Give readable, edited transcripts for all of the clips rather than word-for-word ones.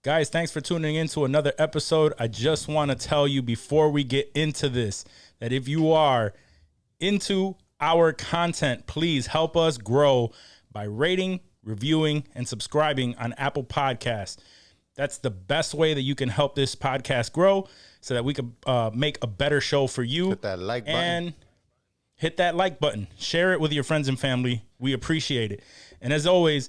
Guys, thanks for tuning in to another episode. I just want to tell you before we get into this that if you are into our content, please help us grow by rating, reviewing, and subscribing on Apple Podcasts. That's the best way that you can help this podcast grow so that we can make a better show for you. Hit that like button. And hit that like button. Share it with your friends and family. We appreciate it. And as always,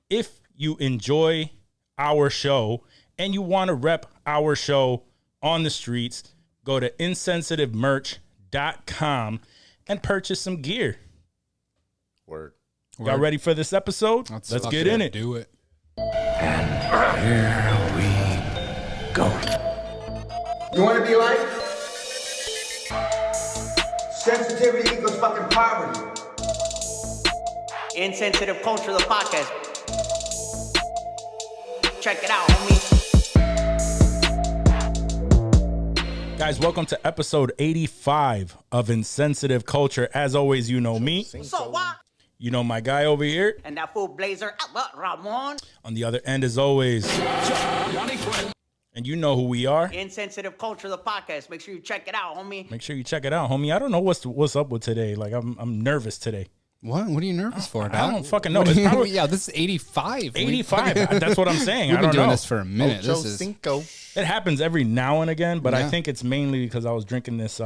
if you enjoy our show and you want to rep our show on the streets, go to insensitivemerch.com and purchase some gear. Word. Y'all ready for this episode? Let's get in it. Do it. And here we go. You want to be like? Sensitivity equals fucking poverty. Insensitive Culture, the podcast. Check it out, homie. Guys, welcome to episode 85 of Insensitive Culture. As always, you know me. So what? You know my guy over here. And that fool Blazer, Ramon. On the other end, as always. And you know who we are. Insensitive Culture, the podcast. Make sure you check it out, homie. Make sure you check it out, homie. I don't know what's up with today. Like, I'm nervous today. What are you nervous for, I Doc? don't fucking know. What It's do you- probably yeah, this is 85. 85. That's what I'm saying. We've I been don't doing know. this for a minute. Ocho This is Cinco. It happens every now and again, but I Yeah. think it's mainly because I was drinking this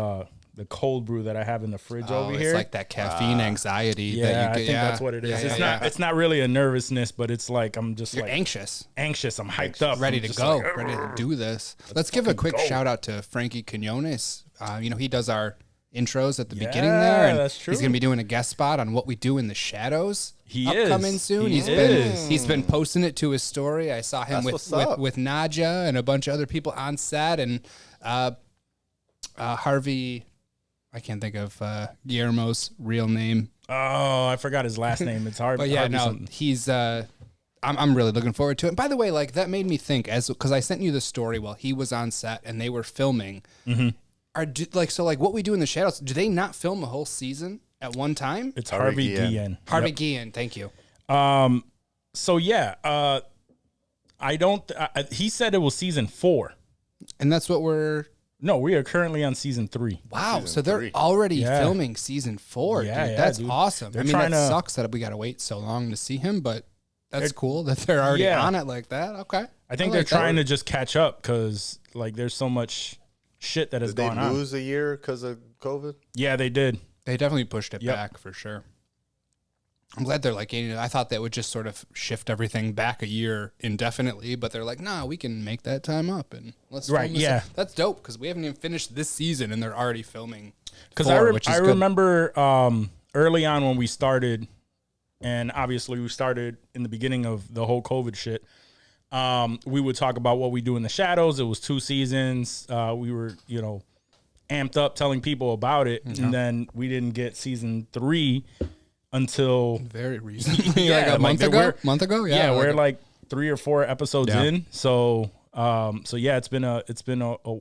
the cold brew that I have in the fridge over it's here. like that caffeine anxiety. Yeah, that you I get, think that's what it is. Yeah, It's not really a nervousness, but it's like I'm just You're like anxious, anxious. I'm hyped up, ready I'm to just go, like, ready to do this. Let's give a quick shout out to Frankie Quinones. He does our intros at the beginning there, and that's true. he's gonna be doing a guest spot on What We Do in the Shadows. He upcoming is. soon. He He's is. been posting it to his story. I saw him That's what's up. with Nadja and a bunch of other people on set, and Harvey. I can't think of Guillermo's real name. Oh, I forgot his last name. It's hard. But yeah, Harvey no, something. he's. I'm really looking forward to it. And by the way, like that made me think because I sent you the story while he was on set and they were filming. Mm-hmm. What we do in the shadows? Do they not film a whole season at one time? It's Harvey Harvey Guillen. Guillen. Harvey Yep. Guillen, thank you. So yeah, I don't. He said it was season 4. And that's what we're. No, we are currently on season 3. Wow, Season so they're 3. already Yeah. filming season 4. Yeah, dude. yeah, That's dude. awesome. They're I mean, that trying to- sucks that we got to wait so long to see him, but that's cool that they're already Yeah. on it like that. Okay. I think like they're that. trying to just catch up because like there's so much shit that has Did they gone on. lose a year because of COVID? Yeah, they did. They definitely pushed it Yep. back for sure. I'm glad they're like, I thought that would just sort of shift everything back a year indefinitely, but they're like, nah, we can make that time up and let's film Right, this. yeah. That's dope because we haven't even finished this season and they're already filming. Because 4, which is I good. remember early on when we started, and obviously we started in the beginning of the whole COVID shit. We would talk about What We Do in the Shadows. It was 2 seasons. We were, amped up telling people about it, and then we didn't get season 3 until Very recently, Yeah, like a like month they ago. were- Month ago, yeah, yeah. we're like 3 or 4 episodes Yeah. in. So yeah, it's been a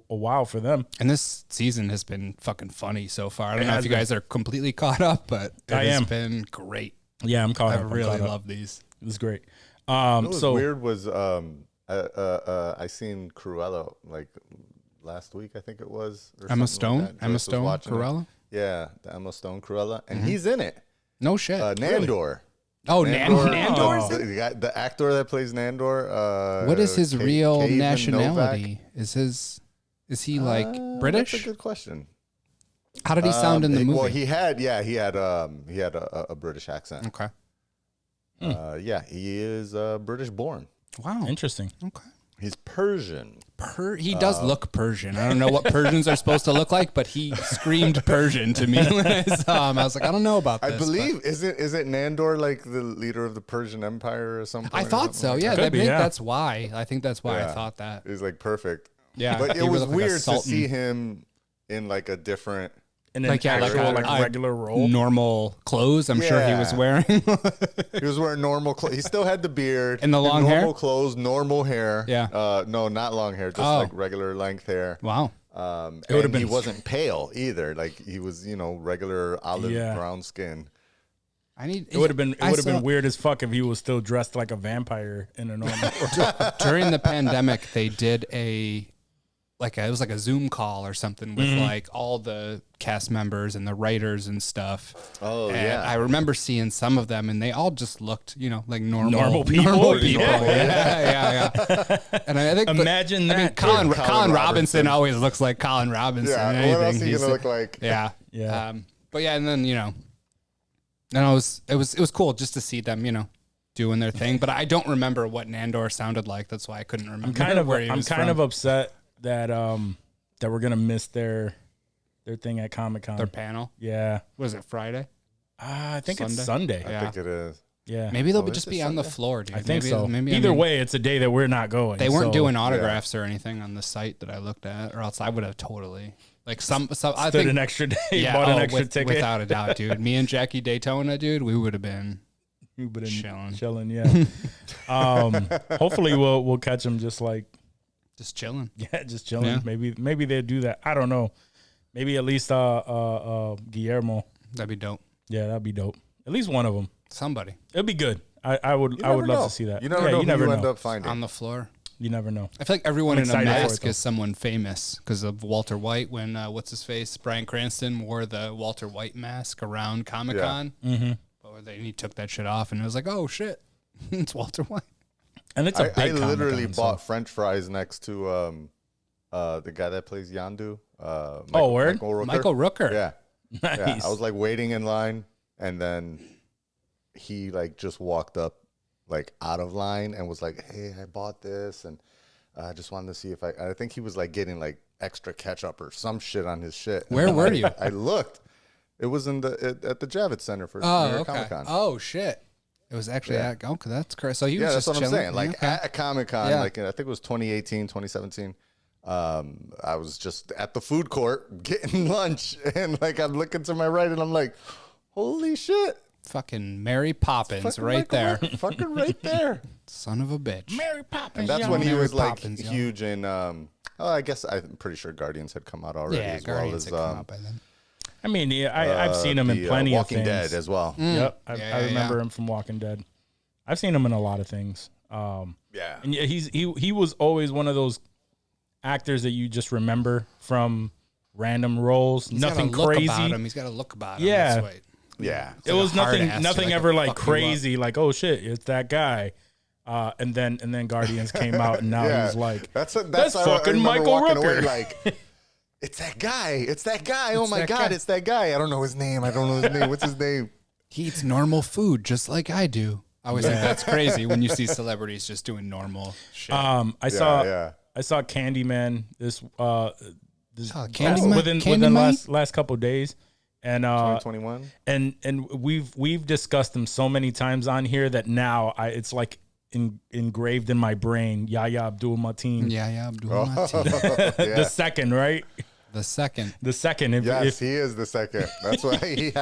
while for them. And this season has been fucking funny so far. I don't know has if you been. guys are completely caught up, but it I has am. been great. Yeah, I'm caught I up. I'm really caught up. love these. It was great. What was So weird was I seen Cruella like last week, I think it was. Or Emma something like Stone? that. Emma Joyce was Stone, watching it. Cruella? Yeah, the Emma Stone Cruella, and he's in it. No shit. Nandor. Oh, Nandor. Nandor? Oh. The actor that plays Nandor. What is his real Caven nationality? Is he like Novak? British? That's a good question. How did he sound in the movie? Well, he had a British accent. Okay. Yeah, he is British born. Wow. interesting. Okay. He's Persian. He does look Persian. I don't know what Persians are supposed to look like, but he screamed Persian to me when I saw him. I was like, I don't know about this. I believe isn't Nandor like the leader of the Persian Empire or something? I thought so. Yeah, Could I be, think yeah. that's why. I think that's why I Yeah. thought that. He's like perfect. Yeah, But he it would was look like a weird to sultan. see him in like a different. And Like, yeah, like actual, a- regular role. Normal clothes. I'm sure he was Yeah. wearing. He was wearing normal clothes. He still had the beard And the long hair? normal clothes, normal hair. Yeah. No, not long hair, just Oh. like regular length hair. Wow. And would've he been- wasn't pale either. Like he was, regular olive Yeah. brown skin. It would have been weird as fuck if he was still dressed like a vampire in a normal world. During the pandemic, they did it was like a Zoom call or something with like all the cast members and the writers and stuff. Oh, And yeah. I remember seeing some of them, and they all just looked, like normal people. Normal Yeah. And I think, Imagine that. I mean, Colin Robinson always looks like Colin Robinson. Yeah, and what else anything are you he's- gonna look like? Yeah, Yeah. But yeah, and then and it was cool just to see them, doing their thing. But I don't remember what Nandor sounded like. That's why I couldn't remember. I'm kind of upset that that we're gonna miss their thing at Comic-Con. their panel. Yeah. Was it Friday? I think it's Sunday? Sunday. I Yeah. think it is. Yeah. Maybe they'll is just it be on the Sunday? floor, dude. I think so. Maybe Either way, it's a day that we're not going. they weren't so- doing autographs or anything on the site that I looked at, or else I would have totally some. I Stood think an extra day, yeah, bought an extra ticket. without a doubt, dude. Me and Jackie Daytona, dude, we would have been You've been chilling. chilling, yeah. Hopefully we'll catch them just just chilling. just chilling. Yeah. Maybe they'll do that. I don't know. Maybe at least Guillermo. That'd be dope. Yeah, that'd be dope. At least one of them. Somebody It'd be good. I would You love never know. to see that. You never Yeah, know you who never you know. end up finding. on the floor. You never know. I feel like everyone I'm in a excited for it, mask though. is someone famous because of Walter White when what's his face Bryan Cranston wore the Walter White mask around Comic Con. Mm-hmm. But then he took that shit off and it was like, oh shit, it's Walter White. And it's a I big literally Comic-Con, so- bought French fries next to the guy that plays Yondu. word? Michael Rooker. Yeah. Nice. Yeah. I was like waiting in line, and then he like just walked up like out of line and was like, "Hey, I bought this, and I just wanted to see if I think he was like getting like extra ketchup or some shit on his shit." Where were you? I looked. It was at the Javits Center for New Oh, York okay. Comic Con. Oh shit. It was actually at that's correct. So he was Yeah, just that's what I'm chilling. saying. Like Okay. at Comic Con, Yeah. like I think it was 2018, 2017. I was just at the food court getting lunch, and like I'm looking to my right, and I'm like, "Holy shit!" Fucking Mary Poppins Fucking right Michael there. Rooker, fucking right there. Son of a bitch. Mary Poppins. And that's yo. when he Mary was like Poppins, yo. huge in. I guess I'm pretty sure Guardians had come out already, Yeah, as Guardians well had as come out by then. I mean, yeah, I've seen him in the, plenty of Walking things. Dead as well. Yep, I Yeah, remember yeah. him from Walking Dead. I've seen him in a lot of things. Yeah, And yeah, he was always one of those actors that you just remember from random roles. He's got a Nothing look crazy. about him. He's got a look about him. Yeah. That's right. yeah. It was like a hard nothing. ass, Nothing like ever to like fuck you up. crazy. Like, oh shit, it's that guy. And then Guardians came out, and now Yeah. he's like, that's how fucking remember Michael walking Rooker. away like, it's that guy. It's that guy. Oh my that god, guy. it's that guy. I don't know his name. What's his name? He eats normal food just like I do. I always think that's crazy when you see celebrities just doing normal shit. I Yeah. saw Candyman this Candyman? within Candyman? last couple of days, and 2021. and we've discussed them so many times on here that now it's like engraved in my brain. Yahya Abdul-Mateen, yeah, Abdul Oh. Mateen. the second, right? The second. The second. Yes, he is the second. That's why he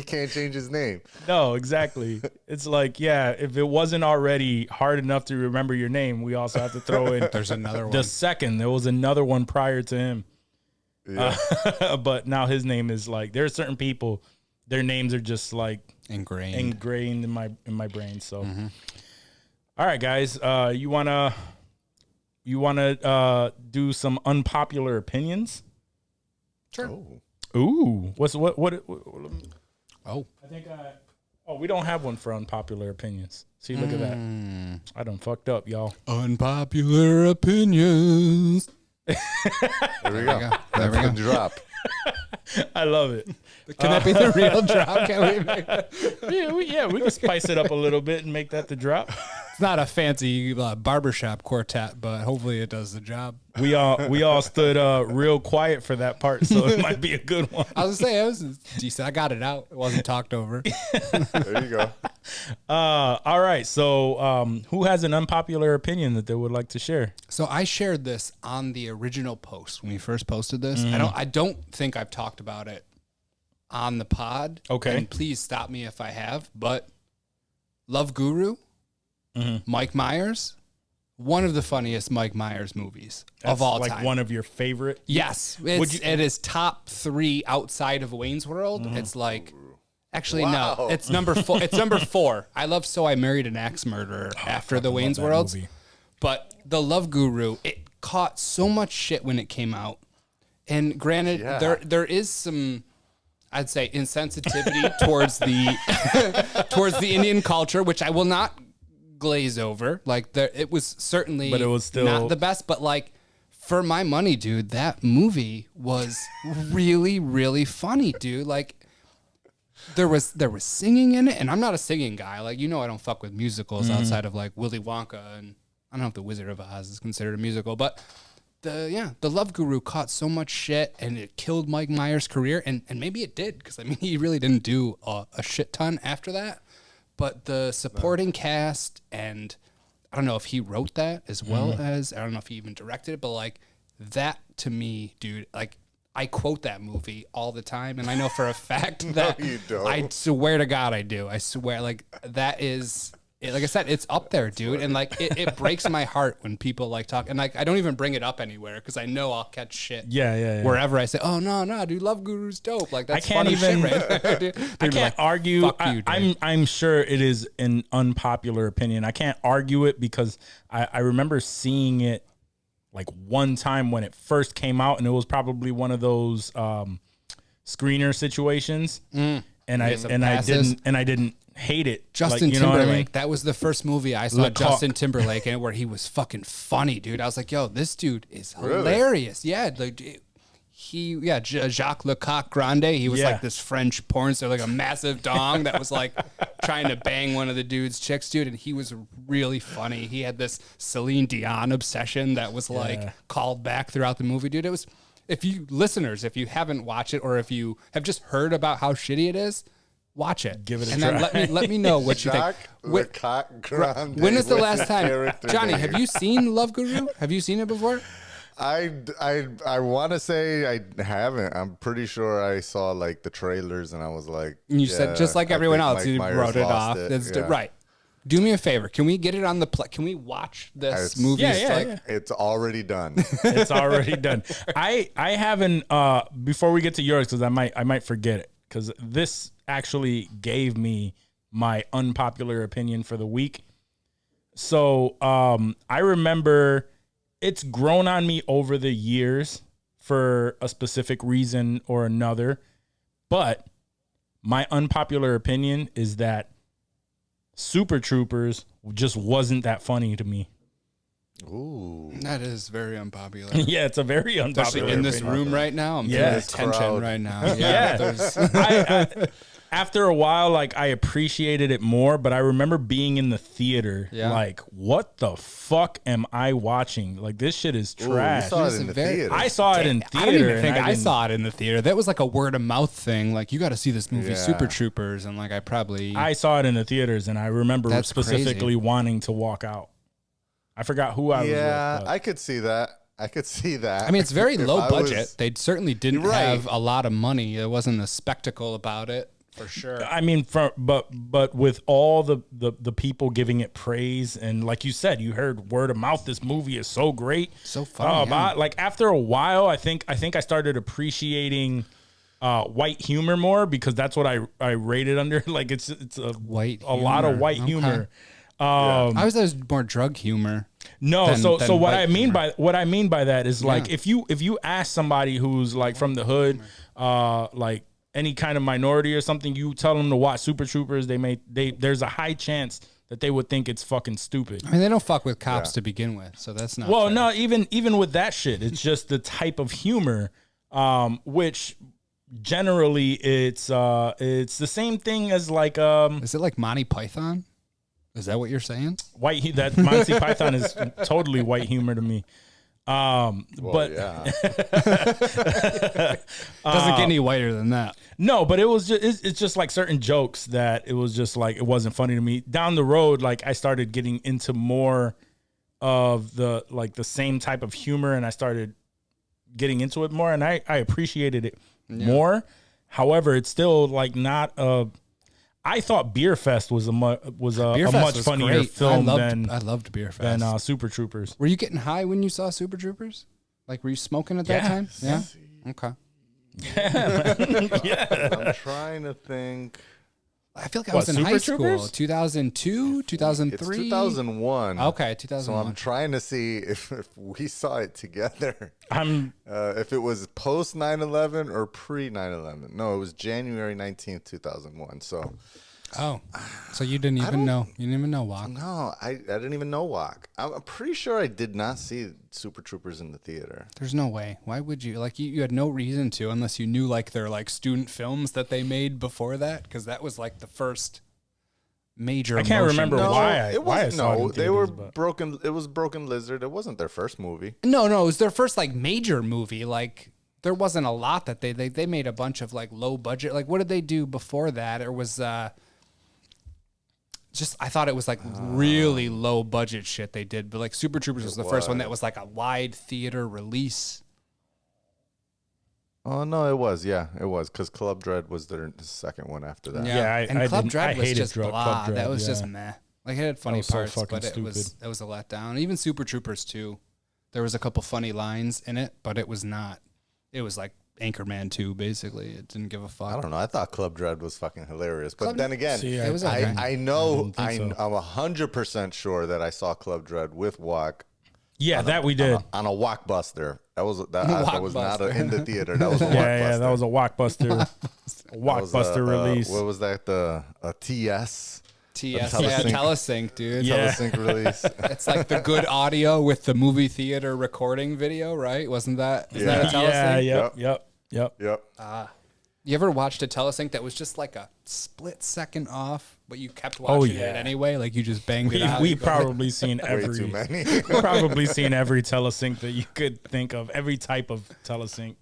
can't change his name. No, exactly. It's like, yeah, if it wasn't already hard enough to remember your name, we also have to throw in There's another the one. second. There was another one prior to him. Yeah. But now his name is like, there are certain people, their names are just like Ingrained. ingrained in my brain. So, all right, guys, you wanna do some unpopular opinions? Sure. Oh. Ooh, what? Oh. I think we don't have one for unpopular opinions. See, look at that. I done fucked up, y'all. Unpopular opinions. There we go. There we That's go. the drop. I love it. Can that be the real drop? Can we make that? Yeah, we can spice it up a little bit and make that the drop. It's not a fancy barbershop quartet, but hopefully it does the job. We all stood real quiet for that part, so it might be a good one. I was gonna say it was decent. I got it out. It wasn't talked over. There you go. All right. So, who has an unpopular opinion that they would like to share? So I shared this on the original post when we first posted this. I don't think I've talked about it on the pod. Okay. And please stop me if I have. But Love Guru, Mike Myers, one of the funniest Mike Myers movies of all like time. one of your favorite. Yes, it is top 3 outside of Wayne's World. It's like Actually, Wow. no. It's number 4. It's number 4. I love So I Married an Axe Murderer after the Wayne's that Worlds. movie. But The Love Guru, it caught so much shit when it came out. And granted, there is some, I'd say, insensitivity towards the Indian culture, which I will not glaze over. Like it was certainly But it was still not the best, but like for my money, dude, that movie was really, really funny, dude. Like there was singing in it, and I'm not a singing guy. Like, you know, I don't fuck with musicals outside of like Willy Wonka, and I don't know if The Wizard of Oz is considered a musical, but the Love Guru caught so much shit, and it killed Mike Myers' career, and maybe it did, because I mean he really didn't do a shit ton after that. But the supporting cast, and I don't know if he wrote that as well as, I don't know if he even directed it, but like that to me, dude, like I quote that movie all the time, and I know for a fact that you don't. I swear to God I do. I swear, like that is, like I said, it's up there, dude, and like it breaks my heart when people like talk, and like I don't even bring it up anywhere because I know I'll catch shit. Yeah. Wherever I say, oh no, dude, Love Guru's dope. Like that's I can't funny even. shit right there, dude. I can't argue. Fuck you, dude. I'm sure it is an unpopular opinion. I can't argue it because I remember seeing it like one time when it first came out, and it was probably one of those screener situations. And I didn't hate it. Justin you know what I Timberlake. mean? That was the first movie I saw Le Justin Coq. Timberlake in, where he was fucking funny, dude. I was like, yo, this dude is hilarious. Yeah, like Jacques Lecoq Grande. He was like this French porn star, like a massive dong that was like trying to bang one of the dude's chicks, dude. And he was really funny. He had this Celine Dion obsession that was like called back throughout the movie, dude. It was, if you haven't watched it, or if you have just heard about how shitty it is, watch it. Give it a and try. then let me know what you think. Jacques Lecoq Grande When is the was last time, character Johnny? name. Have you seen Love Guru? Have you seen it before? I want to say I haven't. I'm pretty sure I saw like the trailers and I was like, And you said just like everyone else, Mike you Myers wrote it lost off. That's Yeah. right. Do me a favor. Can we get it on the Can we watch this movie? Yeah. It's already done. It's already done. I haven't before we get to yours, because I might forget it, because this actually gave me my unpopular opinion for the week. So I remember, it's grown on me over the years for a specific reason or another, but my unpopular opinion is that Super Troopers just wasn't that funny to me. Ooh. That is very unpopular. Yeah, it's a very unpopular Especially in this opinion. room right now. I'm Yeah. feeling This tension crowd. right now. Yeah. there's- I after a while, like, I appreciated it more, but I remember being in the theater, Yeah. like, what the fuck am I watching? Like, this shit is Ooh, you trash. saw it It's in a the very- theater. I saw it in I theater. don't even and think I didn't- saw it in the theater. That was like a word of mouth thing. Like, you got to see this movie, Yeah. Super Troopers, and like I saw it in the theaters, and I remember That's specifically crazy. wanting to walk out. I forgot who I was Yeah, with. I could see that. I mean, it's very If low I budget. was- They certainly didn't You're right. have a lot of money. There wasn't a spectacle about it, for sure. I mean, but with all the people giving it praise, and like you said, you heard word of mouth, this movie is so great, So funny, yeah. like, after a while, I think I started appreciating white humor more, because that's what I rated under. Like, it's White a lot of humor. white Okay. humor. I was there's more drug humor. No, than- so than what white I mean humor. by that is, like, if you ask somebody who's like from the hood, like any kind of minority or something, you tell them to watch Super Troopers, there's a high chance that they would think it's fucking stupid. I mean, they don't fuck with cops to begin with, so that's not. Well, fair. no, even with that shit, it's just the type of humor, which generally it's the same thing as like Is it like Monty Python? Is that what you're saying? that Monty Python is totally white humor to me. But yeah. Doesn't get any whiter than that. no, but it was just it's just like certain jokes that it was just like, it wasn't funny to me. Down the road, like, I started getting into more of the same type of humor, and I started getting into it more, and I appreciated it more. However, it's still like not a. I thought Beer Fest was a much funnier great. film I loved Beer Fest. than Super Troopers. Were you getting high when you saw Super Troopers? Like, were you smoking at that Yeah. time? Yeah. Okay. I'm trying to think. I feel like I was in Super high school. Troopers? 2002, 2003. It's 2001. Okay, So 2001. I'm trying to see if we saw it together. I'm If it was post 9/11 or pre 9/11. No, it was January 19th, 2001. So Oh, so you didn't even know? You didn't even know Walk? no, I didn't even know Walk. I'm pretty sure I did not see Super Troopers in the theater. There's no way. Why would you? Like, you had no reason to, unless you knew like their like student films that they made before that, because that was like the first major. I can't motion remember picture. why I it wasn't. saw it in They were theaters, but- Broken. It was Broken Lizard. It wasn't their first movie. No, it was their first like major movie. Like, there wasn't a lot that they made a bunch of like low budget. Like, what did they do before that? It was just, I thought it was like really low budget shit they did, but like Super Troopers was the first one that was like a wide theater release. Oh no, it was. Yeah, it was because Club Dread was their second one after that. Yeah, and I Club didn't- Dread I was hated just Club blah. Dread, That was yeah. just meh. Like, it had funny was so parts, fucking but it was stupid. a letdown. Even Super Troopers 2, there was a couple funny lines in it, but it was not. It was like Anchorman 2, basically. It didn't give a fuck. I don't know. I thought Club Dread was fucking hilarious, but then again, See, It was okay. I know. I didn't think I'm 100% sure that I saw Club Dread with Walk Yeah, that we did. on a Walkbuster. That was that was not in the theater. That was a Walkbuster. Yeah, that was a Walkbuster, a That was Walkbuster release. What was that? A TS. TS, Telesync. yeah, Telesync, dude. Yeah. Telesync release. It's like the good audio with the movie theater recording video, right? Wasn't that? Is that a Telesync? Yeah, yep. Yep. You ever watched a Telesync that was just like a split second off, but you kept watching yeah. it anyway? Like, you just banged it out. We You go, probably seen Way every too many. probably seen every telesync that you could think of, every type of telesync.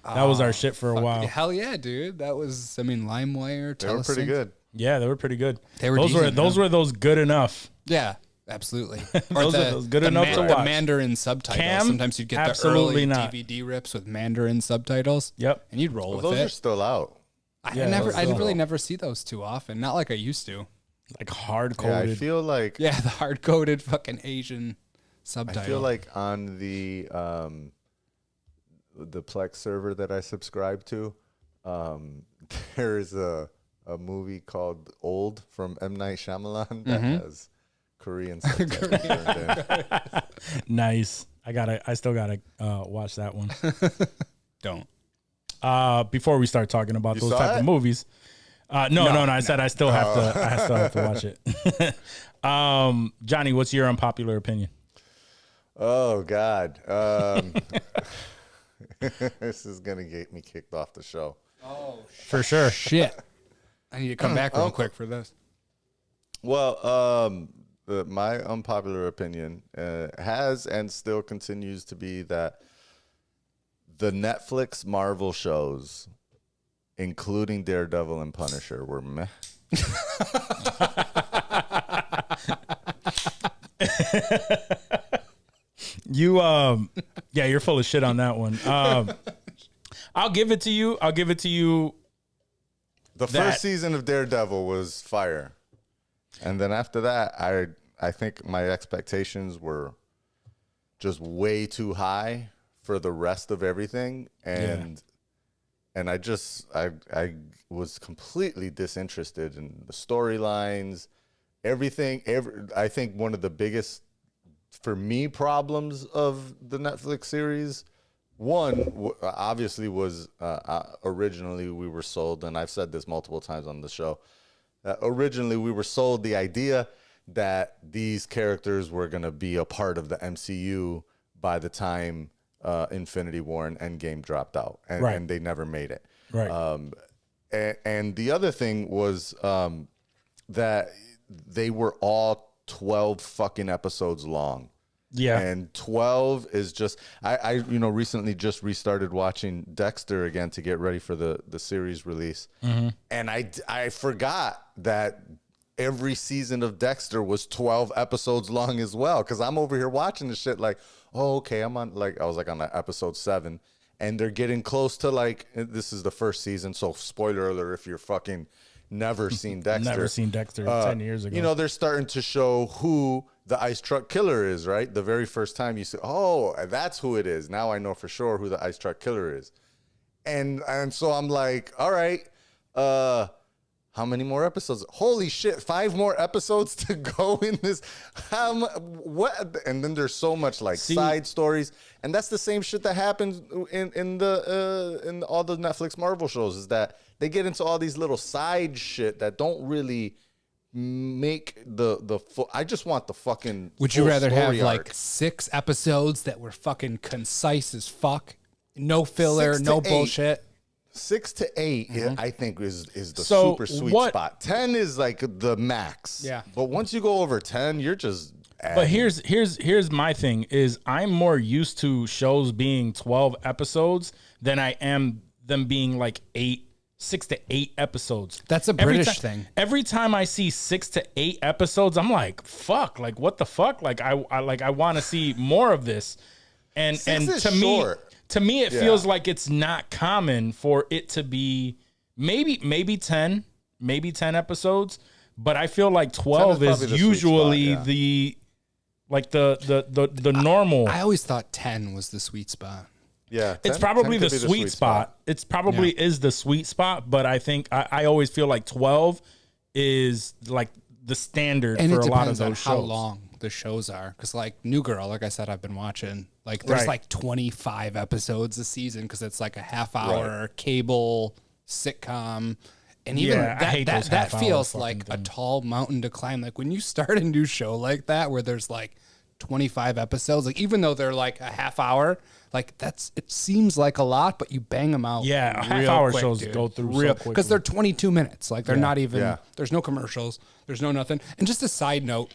That was our shit for a while. Hell yeah, dude. That was, I mean, LimeWire, They were pretty Telesync. good. Yeah, they were pretty good. They were those were decent, those yeah. were those good enough. Yeah, absolutely. Those are those good enough to The watch. Mandarin subtitles. Cam? Sometimes you'd get Absolutely the early not. DVD rips with Mandarin subtitles. Yep. And you'd roll with Those are it. still out. I those really never see those too often. Not like I used to. Like hard Yeah, I coded. feel like Yeah, the hard coded fucking Asian subtitle. I feel like on the Plex server that I subscribe to, there is a movie called Old from M. Night Shyamalan that has Korean subtitles turned in. Nice. I still gotta watch that one. don't. Before we start talking about You those saw type it? of movies. No. I said I still have to. I still have to watch it. Johnny, what's your unpopular opinion? Oh God, this is gonna get me kicked off the show. For sure. Shit. I need to come back real quick for this. Well, my unpopular opinion has and still continues to be that the Netflix Marvel shows, including Daredevil and Punisher, were meh. You're full of shit on that one. I'll give it to you. The first season of Daredevil was fire, and then after that, I think my expectations were just way too high for the rest of everything, and I was completely disinterested in the storylines, everything. I think one of the biggest, for me, problems of the Netflix series, one obviously was originally we were sold, and I've said this multiple times on the show, originally we were sold the idea that these characters were going to be a part of the MCU by the time Infinity War and Endgame dropped out, and they never made it. Right. And the other thing was that they were all 12 fucking episodes long. Yeah. And 12 is just, I recently just restarted watching Dexter again to get ready for the series release. Mm-hmm. And I forgot that every season of Dexter was 12 episodes long as well. Cause I'm over here watching this shit like, oh, okay, I was on episode 7, and they're getting close to this is the first season. So spoiler alert, if you're fucking never seen Dexter. Never seen Dexter 10 years ago. They're starting to show who the ice truck killer is, right? The very first time you see, oh, that's who it is. Now I know for sure who the ice truck killer is. And so I'm like, all right, how many more episodes? Holy shit, 5 more episodes to go in this. What? And then there's so much like side stories, and that's the same shit that happens in all the Netflix Marvel shows. Is that they get into all these little side shit that don't really make the full. I just want the fucking. Would you full rather have story like arc. 6 episodes that were fucking concise as fuck, no filler, 6 to no 8. bullshit? 6 to 8, I think, is the So super sweet what- spot. 10 is like the max. Yeah. But once you go over 10, you're just. But here's my thing is I'm more used to shows being 12 episodes than I am them being like 6 to 8 episodes. That's a British thing. Every time I see 6 to 8 episodes, I'm like, fuck, like what the fuck? Like I want to see more of this. And 6 is to short. me it feels like it's not common for it to be maybe 10 episodes, but I feel like 12 probably is the sweet usually spot, the normal. I always thought 10 was the sweet spot. Yeah. It's 10 probably 10 the could be sweet spot. It's probably is the sweet spot, but I think I always feel like 12 is like the standard And for it a lot of depends on those how shows. long the shows are. Because like New Girl, like I said, I've been watching. Like there's Right. like 25 episodes a season because it's like a half-hour cable sitcom. And even Yeah, I hate that those half-hour feels fucking like a things. tall mountain to climb. Like when you start a new show like that, where there's like 25 episodes, like even though they're like a half hour, like it seems like a lot, but you bang them out. Yeah, real half-hour quick, shows dude. go through so real quickly. because they're 22 minutes. Like they're not even. Yeah. There's no commercials. There's no nothing. And just a side note,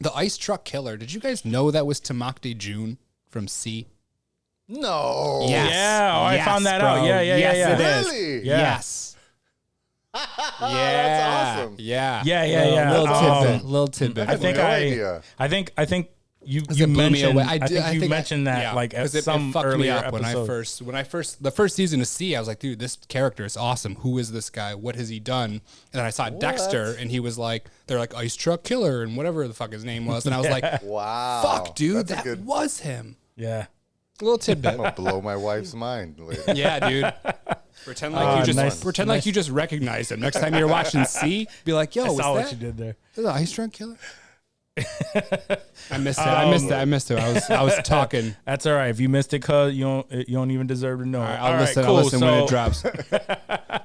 the ice truck killer. Did you guys know that was Tamakde June from C? No. Yes. Yeah, I Yes, found that bro. out. Yeah. Yes, it is. Really? Yeah. Yes. That's awesome. Yeah. Yeah. Little tidbit. I think no idea. I think you It blew me mentioned away. I think you mentioned that like at 'cause it some fucked earlier me up episode. when I first the first season of C, I was like, dude, this character is awesome. Who is this guy? What has he done? And then I saw Dexter, and he was like, they're like ice truck killer and whatever the fuck his name was, and I was like, Wow. fuck, dude, That's a that good. was him. Yeah. A little tidbit. I'm gonna blow my wife's mind later. Yeah, dude. Pretend like you just nice. you just recognized him. Next time you're watching C, be like, yo, I was saw that what you did there. the ice truck killer? I missed it. I was talking. That's all right. If you missed it, cuz you don't even deserve to know. I'll All listen. right, cool. I'll listen when So- it drops.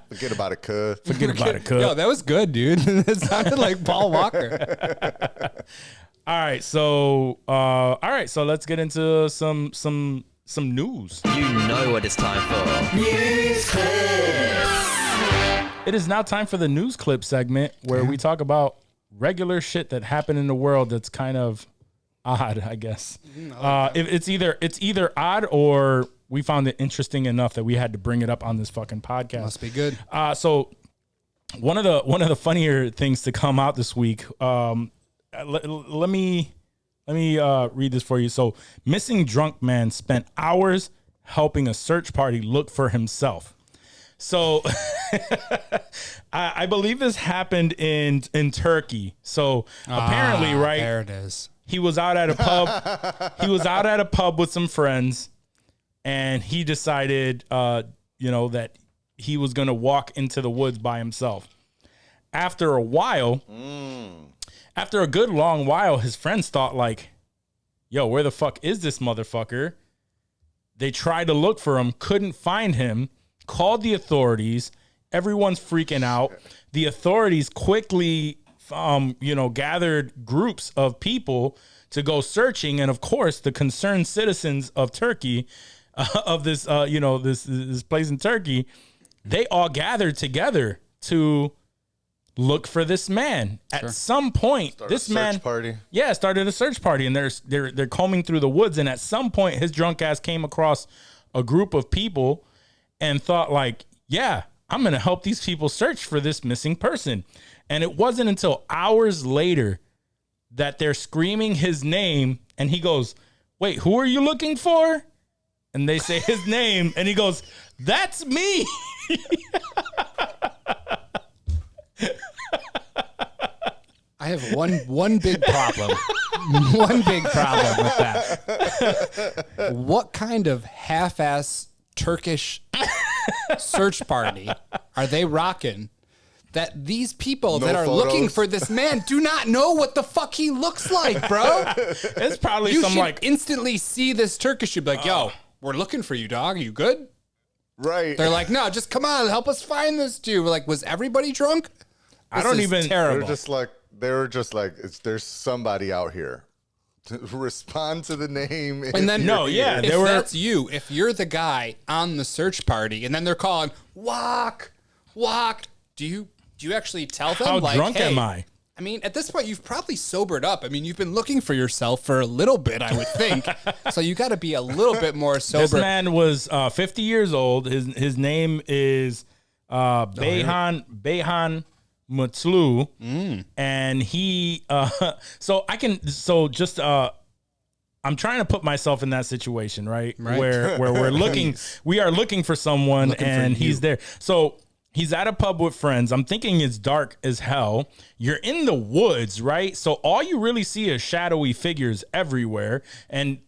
Forget about it, cuz. Forget about it, cuz. Yo, that was good, dude. It sounded like Paul Walker. All right, so let's get into some news. You know what it's time for. It is now time for the news clip segment where we talk about regular shit that happened in the world that's kind of odd, I guess. If it's either odd or we found it interesting enough that we had to bring it up on this fucking podcast. Must be good. So one of the funnier things to come out this week. Let me read this for you. So, missing drunk man spent hours helping a search party look for himself. So, I believe this happened in Turkey. So apparently, right? There it is. He was out at a pub. He was out at a pub with some friends, and he decided, that he was going to walk into the woods by himself. After a while, after a good long while, his friends thought like, yo, where the fuck is this motherfucker? They tried to look for him, couldn't find him, called the authorities. Everyone's freaking out. The authorities quickly, gathered groups of people to go searching. And of course, the concerned citizens of Turkey, of this, this place in Turkey, they all gathered together to look for this man. At some point, this man party. Yeah, started a search party, and they're combing through the woods, and at some point his drunk ass came across a group of people and thought like, yeah, I'm going to help these people search for this missing person. And it wasn't until hours later that they're screaming his name, and he goes, wait, who are you looking for? And they say his name, and he goes, that's me. I have one big problem. One big problem with that. What kind of half-ass Turkish search party are they rocking that these people No that are photos. looking for this man do not know what the fuck he looks like, bro. It's probably You some should like instantly see this Turkish. You'd be like, yo, we're looking for you, dog. Are you good? Right. They're like, no, just come on, help us find this dude. We're like, was everybody drunk? I don't This is even. They terrible. were just like, there's somebody out here. To respond to the name. And then No, yeah, if there were- that's you, if you're the guy on the search party, and then they're calling walk, do you actually tell them How like, drunk hey, am I? I mean, at this point, you've probably sobered up. I mean, you've been looking for yourself for a little bit, I would think. So you got to be a little bit more sober. This man was 50 years old. His name is Behan Mutlu, and he. I'm trying to put myself in that situation, right? Where we're looking, we are looking for someone, and he's there. So he's at a pub with friends. I'm thinking it's dark as hell. You're in the woods, right? So all you really see is shadowy figures everywhere, and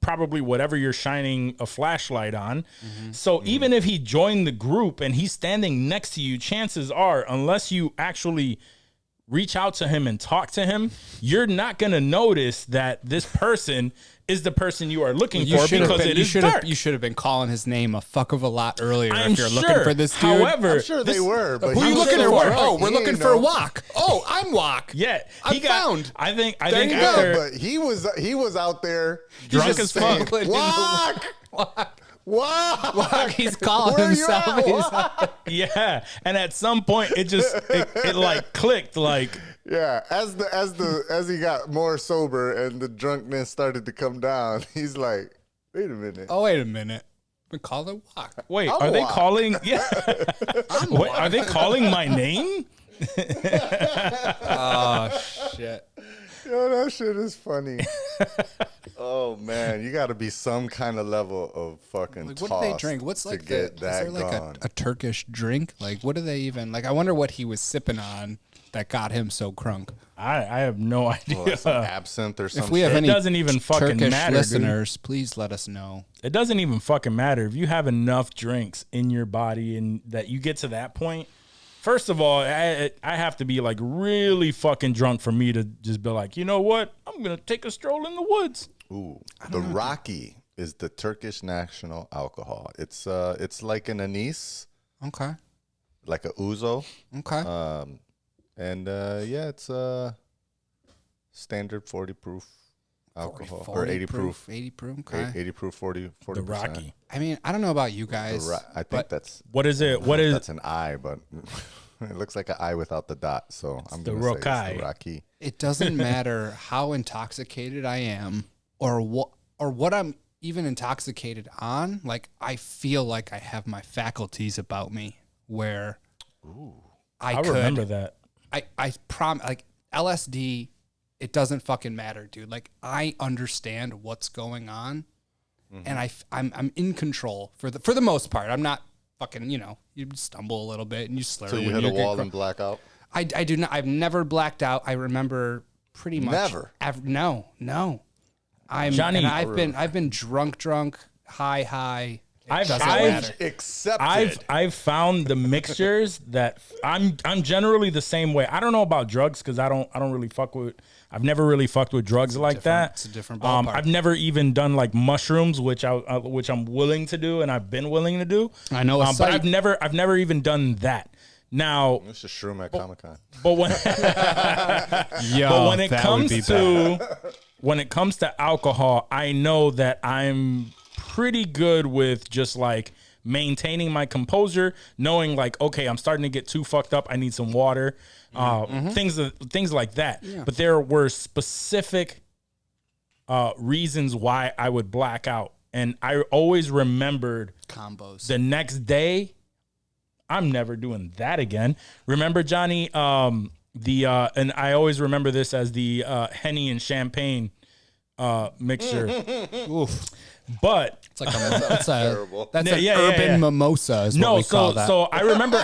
probably whatever you're shining a flashlight on. So even if he joined the group and he's standing next to you, chances are, unless you actually reach out to him and talk to him, you're not going to notice that this person is the person you are looking for because it is dark. You should have been calling his name a fuck of a lot earlier I'm if you're looking sure. for this dude. However, I'm sure they were. But who are you I'm looking sure for? they were. Oh, we're He looking ain't for know. Wok. Oh, I'm Wok. yeah, I'm found. I think There you go. after But he was out there Drunk just as saying, fuck. Walk! Walk! He's calling Where you himself. at? He's- Walk! yeah, and at some point it like clicked like. Yeah, as he got more sober and the drunkenness started to come down, he's like, wait a minute. Oh, wait a minit. We call it Wok. Wait, I'm are they Wok. calling? Yeah, wait, are they calling my name? Oh, shit. Yo, that shit is funny. Oh man, you got to be some kind of level of fucking Like, what do they tossed drink? What's to like get is that there like gone. a Turkish drink? Like, what do they even like? I wonder what he was sipping on that got him so crunk. I have no idea. Well, some absinthe or something. If we have It any doesn't even fucking Turkish matter, dude. listeners, please let us know. It doesn't even fucking matter if you have enough drinks in your body and that you get to that point. First of all, I have to be like really fucking drunk for me to just be like, you know what? I'm gonna take a stroll in the woods. Ooh, the Rocky is the Turkish national alcohol. It's like an anise, Okay. like a ouzo. Okay. Yeah, it's standard 40 proof alcohol 40 or 80 proof. 80 proof. Okay. 80 proof 40%. The Rocky. I mean, I don't know about you guys. I think but that's What is it? What is that's an I, but it looks like an I without the dot. So I'm the gonna say Rokai. it's the Rocky. it doesn't matter how intoxicated I am or what I'm even intoxicated on. Like, I feel like I have my faculties about me where I I could remember that. I prom like LSD, it doesn't fucking matter, dude. Like, I understand what's going on, and I'm in control for the most part. I'm not fucking, you stumble a little bit and you slur. So you when hit a get wall cro- and black out. I do not. I've never blacked out. I remember pretty much Never? No. Johnny- I've been drunk, high. Accepted. I've found the mixtures that I'm generally the same way. I don't know about drugs because I don't really fuck with. I've never really fucked with drugs like that. It's a different ballpark. I've never even done like mushrooms, which I'm willing to do and I've been willing to do. I know a but site- I've never even done that. Now, It's a shroom at Comic-Con. but when Yo, but when it that would be comes to when it comes to alcohol, I know that I'm pretty good with just like maintaining my composure, knowing like, okay, I'm starting to get too fucked up. I need some water, things like that. Yeah. But there were specific reasons why I would black out, and I always remembered combos. the next day, I'm never doing that again. Remember, Johnny, and I always remember this as the Henny and champagne mixture. Oof. But It's like that's Terrible. an Yeah, urban mimosa is what we call that. so I remember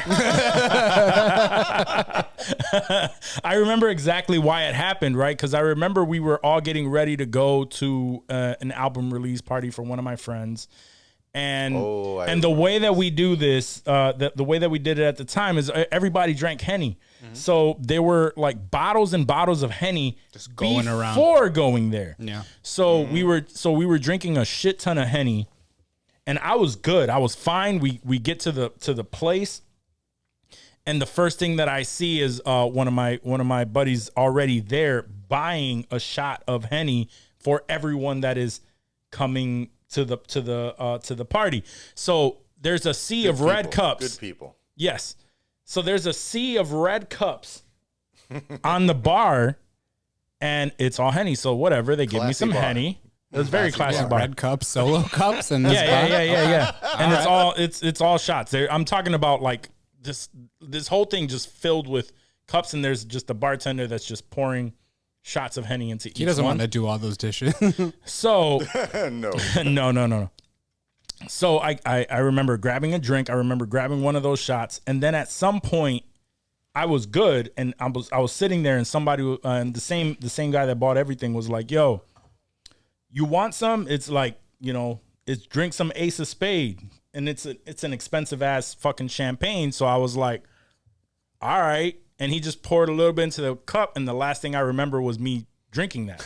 I remember exactly why it happened, right? Because I remember we were all getting ready to go to an album release party for one of my friends, And I and the way that we do this, the way that we did it at the time is everybody drank Henny. So there were like bottles and bottles of Henny Just going around. before going there. Yeah. So we were drinking a shit ton of Henny, and I was good. I was fine. We get to the place, and the first thing that I see is one of my buddies already there buying a shot of Henny for everyone that is coming to the party. So there's a sea of red cups. Good people. Yes. So there's a sea of red cups on the bar, and it's all Henny. So whatever, they give me Classy some bar. Henny. It was very classy bar. Red cups, solo cups, and this Yeah. And it's all shots. I'm talking about like this whole thing just filled with cups, and there's just a bartender that's just pouring shots of Henny into each one. He doesn't want to do all those dishes. So No. no. So I remember grabbing a drink. I remember grabbing one of those shots, and then at some point, I was good, and I was sitting there, and somebody and the same guy that bought everything was like, "Yo, you want some?" It's like, it's drink some Ace of Spade, and it's an expensive ass fucking champagne. So I was like, all right, and he just poured a little bit into the cup, and the last thing I remember was me drinking that,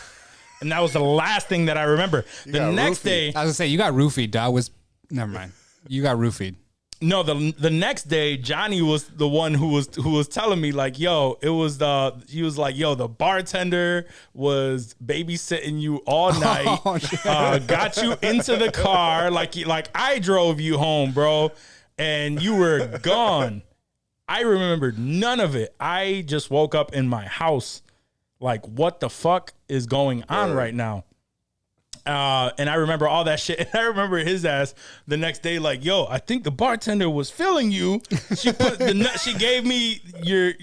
and that was the last thing that I remember. The next day, I was gonna say you got roofied. That was never mind. You got roofied. no, the next day, Johnny was the one who was telling me like, yo, he was like, yo, the bartender was babysitting you all night, got you into the car, like I drove you home, bro, and you were gone. I remembered none of it. I just woke up in my house, like, what the fuck is going on right now? And I remember all that shit. And I remember his ass the next day, like, yo, I think the bartender was feeling you. She she gave me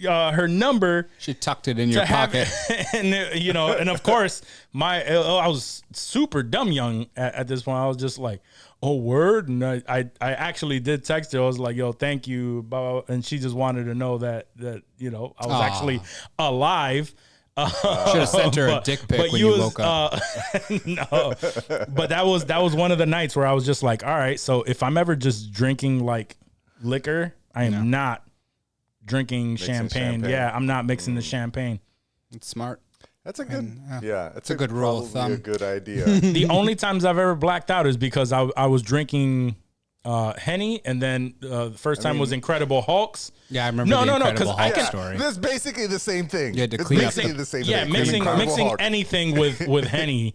her number. She tucked it in your pocket. And and of course, I was super dumb young at this point. I was just like, oh, word. And I actually did text her. I was like, yo, thank you. Blah, blah, blah. And she just wanted to know that I was actually alive. Should have sent her a dick pic when you woke up. No, but that was one of the nights where I was just like, all right, so if I'm ever just drinking like liquor, I am not drinking champagne. Yeah, I'm not mixing the champagne. It's smart. That's a good, it's a good rule of thumb. A good idea. The only times I've ever blacked out is because I was drinking Henny, and then the first time was Incredible Hulks. Yeah, I remember the Incredible Hulk Yeah, story. that's basically the same thing. You had to It's clean up basically the- the same Yeah, thing. mixing Incredible Hulk. anything with Henny.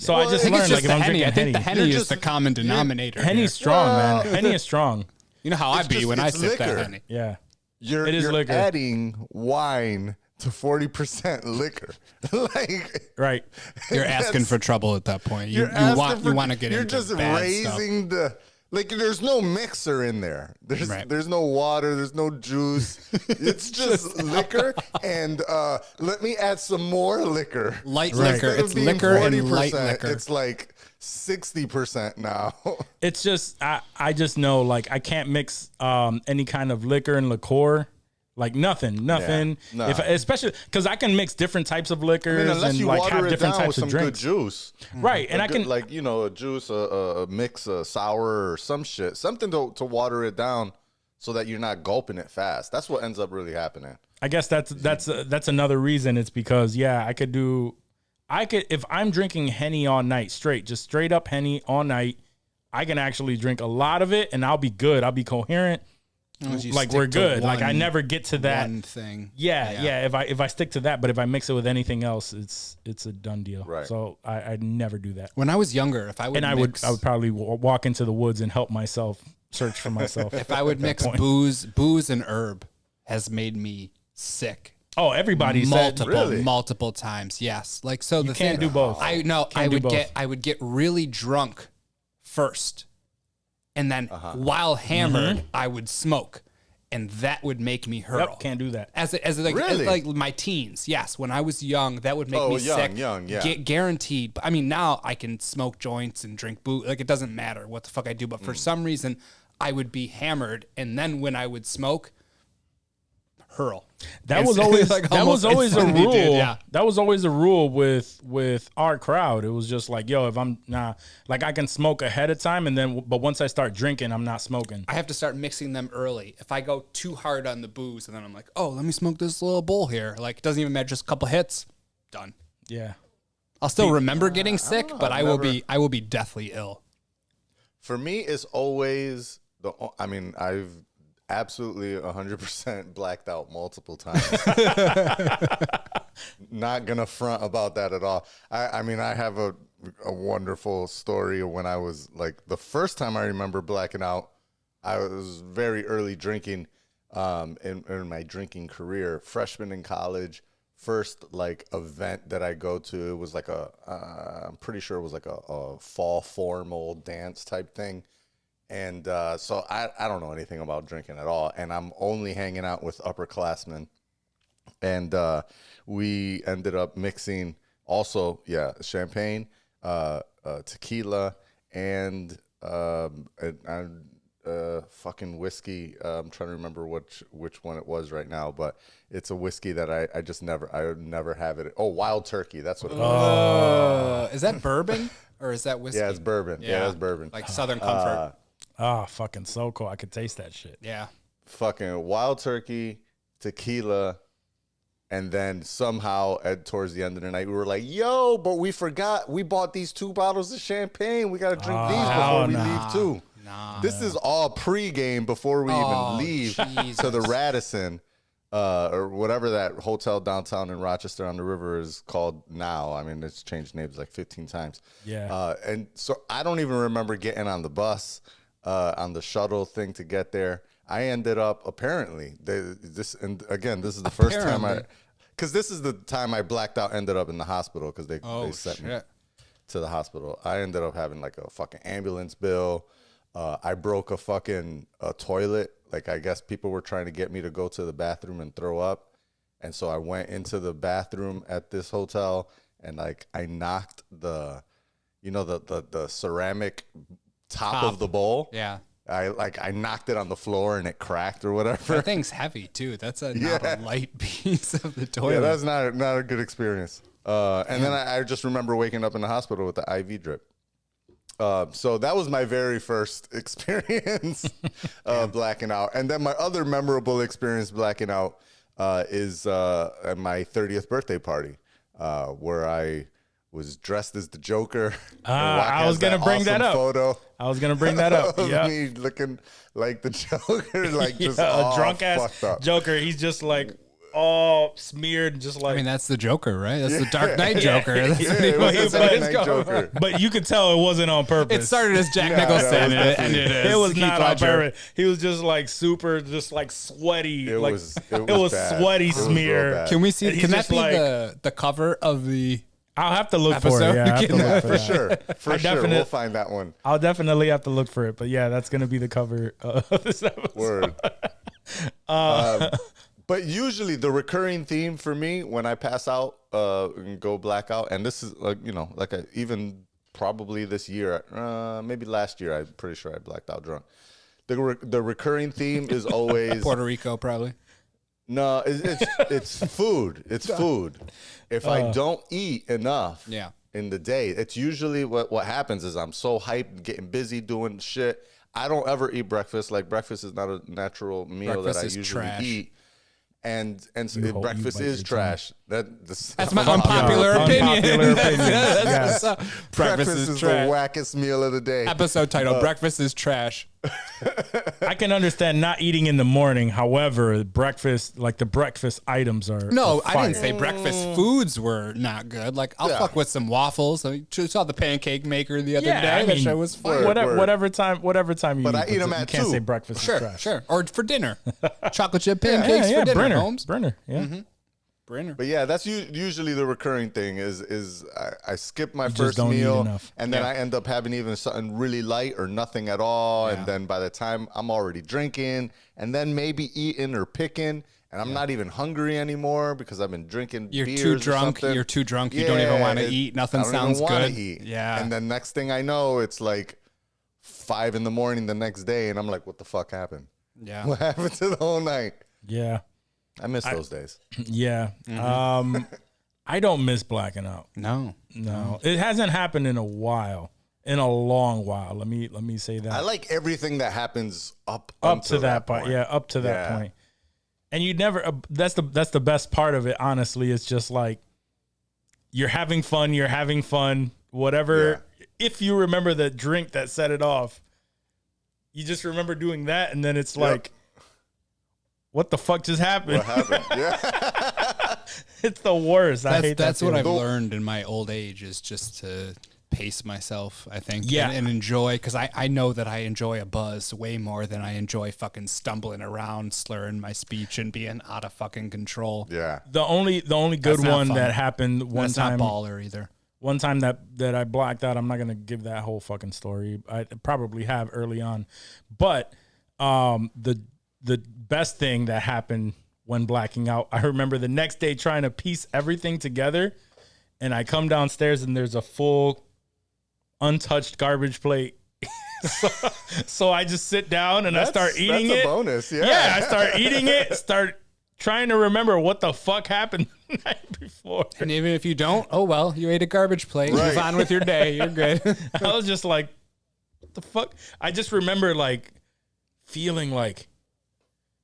So Well, I just I think learned it's like just if I'm Henny. drinking I think the Henny, Henny You're is the just- common denominator. Henny's here. strong, Well- man. Henny is strong. You know how I It's be just- when I it's sip that liquor. Henny. Yeah. You're It is liquor. adding wine to 40% liquor. Like, Right. You're asking That's- for trouble at that point. You you're asking want to get You're into just bad raising the. Like, there's no mixer in there. There's no water. There's no juice. It's just liquor, and let me add some more liquor. Light So liquor. instead of It's being liquor and 40%, light liquor. It's like 60% now. It's just I just know like I can't mix any kind of liquor and liqueur. Like nothing. no. Especially because I can mix different types of liquors Unless and you like water have it different down with types of some good drinks. juice. Right. And I Good, can like, a juice, a mix, a sour or some shit. Something to water it down so that you're not gulping it fast. That's what ends up really happening. I guess that's another reason. It's because I could if I'm drinking Henny all night just straight up Henny all night, I can actually drink a lot of it and I'll be good. I'll be coherent. Like we're good. Like I never get to that one thing. Yeah. If I stick to that, but if I mix it with anything else, it's a done deal. Right. So I'd never do that. When I was younger, if I would And mix, I would probably walk into the woods and help myself search for myself. if I would mix booze and herb has made me sick. Oh, everybody said multiple times. Yes. Like, so the can't thing, do both. I know Can't I do would both. I would get really drunk first. And then while hammered, I would smoke. And that would make me hurl. Yep, can't do that. As Really? like my teens, yes. When I was young, that would make me sick. Young, yeah. Guaranteed. But I mean, now I can smoke joints and drink booze. Like, it doesn't matter what the fuck I do. But for some reason, I would be hammered, and then when I would smoke, hurl. That was always Like, that was almost always a instantly, rule. dude, yeah. That was always a rule with our crowd. It was just like, yo, if I'm like I can smoke ahead of time, and then but once I start drinking, I'm not smoking. I have to start mixing them early. If I go too hard on the booze and then I'm like, oh, let me smoke this little bowl here. Like, it doesn't even matter, just a couple hits, done. Yeah. I'll still remember getting sick, but I will be deathly ill. For me, it's always I've absolutely 100% blacked out multiple times. Not gonna front about that at all. I mean, I have a wonderful story of when I was like the first time I remember blacking out. I was very early drinking, in my drinking career, freshman in college. First like event that I go to, it was like I'm pretty sure it was like a fall formal dance type thing. And so I don't know anything about drinking at all. And I'm only hanging out with upperclassmen. And we ended up mixing also, champagne, tequila, and fucking whiskey. I'm trying to remember which one it was right now, but it's a whiskey that I would never have it. Oh, Wild Turkey. That's what it was. Is that bourbon or is that whiskey? Yeah, it's bourbon. Yeah, that's bourbon. Like Southern Comfort. Fucking so cool. I could taste that shit. Yeah. Fucking Wild Turkey, tequila, and then somehow towards the end of the night we were like, yo, but we forgot we bought these 2 bottles of champagne. We got to drink these before we leave too. This is all pre-game before we even leave to the Radisson, or whatever that hotel downtown in Rochester on the river is called now. I mean, it's changed names like 15 times. Yeah. And so I don't even remember getting on the bus, on the shuttle thing to get there. I ended up apparently this is the first time because this is the time I blacked out. Ended up in the hospital because they sent me to the hospital. I ended up having like a fucking ambulance bill. I broke a fucking toilet. Like, I guess people were trying to get me to go to the bathroom and throw up. And so I went into the bathroom at this hotel and like I knocked the ceramic top of the bowl. Yeah. I knocked it on the floor and it cracked or whatever. That thing's heavy too. That's not a light piece of the toilet. Yeah, that's not a good experience. And then I just remember waking up in the hospital with the IV drip. So that was my very first experience blacking out. And then my other memorable experience blacking out is at my 30th birthday party, where I was dressed as the Joker. I was going to bring that up. Photo. I was going to bring that up. Yeah. Me looking like the Joker, like just a drunk ass Joker. He's just like all smeared, just like. I mean, that's the Joker, right? That's the Dark Knight Joker. That's it was the Dark Knight Joker. But you could tell it wasn't on purpose. It started as Jack Nicholson and it ended as it was Heath not on Ledger. purpose. He was just like super, just like sweaty. It like, was bad. sweaty It was real smear. bad. Can we see? And he's Can that just be like- the cover of the? I'll have to look for Episode? it. Yeah, I have to look for For that. sure. For sure. We'll find that one. I'll definitely have to look for it. But yeah, that's gonna be the cover of this episode. Word. But usually the recurring theme for me when I pass out and go blackout, and this is like, even probably this year, maybe last year, I'm pretty sure I blacked out drunk. The recurring theme is always Puerto Rico, probably. no, it's food. It's food. If I don't eat enough, Yeah. in the day, it's usually what happens is I'm so hyped, getting busy, doing shit. I don't ever eat breakfast. Like, breakfast is not a natural meal Breakfast that I is usually trash. eat. And so You hope breakfast you bite is your trash. That's my unpopular opinion. Unpopular opinion. That's Yes. Breakfast is the trash. wackest meal of the day. Episode title: Breakfast is trash. I can understand not eating in the morning. However, breakfast, like the breakfast items are. No, are I didn't fire. say breakfast foods were not good. Like, I'll fuck with some waffles. I saw the pancake maker the other day. I That mean, shit was fire. whatever time you But eat. I eat them you at can't 2. say breakfast is Sure, trash. sure. Or for dinner. Chocolate chip pancakes for dinner, Brenner, Holmes. Brenner, yeah. Brenner. But yeah, that's usually the recurring thing is I skip my just first don't eat meal enough. and then I end up having even something really light or nothing at all. Yeah. And then by the time I'm already drinking and then maybe eating or picking and I'm not even hungry anymore because I've been drinking You're beers too or drunk. something. You're too drunk. You don't even want to eat. Nothing I don't sounds even wanna good. Eat. Yeah. And then next thing I know, it's like 5 a.m. the next day and I'm like, what the fuck happened? Yeah. What happened to the whole night? Yeah. I miss those days. Yeah. I don't miss blacking out. No. It hasn't happened in a while. In a long while. Let me say that. I like everything that happens up to that point. Yeah, up to that point. And you never. That's the best part of it. Honestly, it's just like you're having fun. Whatever. Yeah. If you remember the drink that set it off, you just remember doing that, and then it's like, what the fuck just happened? What happened? Yeah. It's the worst. I hate that. That's what I've learned in my old age is just to pace myself, I think, and enjoy, because I know that I enjoy a buzz way more than I enjoy fucking stumbling around, slurring my speech, and being out of fucking control. Yeah. The only good one that happened one time. Not baller either. One time that I blacked out. I'm not gonna give that whole fucking story. I probably have early on, but the best thing that happened when blacking out, I remember the next day trying to piece everything together, and I come downstairs and there's a full untouched garbage plate. so I just sit down and I start eating it. That's a bonus, yeah. Yeah, I start eating it, start trying to remember what the fuck happened the night before. And even if you don't, oh well, you ate a garbage plate. Right. Move on with your day. You're good. I was just like, what the fuck? I just remember like feeling like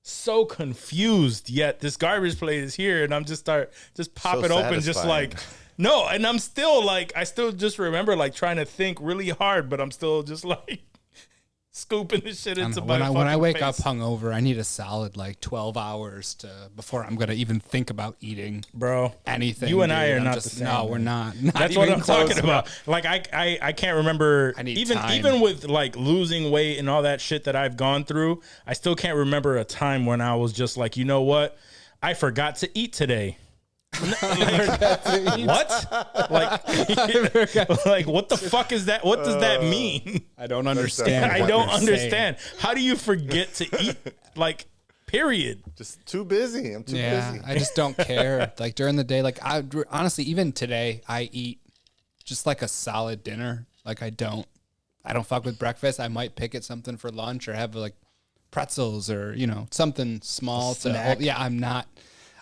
so confused, yet this garbage plate is here, and I'm just pop it open, just like, no, and I'm still like, I still just remember like trying to think really hard, but I'm still just like scooping this shit into my fucking when I wake face. up hungover, I need a solid like 12 hours before I'm gonna even think about eating, bro. Anything. You and I are not the same. No, we're not. That's what I'm talking about. Like I can't remember. Even with like losing weight and all that shit that I've gone through, I still can't remember a time when I was just like, you know what, I forgot to eat today. What? Like what the fuck is that? What does that mean? I don't understand. I don't understand. How do you forget to eat? Like, period. Just too busy. I'm too busy. I just don't care. Like during the day, like I honestly, even today, I eat just like a solid dinner. Like I don't fuck with breakfast. I might pick at something for lunch or have like pretzels or something small to hold. Yeah,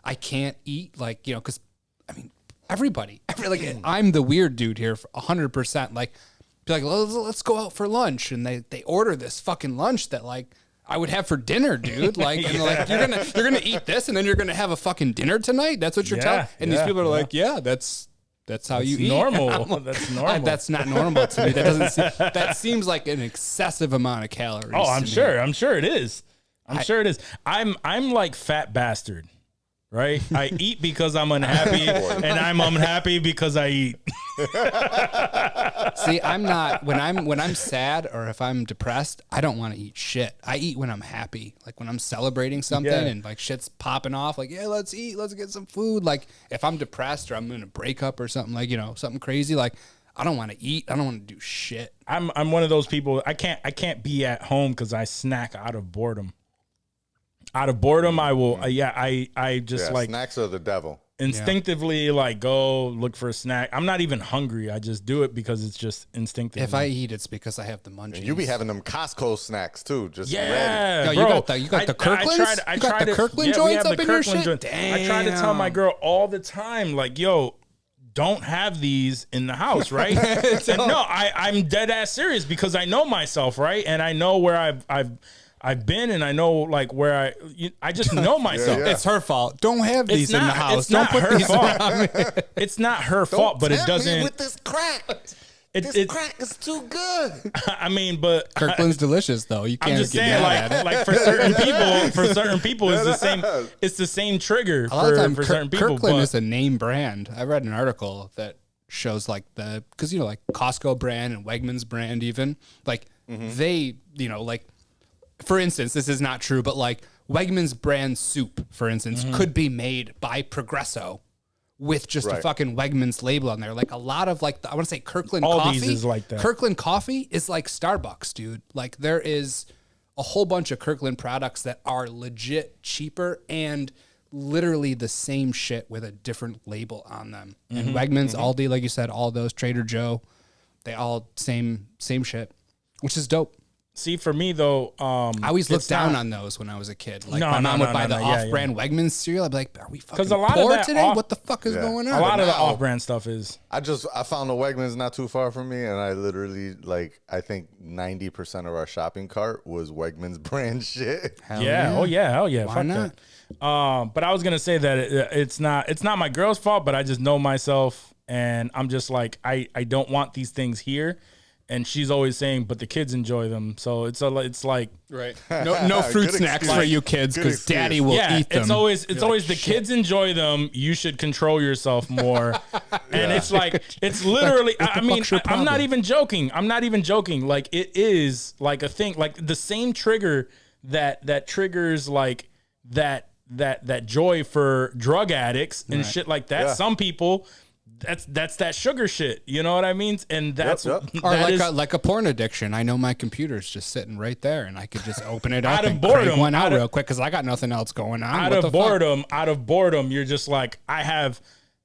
I can't eat like, because I mean, I'm the weird dude here for 100%. Like, be like, let's go out for lunch. And they order this fucking lunch that like I would have for dinner, dude. Like, and like, you're going to eat this and then you're going to have a fucking dinner tonight. That's what you're telling. And these people are like, that's how you eat. Normal. That's normal. That's not normal to me. That seems like an excessive amount of calories. Oh, I'm sure it is. Sure it is. I'm like fat bastard. Right? I eat because I'm unhappy, and I'm unhappy because I eat. See, I'm not when I'm sad or if I'm depressed, I don't want to eat shit. I eat when I'm happy. Like when I'm celebrating something and like shit's popping off, like, yeah, let's eat, let's get some food. Like if I'm depressed or I'm in a breakup or something, like, something crazy, like I don't want to eat. I don't want to do shit. I'm one of those people. I can't be at home because I snack out of boredom. Out of boredom, I will. I just like snacks are the devil. Instinctively, like go look for a snack. I'm not even hungry. I just do it because it's just instinctive. If I eat, it's because I have the munchies. And you be having them Costco snacks too. Just ready. Yo, you got the Kirklands. I tried the Kirkland joints up in your shit. Damn. I try to tell my girl all the time, like, yo, don't have these in the house, right? No, I'm dead ass serious because I know myself, right, and I know where I've been, and I know like where I just know myself. Yeah. It's her fault. Don't have these in the house. It's not put her these fault. It's not her fault, but it doesn't. Me with this crack. This crack is too good. I mean, but Kirkland's delicious though. You can't. I'm just saying, like for certain people, it's the same. It's the same trigger a lot of time, for certain people. Kirkland is a name brand. I read an article that shows like because like Costco brand and Wegmans brand, even like they like. For instance, this is not true, but like Wegmans brand soup, for instance, could be made by Progresso with just a fucking Wegmans label on there. Like a lot of like, I want to say Kirkland all coffee. These is like that. Kirkland coffee is like Starbucks, dude. Like there is a whole bunch of Kirkland products that are legit cheaper and literally the same shit with a different label on them. And Wegmans, Aldi, like you said, all those, Trader Joe, they all same shit, which is dope. See, for me though, I always looked it's down not- on those when I was a kid. Like No, my no, mom no, would buy no, the no, yeah, off-brand Wegmans cereal. I'd be like, "Are we fucking a lot of poor that today? off- What the fuck is going on?" a lot of the now- off-brand stuff is. I found the Wegmans not too far from me, and I literally I think 90% of our shopping cart was Wegmans brand shit. Hell Yeah. Oh yeah. Hell yeah. Why Fuck not? that. But I was gonna say that it's not my girl's fault, but I just know myself, and I'm just like I don't want these things here, and she's always saying, but the kids enjoy them, so it's like Right. No fruit Good snacks excuse. for you kids Good because Daddy excuse. will yeah, eat them. it's always You're like, the "Shit." kids enjoy them. You should control yourself more. And it's like it's literally. What the I mean, fuck's your I'm not problem? even joking. I'm not even joking. Like it is like a thing. Like the same trigger that triggers like that joy for drug addicts and shit like that. Yeah. Some people. That's that sugar shit. You know what I mean? And that's Yep. Or that is- like a porn addiction. I know my computer's just sitting right there, and I could just open it up Out of and boredom, crank one out out of- real quick because I got nothing else going on. out What of the fuck? boredom, you're just like, I have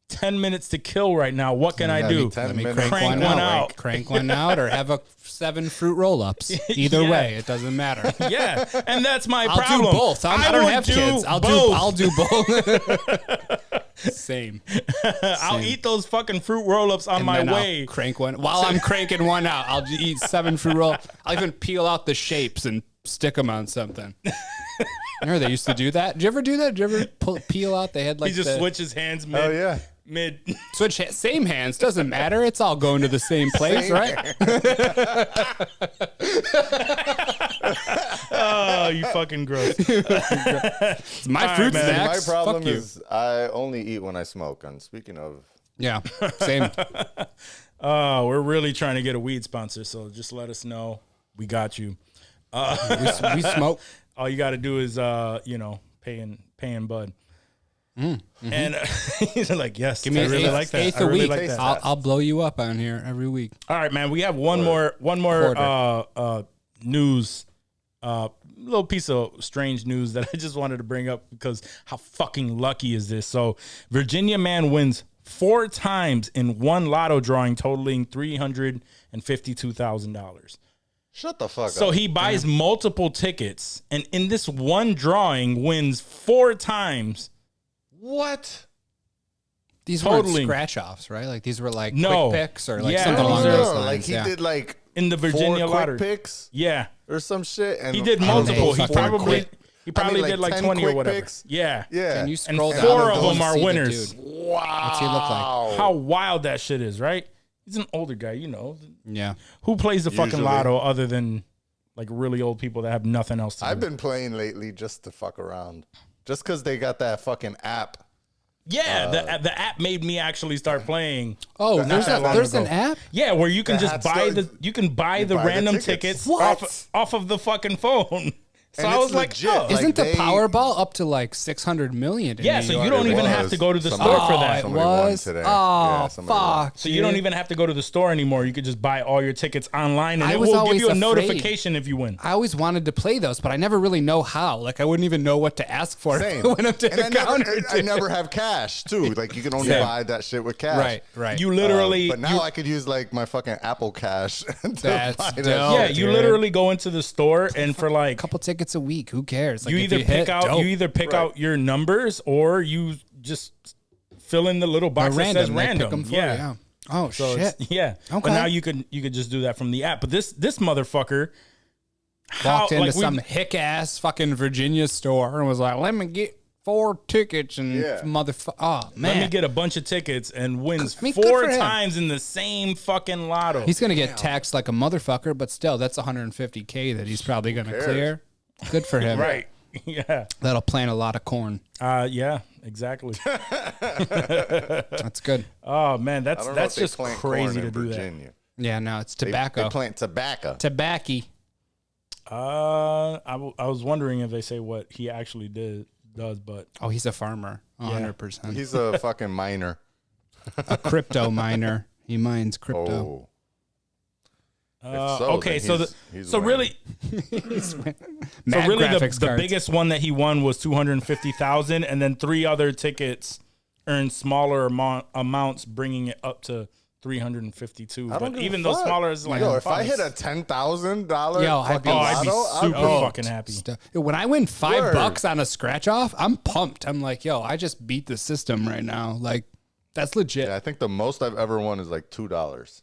10 minutes to kill right now. What can I Yeah, do? 10 Let me minutes. crank, Crank one out. Crank one out, or have 7 fruit roll-ups. Either Yeah. way, it doesn't matter. Yeah, and that's my I'll problem. do both. I don't would have do kids. I'll both. do both. Same. I'll eat those fucking fruit roll-ups on And my then I'll way. crank one while I'm cranking one out. I'll eat 7 fruit roll. I'll even peel out the shapes and stick them on something. Remember they used to do that? Did you ever do that? Did you ever peel out? They had like He just the switches hands mid. Oh yeah. Mid. same hands. Doesn't matter. It's all going to the same place, right? Oh, you fucking gross. It's my All fruit right, man. snacks. My problem Fuck you. is I only eat when I smoke. And speaking of, Yeah, same. We're really trying to get a weed sponsor, so just let us know. We got you. We smoke. All you got to do is, paying Bud. And he's like, yes, Give me I an really eighth, like that. eighth I a really week. like that. I'll blow you up on here every week. All right, man. We have one more news, little piece of strange news that I just wanted to bring up because how fucking lucky is this? So, Virginia man wins 4 times in one lotto drawing, totaling $352,000. shut the fuck So up. he buys multiple tickets, and in this one drawing, wins 4 times. What? These Totally. weren't scratch offs, right? Like these were like No. quick picks or like Yeah. something No, along no, those Like lines. he Yeah. did like In the 4 Virginia quick lottery. picks Yeah, or some shit. And he did I don't know, multiple. He 4 probably quick- did like 10 20 or quick whatever. picks? Yeah. Yeah. Can you And scroll down? 4 and of go them and are see the winners. dude? Wow. What's he look like? How wild that shit is, right? He's an older guy, you know. Yeah. Who plays the fucking Usually. lotto other than like really old people that have nothing else to do? I've been playing lately just to fuck around. Just because they got that fucking app. Yeah, the app made me actually start playing. Oh, Not there's that long an ago. app? Yeah, where you can That just hat's buy still- the buy the random tickets. tickets What? off of the fucking phone. So And I it's was like, legit. oh. Like, Isn't the they- Powerball up to like 600 million? In Yeah, New so you York? don't It even was. have to go to the Somebody- store for Oh, that. it Somebody won was. today. Oh, Yeah, somebody won. fuck. So you don't even have to go to the store anymore. You could just buy all your tickets online, and I it was will give always you a afraid. notification if you win. I always wanted to play those, but I never really know how. Like I wouldn't even know what to ask for Same. if I went up to And the counter. I never have cash too. Like you can only Same. buy that shit with cash. Right, right. You literally, But now I could use like my fucking Apple Cash. To That's buy that dope. yeah, shit. you dude. literally go into the store and for like couple tickets a week. Who cares? Like you if either hit, pick out dope. Right. Right. your numbers or you just fill in the little They're box that says They pick random. 'em for you, Yeah. Oh So shit. it's, yeah. Okay. But now you could just do that from the app. But this motherfucker Walked into we- some hick ass fucking Virginia store and was like, "Let me get 4 tickets and Yeah. motherfucker." Oh man, let me get a bunch of tickets and wins I mean, good 4 for him. times in the same fucking lotto. He's gonna get taxed like a motherfucker, but still, that's 150K that he's probably gonna cares? clear. Good for him. right. Yeah. That'll plant a lot of corn. Yeah, exactly. That's good. Oh man, I that's don't know if they just plant crazy corn to in do Virginia. Yeah, no, it's They tobacco. plant tobacco. Tobacco. that. I was wondering if they say what he actually does, but Oh, he's a farmer. 100%. He's a fucking miner. a crypto miner. He mines crypto. Oh. so, okay. then So he's so winning. really, so Mad really graphics the cards. biggest one that he won was 250,000, and then 3 other tickets earned smaller amounts, bringing it up to 352. I don't But give even a those fuck. smaller is like, Yo, if I hit fuck. a $10,000 Yo, I'd fucking be- I'd be lotto, super pumped. fucking happy. When I win Word. $5 on a scratch off, I'm pumped. I'm like, yo, I just beat the system right now. Like, that's legit. Yeah, I think the most I've ever won is like $2.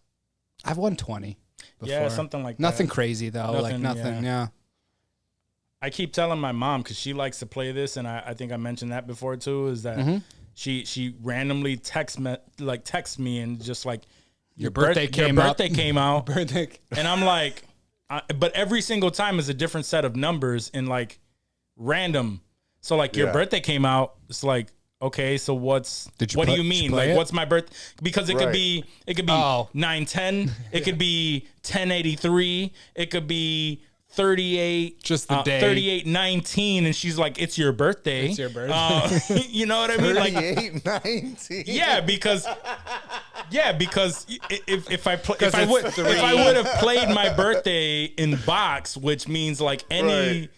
I've won 20 before. Yeah, something like Nothing that. crazy though. Like nothing. Yeah. I keep telling my mom because she likes to play this, and I think I mentioned that before too. Is that Mm-hmm. she randomly texts me and just like Your birthday came up. came out, Birthday. and I'm like, but every single time is a different set of numbers in like random. So like your Yeah. birthday came out, it's like, okay, so what Did you do you did you mean? play Like it? what's my birth? Because it could Right. be Oh. 910, it could be 1083, it could be 38, Just the day. 3819, and she's like, it's your birthday. It's your birthday. You know what I mean? Like, 38.19. yeah, because if I would have played my birthday in box, which means like any Right.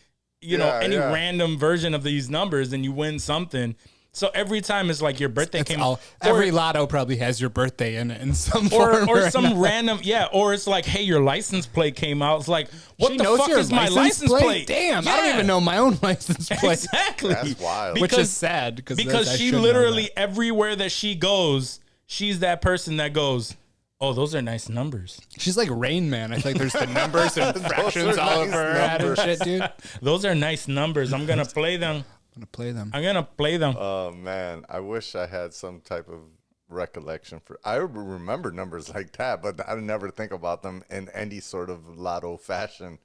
any Yeah. random version of these numbers, and you win something. So every time it's like your birthday It's came all, or- every lotto probably has your birthday in it in some or form. or right some now. random or it's like, hey, your license plate came out. It's like, what She the knows fuck your is my license plate? Damn, I don't Yeah. even know my own license plate. Exactly. That's wild. Which is sad because She literally everywhere that she goes, she's that person that goes, oh, those are nice numbers. she's like Rain Man. I think there's the numbers and fractions are all nice over her head and shit, dude. I'm Those are nice numbers. I'm gonna play them. gonna play them. I'm gonna play them. Oh man, I wish I had some type of recollection for. I remember numbers like that, but I never think about them in any sort of lotto fashion.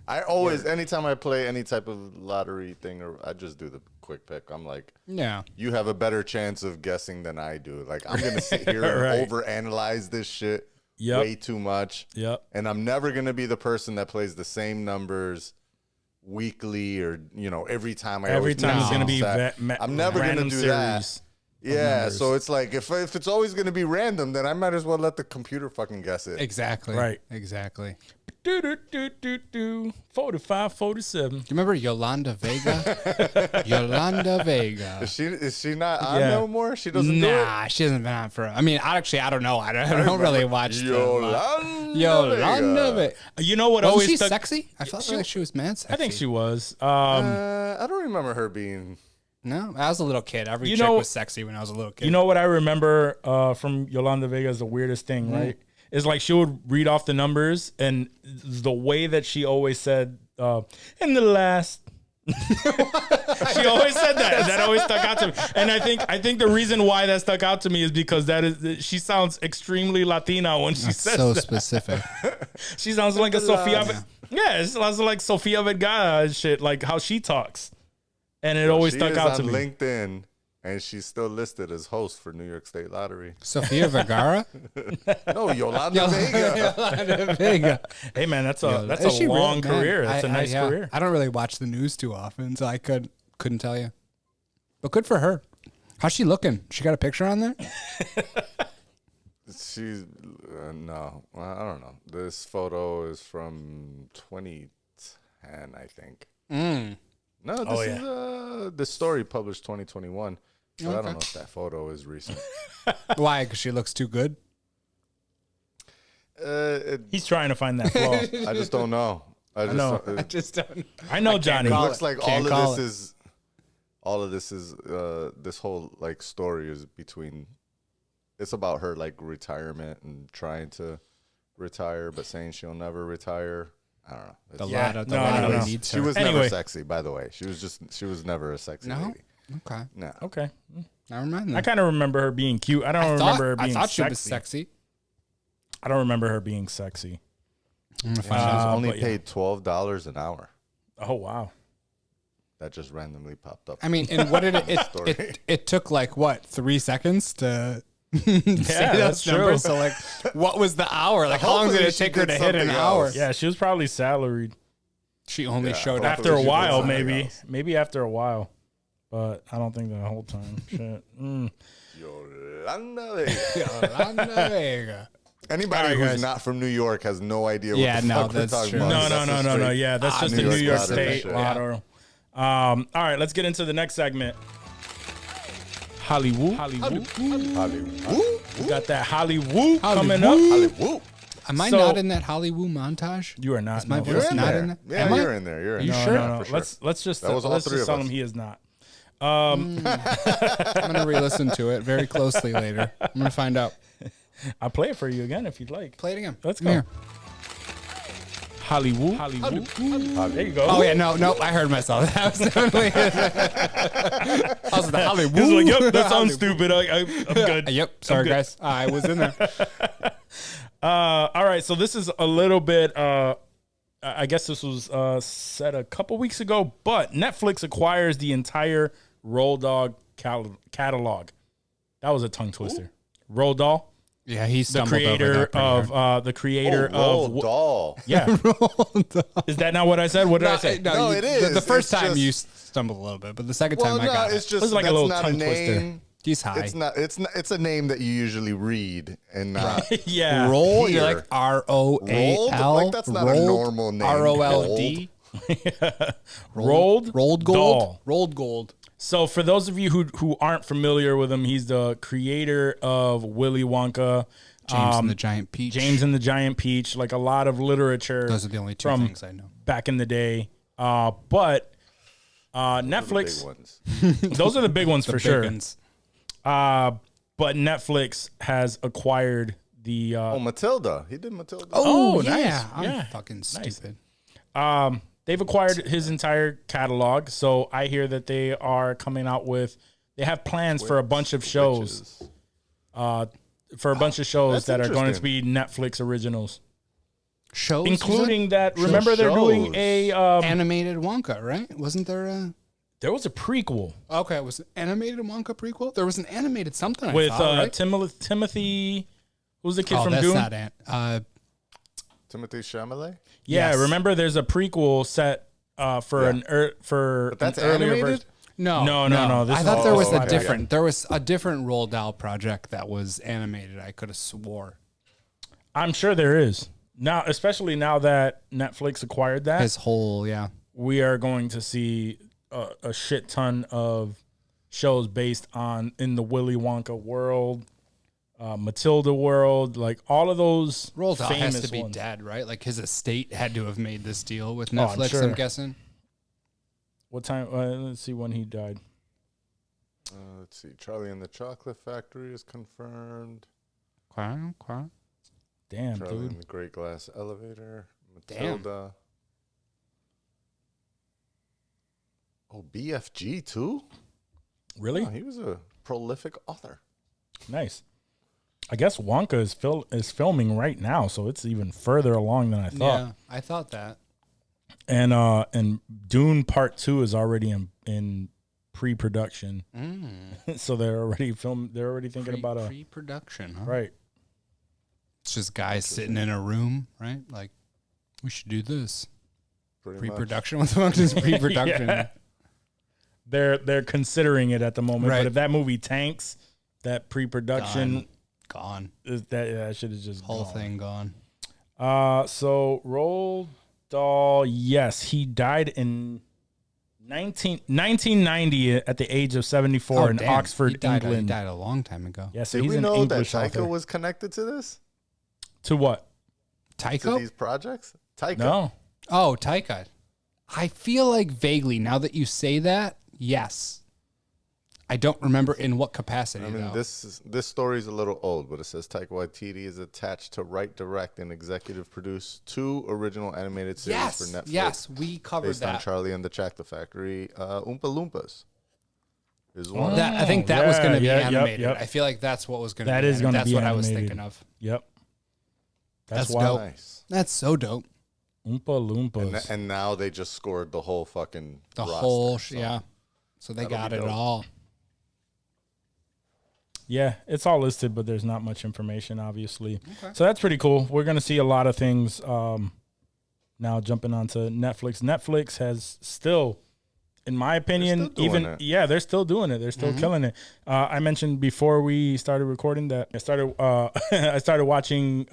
I always, anytime I play any type of lottery thing, or I just do the quick pick. I'm like, Yeah. you have a better chance of guessing than I do. Like I'm gonna sit here Right. and overanalyze this shit Yep. way too much. Yep. And I'm never gonna be the person that plays the same numbers weekly or every time. Every time it's gonna be I'm never gonna random do that. series. Yeah, numbers. so it's like if it's always gonna be random, then I might as well let the computer fucking guess it. Exactly. Right. Exactly. Do do do do do. 45, 47. Do you remember Yolanda Vega? Yolanda Vega. Is she not on Yeah. no more? She doesn't do it. Nah, she hasn't been on for. I mean, I don't know. I don't really watch Yolanda. Yolanda Vega. You know what Wasn't always she stuck? sexy? I felt like she was mad sexy. I think she was. I don't remember her being. No, I was a little kid. Every You chick know- was sexy when I was a little kid. You know what I remember from Yolanda Vega is the weirdest thing, right? Is like she would read off the numbers, and the way that she always said, in the last. She always said that. That always stuck out to me. And I think the reason why that stuck out to me is because she sounds extremely Latina when she says so that. specific. She sounds like a Sofia. Yeah, it sounds like Sofia Vergara and shit, like how she talks. And it always She stuck is out on to me. LinkedIn, and she's still listed as host for New York State Lottery. Sofia Vergara. No, Yolanda Vega. Yolanda Vega. Hey man, that's a Is she long real? Man, career. That's a nice yeah. career. I don't really watch the news too often, so I couldn't tell you. But good for her. How's she looking? She got a picture on there? She's no, well, I don't know. This photo is from 2010, I think. No, this is the story published 2021. But I don't know if that photo is recent. Why? Because she looks too good. He's trying to find that flaw. I just don't know. I just know. don't- I just don't. I know Johnny. it call looks like Can't all call of it. this is this whole like story is between. It's about her like retirement and trying to retire, but saying she'll never retire. I don't know. The It's- lotto, no. needs She her. was Anyway. never sexy, by the way. She was never a sexy No? lady. Okay. No. Okay. Never mind. I Then. kind of remember her being cute. I don't remember her being I thought sexy. she was sexy. I don't remember her being sexy. She was only but yeah. paid $12 an hour. Oh wow. That just randomly popped up. I mean, and what did Story. it took like what 3 seconds to say that's those numbers? true. So like, what was the hour? Like, how long did Hopefully it she take her did to hit an something hour? else. Yeah, she was probably salaried She only Yeah, showed hopefully up after a she did while, something maybe. else. Maybe after a while. But I don't think the whole time. Shit. Yolanda Vega. Yolanda Vega. Anybody All right, who's guys. not from New York has no idea Yeah, what the no, fuck we're that's talking true. about. No, That's no, a no. straight- Yeah, that's just New a New York York lottery State shit. lotto. All right, let's get into the next segment. Hollywood. Hollywood. We got that Hollywood coming Hollywood. up. Hollywood. Am I So- not in that Hollywood montage? You are not. Is my no. voice You're in not there. in there? Yeah, Am I? you're in there. You're in You there. sure? No. For sure. Let's just That was all let's three just of tell us. him he is not. I'm gonna re-listen to it very closely later. I'm gonna find out. I'll play it for you again if you'd like. Play it again. Let's Come go. here. Hollywood. There you go. Oh yeah, no, I heard myself. That was definitely. I was the Hollywood. He's like, yep, that sounds stupid. I'm good. Yep. Sorry, good. guys. I was in there. All right, so this is a little bit. I guess this was said a couple weeks ago, but Netflix acquires the entire Roald Dahl catalog. That was a tongue twister. Roald Dahl, Yeah, he the stumbled over creator that pretty hard. of the creator Roald of Dahl. yeah. Is that not what I said? What did I say? No, it is. The first It's time just- you stumbled a little bit, but the second Well, time I no, got it's it. just was like a that's little not tongue twister. name. He's high. It's not. It's a name that you usually read and not. Yeah. Roll, you're Here. like ROAL. Like, that's not a normal name. ROLD. Roald Rolled Dahl. gold. Rolled gold. So for those of you who aren't familiar with him, he's the creator of Willy Wonka, James and the Giant Peach. James and the Giant Peach, like a lot of literature. Those are the only two from things I know. back in the day. But Netflix, Big ones. those are the big ones for sure. Biggins. But Netflix has acquired the. Oh, Matilda. He did Matilda. Oh, yeah. nice. I'm Yeah. fucking Nice. stupid. They've acquired his entire catalog, so I hear that they are coming out with. They have plans for a bunch of shows. Witches. For a bunch of shows That's that are going to interesting. be Netflix originals, Shows, including that. Remember, they're doing shows. a. animated Wonka, right? Wasn't there a? There was a prequel Okay, it was an animated Wonka prequel. There was an animated something with I thought, right? Timothy. Who's the kid Oh, from that's Dune? not Timothy Chalamet. Yeah, Yes. remember there's a prequel set for an That's an earlier animated? version. No, No. This I is thought there all was a live action. different. There was a different Roald Dahl project that was animated. I could have swore I'm sure there is now, especially now that Netflix acquired that. his whole We are going to see a shit ton of shows based on in the Willy Wonka world, Matilda world, like all of those Roald Dahl famous has to be ones. dead, right? Like his estate had to have made this deal with I'm Netflix. sure. I'm guessing. What time? Let's see when he died. Let's see. Charlie and the Chocolate Factory is confirmed. Damn, Charlie dude. and the Great Glass Elevator. Damn. Matilda. Oh, BFG too? Really? Oh, he was a prolific author. Nice. I guess Wonka is filming right now, so it's even further along than I thought. Yeah, I thought that. And Dune Part 2 is already in pre-production. So they're already thinking about a pre-production, huh? right. It's just guys sitting in a room, right? Like, we should do this. Pretty much. Pre-production. What the fuck is pre-production? Yeah. They're considering it at the moment, Right. but if that movie tanks, that pre-production Gone. that shit is just Whole gone. thing gone. So Roald Dahl, yes, he died in 1990 at the age of 74 in damn. Oxford, He died, England. He died a long time ago. Yeah, so Did he's we an know English that Taika author. was connected to this? To what? To Taika? these projects? Taika. No. Oh, Taika. I feel like vaguely, now that you say that, yes. I don't remember in what capacity, I mean, though. this story is a little old, but it says Taika Waititi is attached to write, direct, and executive produce 2 original animated series for Netflix. Yes, we covered based on that. Charlie and the Chocolate Factory. Oompa Loompas is one. I think that was going to be Yeah, yep, animated. yep. I feel like that's what was going to That be is gonna That's be what I was animated. thinking of. Yep. That's That's wild. dope. Nice. That's so dope. Oompa Loompas. And now they just scored the whole fucking The roster, whole, so yeah. So they that'll got be it dope. all. Yeah, it's all listed, but there's not much information, obviously. So that's pretty cool. We're going to see a lot of things now jumping onto Netflix. Netflix has still, in my opinion, still doing it. yeah, they're still doing it. They're still killing it. I mentioned before we started recording that I started watching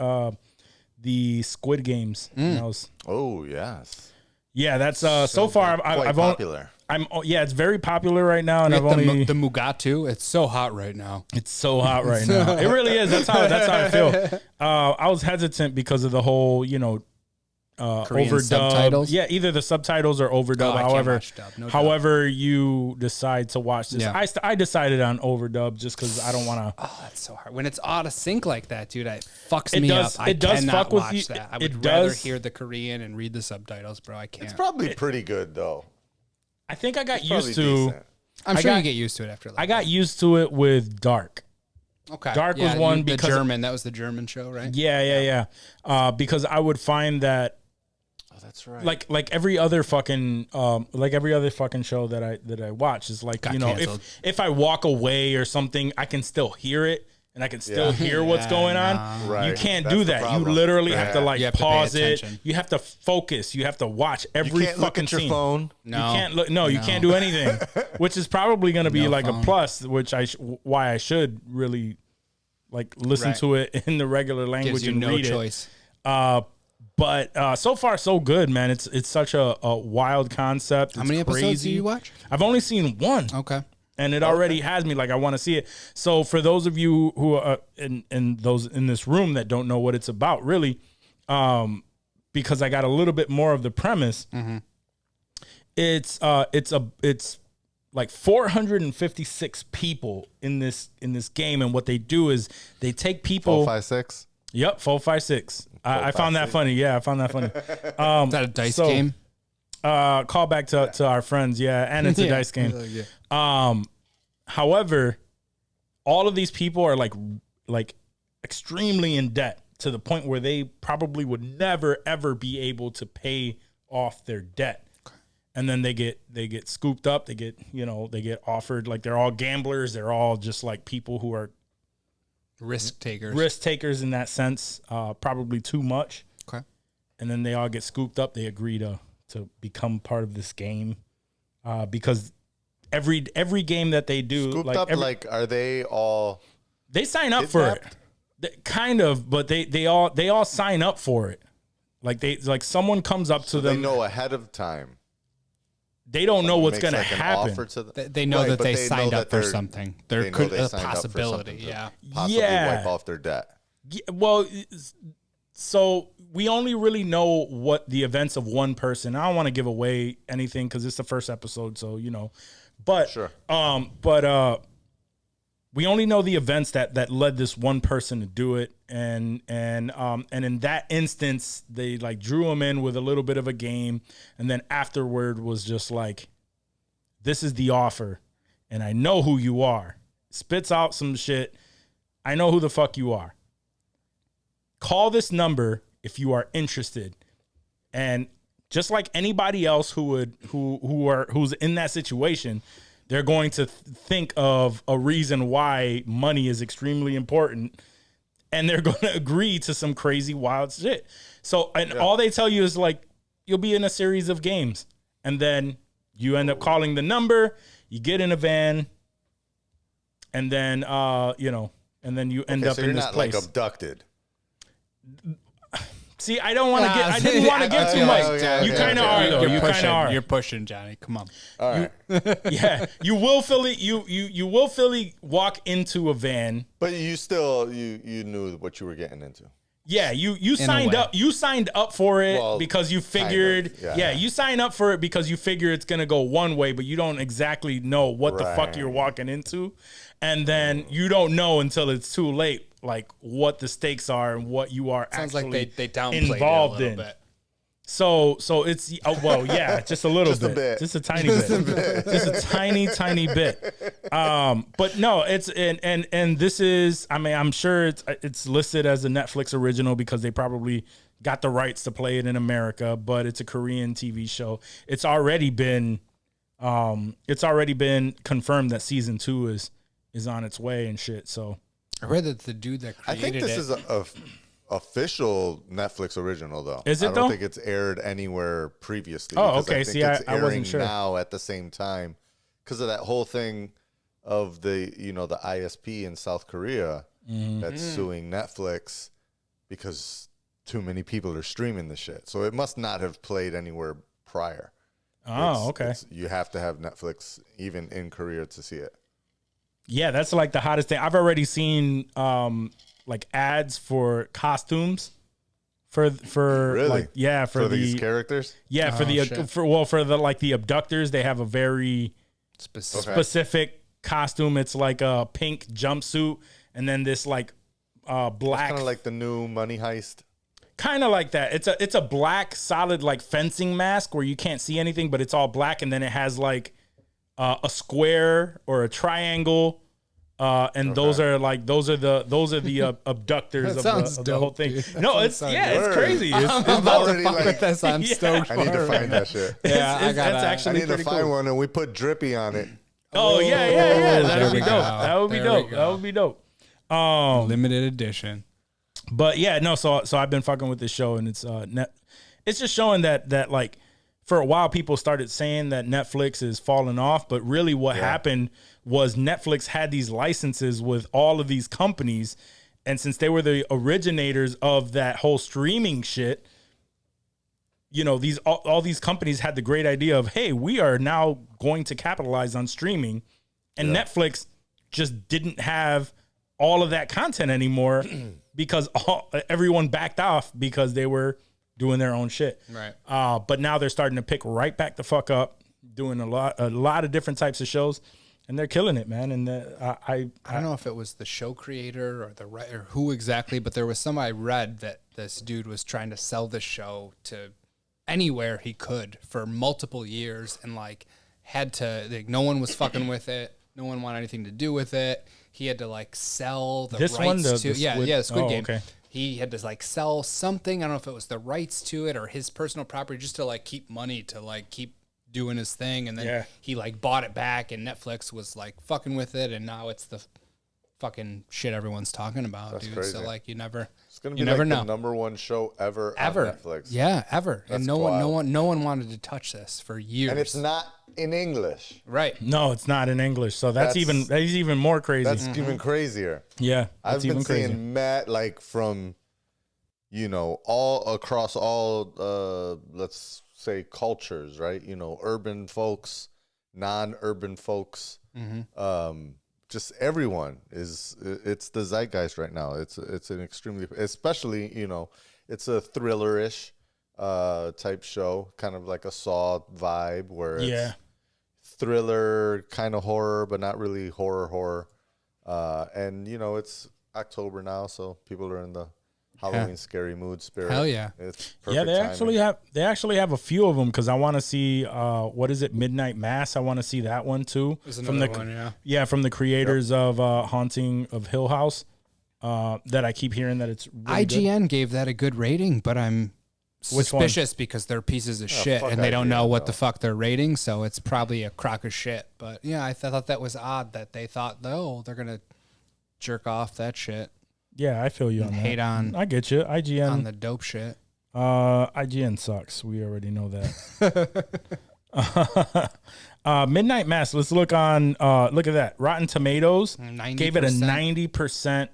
the Squid Games. And I was, Oh yes. Yeah, that's so far Quite I've only popular. it's very popular right now, and I've the only the Mugatu. It's so hot right now. it's so hot right now. It really is. That's how I feel. I was hesitant because of the whole, Korean overdub. subtitles? Yeah, either the subtitles or overdub. I can't watch dub, no dub. however you decide to watch this, Yeah. I decided on overdub just because I don't want to. Oh, that's so hard. When it's out of sync like that, dude, it fucks It me does- up. I it does cannot fuck with watch you. that. I It would rather does- hear the Korean and read the subtitles, bro. I can't. It's probably pretty good though. I think I got Probably used to. decent. I'm I sure got- you get used to it after. Like I got used to it with Dark. okay. Dark was one the because- German. That was the German show, right? Yeah. Because I would find that Oh, that's right. like every other fucking show that I watch is like, Got if canceled. if I walk away or something, I can still hear it and I can still hear what's going on. Right. You can't That's do the that. You problem. literally have to Yeah. like You have to pay pause it. attention. You have to focus. You have to watch you every can't look fucking at your scene. phone. No. You can't look. No, you can't do anything, which is probably going to be No like phone. a plus, which why I should really like listen Right. to it in the regular language Gives you and no read choice. it. But so far so good, man. It's such a wild concept. How It's many episodes crazy. do you watch? I've only seen one, Okay. and it already has me like I want to see it. So for those of you who are and those in this room that don't know what it's about, really, because I got a little bit more of the premise. Mm-hmm. It's like 456 people in this game, and what they do is they take people. 456. Yep, 456. I found that funny. Yeah, I found that funny. Is that a dice so- game? Call back to our friends, yeah, and it's a dice game. However, all of these people are like extremely in debt to the point where they probably would never ever be able to pay off their debt. And then they get scooped up. They get offered, like they're all gamblers. They're all just like people who are Risk takers. risk takers in that sense, probably too much. Okay. And then they all get scooped up. They agree to become part of this game, because every game that they do, Scooped like up, are they all? they sign up for it, kind of, but they all sign up for it. Like someone comes up to They them. know ahead of time. They don't know what's Makes gonna like an happen. offer to them. They know Right, that but they know signed that up for they're- something. they There know could they a signed up for possibility. something to Yeah. Possibly Yeah. wipe off their debt. Yeah, well, so we only really know what the events of one person. I don't want to give away anything because it's the first episode, so But Sure. we only know the events that led this one person to do it, and in that instance, they like drew him in with a little bit of a game, and then afterward was just like, "This is the offer, and I know who you are." Spits out some shit. I know who the fuck you are. Call this number if you are interested. And just like anybody else who's in that situation, they're going to think of a reason why money is extremely important, and they're going to agree to some crazy wild shit. So, and all they tell you is like, you'll be in a series of games, and then you end up calling the number, you get in a van, and then and then you end up So in you're this not place. like abducted. See, I don't want to I didn't want to give too much. You kind of are though. You kind of are. You're pushing, Johnny. Come on. All right. Yeah, you will fully walk into a van. But you still you knew what you were getting into. Yeah, you signed way. up. You signed up for it Well, because you kind of, figured. yeah. You sign up for it because you figure it's gonna go one way, but you don't exactly know what the fuck Right. you're walking into, and then you don't know until it's too late, like what the stakes are and what you are Sounds actually like they downplayed involved it a in. little bit. So it's just a little Just a bit, bit. just a tiny bit, just a tiny bit. But no, it's and this is. I mean, I'm sure it's listed as a Netflix original because they probably got the rights to play it in America. But it's a Korean TV show. It's already been confirmed that season 2 is on its way and shit. So I read that the dude that I created think this it. is a official Netflix original, though. Is it, I don't though? think it's aired anywhere previously. Oh, because okay. I think See, it's I wasn't airing sure. now at the same time because of that whole thing of the the ISP in South Korea Mm-hmm. that's suing Netflix because too many people are streaming the shit. So it must not have played anywhere prior. Oh, okay. You have to have Netflix even in Korea to see it. Yeah, that's like the hottest thing. I've already seen like ads for costumes for Really? like for these the characters. yeah for shit. for the like the abductors. They have a very specific costume. It's like a pink jumpsuit and then this like black, Kind of like the new Money Heist. kind of like that. It's a black solid like fencing mask where you can't see anything, but it's all black, and then it has like a square or a triangle, and those are the abductors That of sounds the whole dope, thing. dude. That No, sounds it's so yeah, good. it's crazy. It's, I'm about to already fuck like- with this. I'm stoked I for need to it. find that shit. Yeah, that's actually I need to pretty find cool. one, and we put Drippy on it. Oh yeah. There That would be we dope. go. That would be There we dope. go. That would be dope. Limited edition. But yeah, no. So I've been fucking with this show, and it's it's just showing that like for a while people started saying that Netflix is falling off, but really what happened was Netflix had these licenses with all of these companies, and since they were the originators of that whole streaming shit, you know, these all these companies had the great idea of, hey, we are now going to capitalize on streaming, and Netflix just didn't have all of that content anymore because everyone backed off because they were doing their own shit. Right. But now they're starting to pick right back the fuck up, doing a lot of different types of shows, and they're killing it, man. And I don't know if it was the show creator or the writer, who exactly, but there was some I read that this dude was trying to sell the show to anywhere he could for multiple years, and like had to, like, no one was fucking with it. No one wanted anything to do with it. He had to like sell the This rights one, the to Squid- Squid Game. okay. He had to like sell something. I don't know if it was the rights to it or his personal property, just to like keep money to like keep doing his thing. And then he like bought it back, and Netflix was like fucking with it, and now it's the fucking shit everyone's talking about, That's dude. crazy. So like It's gonna be you like never the know. number one show ever on Netflix. Yeah, ever. That's And no wild. one wanted to touch this for years. And it's not in English. right. no, it's not in English, so that's That's- even more crazy. That's even crazier. yeah, I've that's been even crazy. seeing Matt like from, you know, all across all let's say cultures, right? You know, urban folks, non-urban folks, just everyone it's the zeitgeist right now. It's an extremely, especially, you know, it's a thriller-ish type show, kind of like a Saw vibe where it's thriller, kind of horror, but not really horror. And you know, it's October now, so people are in the Halloween scary mood spirit. Hell yeah. It's Yeah, perfect they actually have a few of them, because I want to see what is it, Midnight Mass. I want to see that one too. There's from another the one, yeah. from the creators of Haunting of Hill House. That I keep hearing that it's really good. IGN gave that a good rating, but I'm Which one? suspicious because they're pieces of shit fuck and they don't IGN, know what no. the fuck they're rating, so it's probably a crock of shit. But yeah, I thought that was odd that they thought, oh, they're gonna jerk off that shit Yeah, I feel you on hate that. on I get you. IGN. on the dope shit. IGN sucks. We already know that. Midnight Mass. Let's look on. Look at that. Rotten Tomatoes 90%. gave it a 90%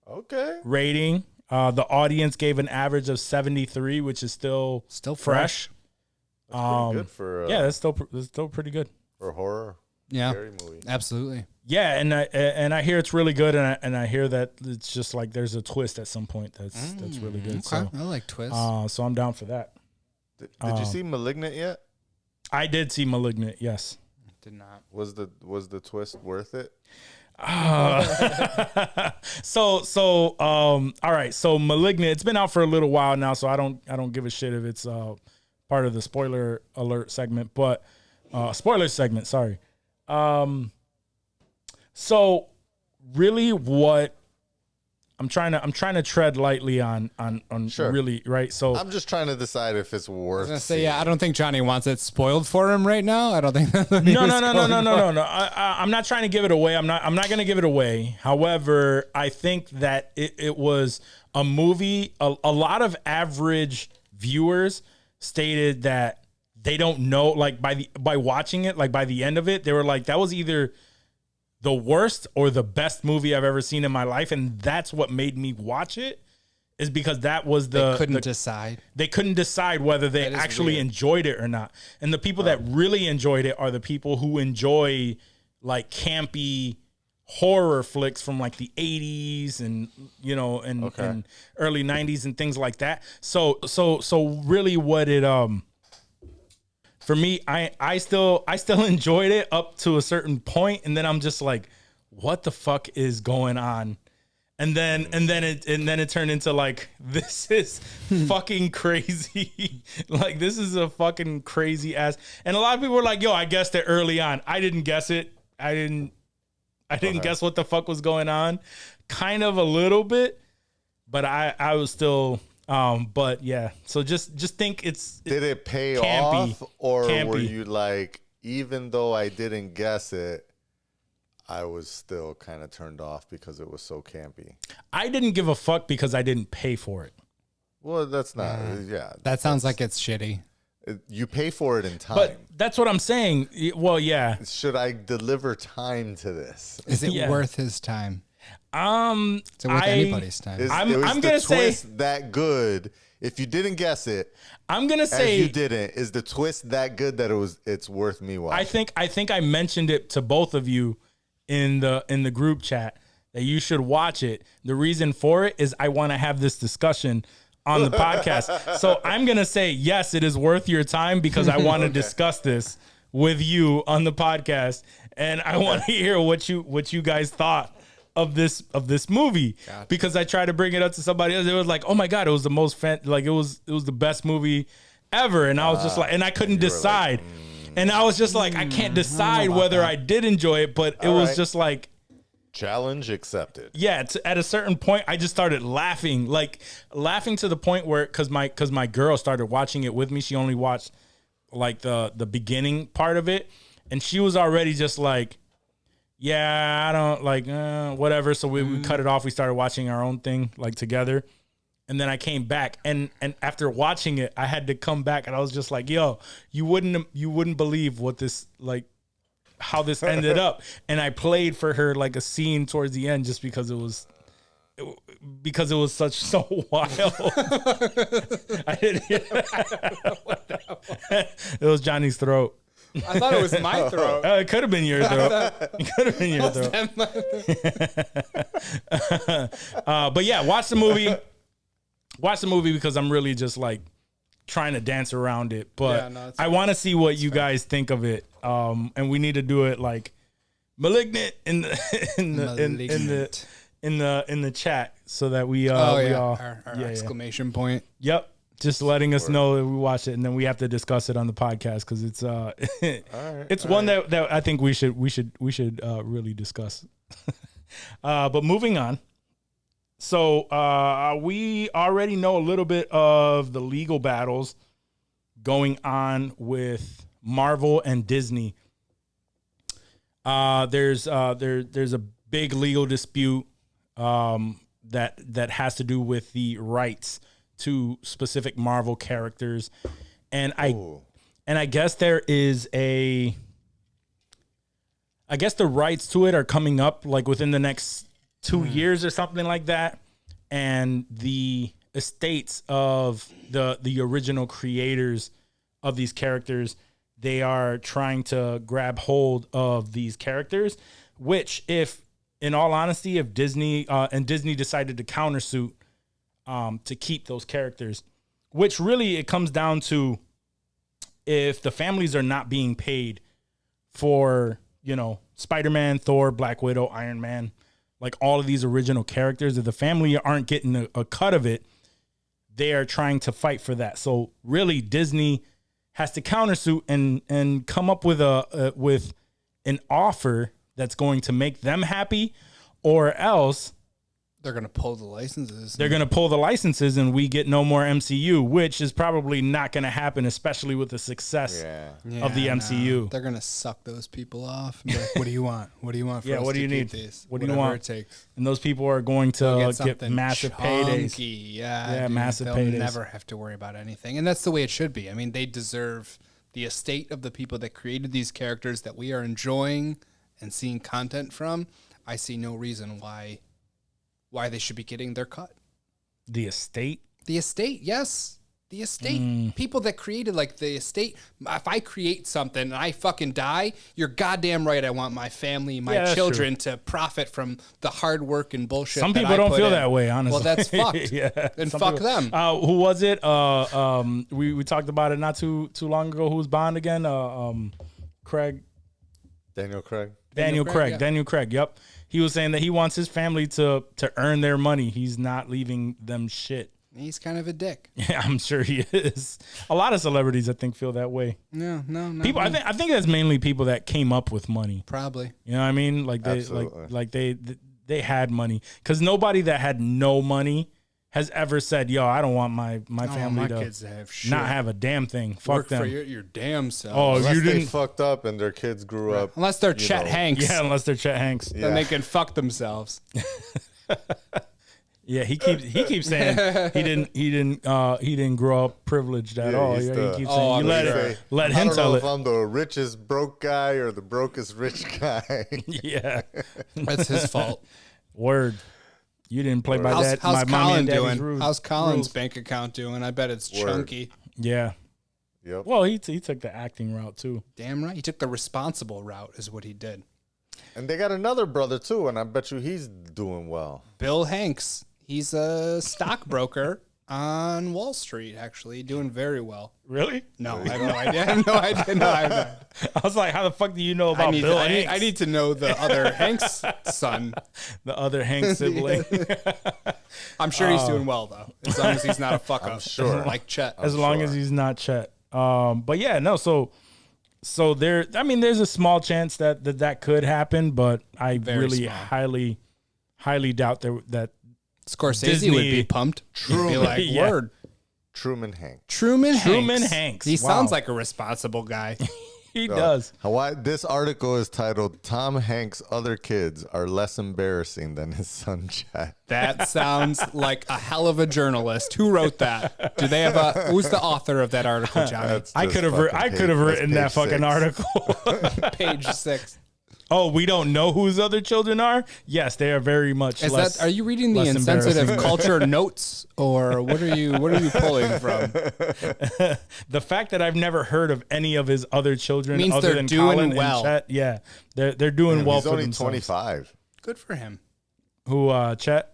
Okay. rating. The audience gave an average of 73, which is still fresh. That's pretty good for Yeah, that's still pretty good. for horror Yeah, scary movie. absolutely. Yeah, and I hear it's really good, and I hear that it's just like there's a twist at some point that's really good. Okay, I like twists. So I'm down for that. Did you see Malignant yet? I did see Malignant. Yes. Did not. Was the twist worth it? All right. So Malignant, it's been out for a little while now, so I don't give a shit if it's part of the spoiler alert segment, but spoiler segment, sorry. So really what I'm trying to tread lightly on Sure. really, right? So I'm just trying to decide if it's I worth. was gonna say, yeah, I don't think Johnny wants it spoiled for him right now. I don't think that's what he No. was going for. I'm not trying to give it away. I'm not going to give it away. However, I think that it was a movie. A lot of average viewers stated that they don't know. Like by watching it, like by the end of it, they were like, that was either the worst or the best movie I've ever seen in my life, and that's what made me watch it. is because that was They couldn't the decide. they couldn't decide whether they That is actually weird. enjoyed it or not. And the people that really enjoyed it are the people who enjoy like campy horror flicks from like the 80s and and early 90s and things like that. So really what it for me, I still enjoyed it up to a certain point, and then I'm just like, what the fuck is going on? And then it turned into like, this is fucking crazy. Like, this is a fucking crazy ass. And a lot of people were like, yo, I guessed it early on. I didn't guess it. I didn't guess what the fuck was going on. Kind of a little bit, but I was still but yeah. So just think Did it pay campy, off, or were campy. you like, even though I didn't guess it, I was still kind of turned off because it was so campy? I didn't give a fuck because I didn't pay for it. Well, that's not. Yeah, That sounds like it's shitty. you pay for it in time. But that's what I'm saying. Well, yeah. Should I deliver time to this? Is it Yeah. worth his time? Is it worth I- anybody's time? I'm was gonna the say- twist that good. If you didn't guess it, I'm gonna as say you didn't, is the twist that good that it's worth me watching? I think I mentioned it to both of you in the group chat that you should watch it. The reason for it is I want to have this discussion on the podcast. So I'm going to say, yes, it is worth your time because I want to discuss this with you on the podcast. And I want to hear what you guys thought of this movie, because I tried to bring it up to somebody else. It was like, oh my God, it was the most it was the best movie ever. And I was just like, and I couldn't decide. And I was just like, I can't decide whether I did enjoy it, but it was just like, Challenge accepted. yeah, at a certain point, I just started laughing to the point where, because my girl started watching it with me. She only watched like the beginning part of it, and she was already just like, yeah, I don't like whatever. So we cut it off. We started watching our own thing like together. And then I came back, and after watching it, I had to come back, and I was just like, "Yo, you wouldn't believe what this how this ended up." And I played for her like a scene towards the end, just because it was so wild. I didn't hear it was Johnny's throat. I thought it was my throat. It could have been your throat. It could have been your throat. But yeah, watch the movie. Watch the movie because I'm really just like trying to dance around it. But I want to see what you guys think of it. And we need to do it like malignant in the chat so that we our exclamation point. Yep. Just letting us know that we watched it, and then we have to discuss it on the podcast because it's it's one that I think we should really discuss. But moving on. So we already know a little bit of the legal battles going on with Marvel and Disney. There's a big legal dispute that has to do with the rights to specific Marvel characters, and I guess there is I guess the rights to it are coming up like within the next 2 years or something like that, and the estates of the original creators of these characters, they are trying to grab hold of these characters, which, if in all honesty, if Disney decided to countersuit to keep those characters, which really it comes down to, if the families are not being paid for, Spider-Man, Thor, Black Widow, Iron Man, like all of these original characters, if the family aren't getting a cut of it, they are trying to fight for that. So really, Disney has to countersuit and come up with with an offer that's going to make them happy, or else They're going to pull the licenses. they're going to pull the licenses and we get no more MCU, which is probably not going to happen, especially with the success of the MCU. They're going to suck those people off. And be like, what do you want? What do you want? For Yeah, us what do to you keep need? These? What do you Whatever want? It takes. And those people are going They'll to get get something massive chunky. paydays. Yeah, Yeah, massive they'll paydays. never have to worry about anything. And that's the way it should be. I mean, they deserve the estate of the people that created these characters that we are enjoying and seeing content from. I see no reason why they should be getting their cut. The estate. The estate, yes. The estate. People that created like the estate. If I create something and I fucking die, you're goddamn right. I want my family, my that's children to profit from the hard work and bullshit. Some that people I don't put feel in. that way, honestly. Well, that's fucked. Yeah. And Some fuck people- them. Who was it? We talked about it not too long ago. Who's Bond again? Craig. Daniel Craig. Daniel Craig. yeah. Daniel Craig. Yep. He was saying that he wants his family to earn their money. He's not leaving them shit. He's kind of a dick. Yeah, I'm sure he is. A lot of celebrities, I think, feel that way. No. People, I think that's mainly people that came up with money. Probably. You know what I mean? Like they, Absolutely. they had money. Because nobody that had no money has ever said, "Yo, I don't want my family my to kids to have shit. not have a damn thing. Fuck Work them." for your damn self. Oh, Unless you they didn't. fucked up and their kids grew up. Unless they're you Chet know. Hanks. Yeah, unless they're Chet Hanks. Then they can fuck themselves. Yeah, he keeps saying he didn't grow up privileged at Yeah, all. he's Yeah, the- he keeps Oh, saying I'm you sure. let I him don't tell know it. if I'm the richest broke guy or the brokest rich guy. Yeah, That's his fault. word. You didn't play by that. How's my mommy Colin and daddy's doing? rules. How's Colin's rules. bank account doing? I bet it's Word. chunky. Yeah. Yep. Well, he took the acting route too. Damn right. He took the responsible route, is what he did. And they got another brother too, and I bet you he's doing well. Bill Hanks. He's a stockbroker on Wall Street, actually, doing very well. Really? No, I have no idea. I have no idea. No, I have no idea. I was like, how the fuck do you know about I need, Bill I, need, Hanks? I need to know the other Hanks son. the other Hanks sibling. I'm sure he's doing well, though, as long as he's not a fuck up. sure. Like Chet. As long as he's not Chet. But yeah, no. So there. I mean, there's a small chance that could happen, but I Very really small. highly doubt that. Scorsese Disney- would be pumped. He'd be like, Yeah. word. Truman Hanks. Truman Hanks. He Wow. sounds like a responsible guy. He does. This article is titled "Tom Hanks' Other Kids Are Less Embarrassing Than His Son Chet." That sounds like a hell of a journalist. Who wrote that? Do they have who's the author of that article, Johnny? That's I just could have fucking written that page fucking 6. article. Page 6. Oh, we don't know whose other children are? Yes, they are very much Is less. that are you reading the less insensitive embarrassing. culture notes, or what are you pulling from? The fact that I've never heard of any of his other children Means other they're than doing Colin well. and Chet, yeah, they're doing well He's for only themselves. 25. Good for him. Who Chet?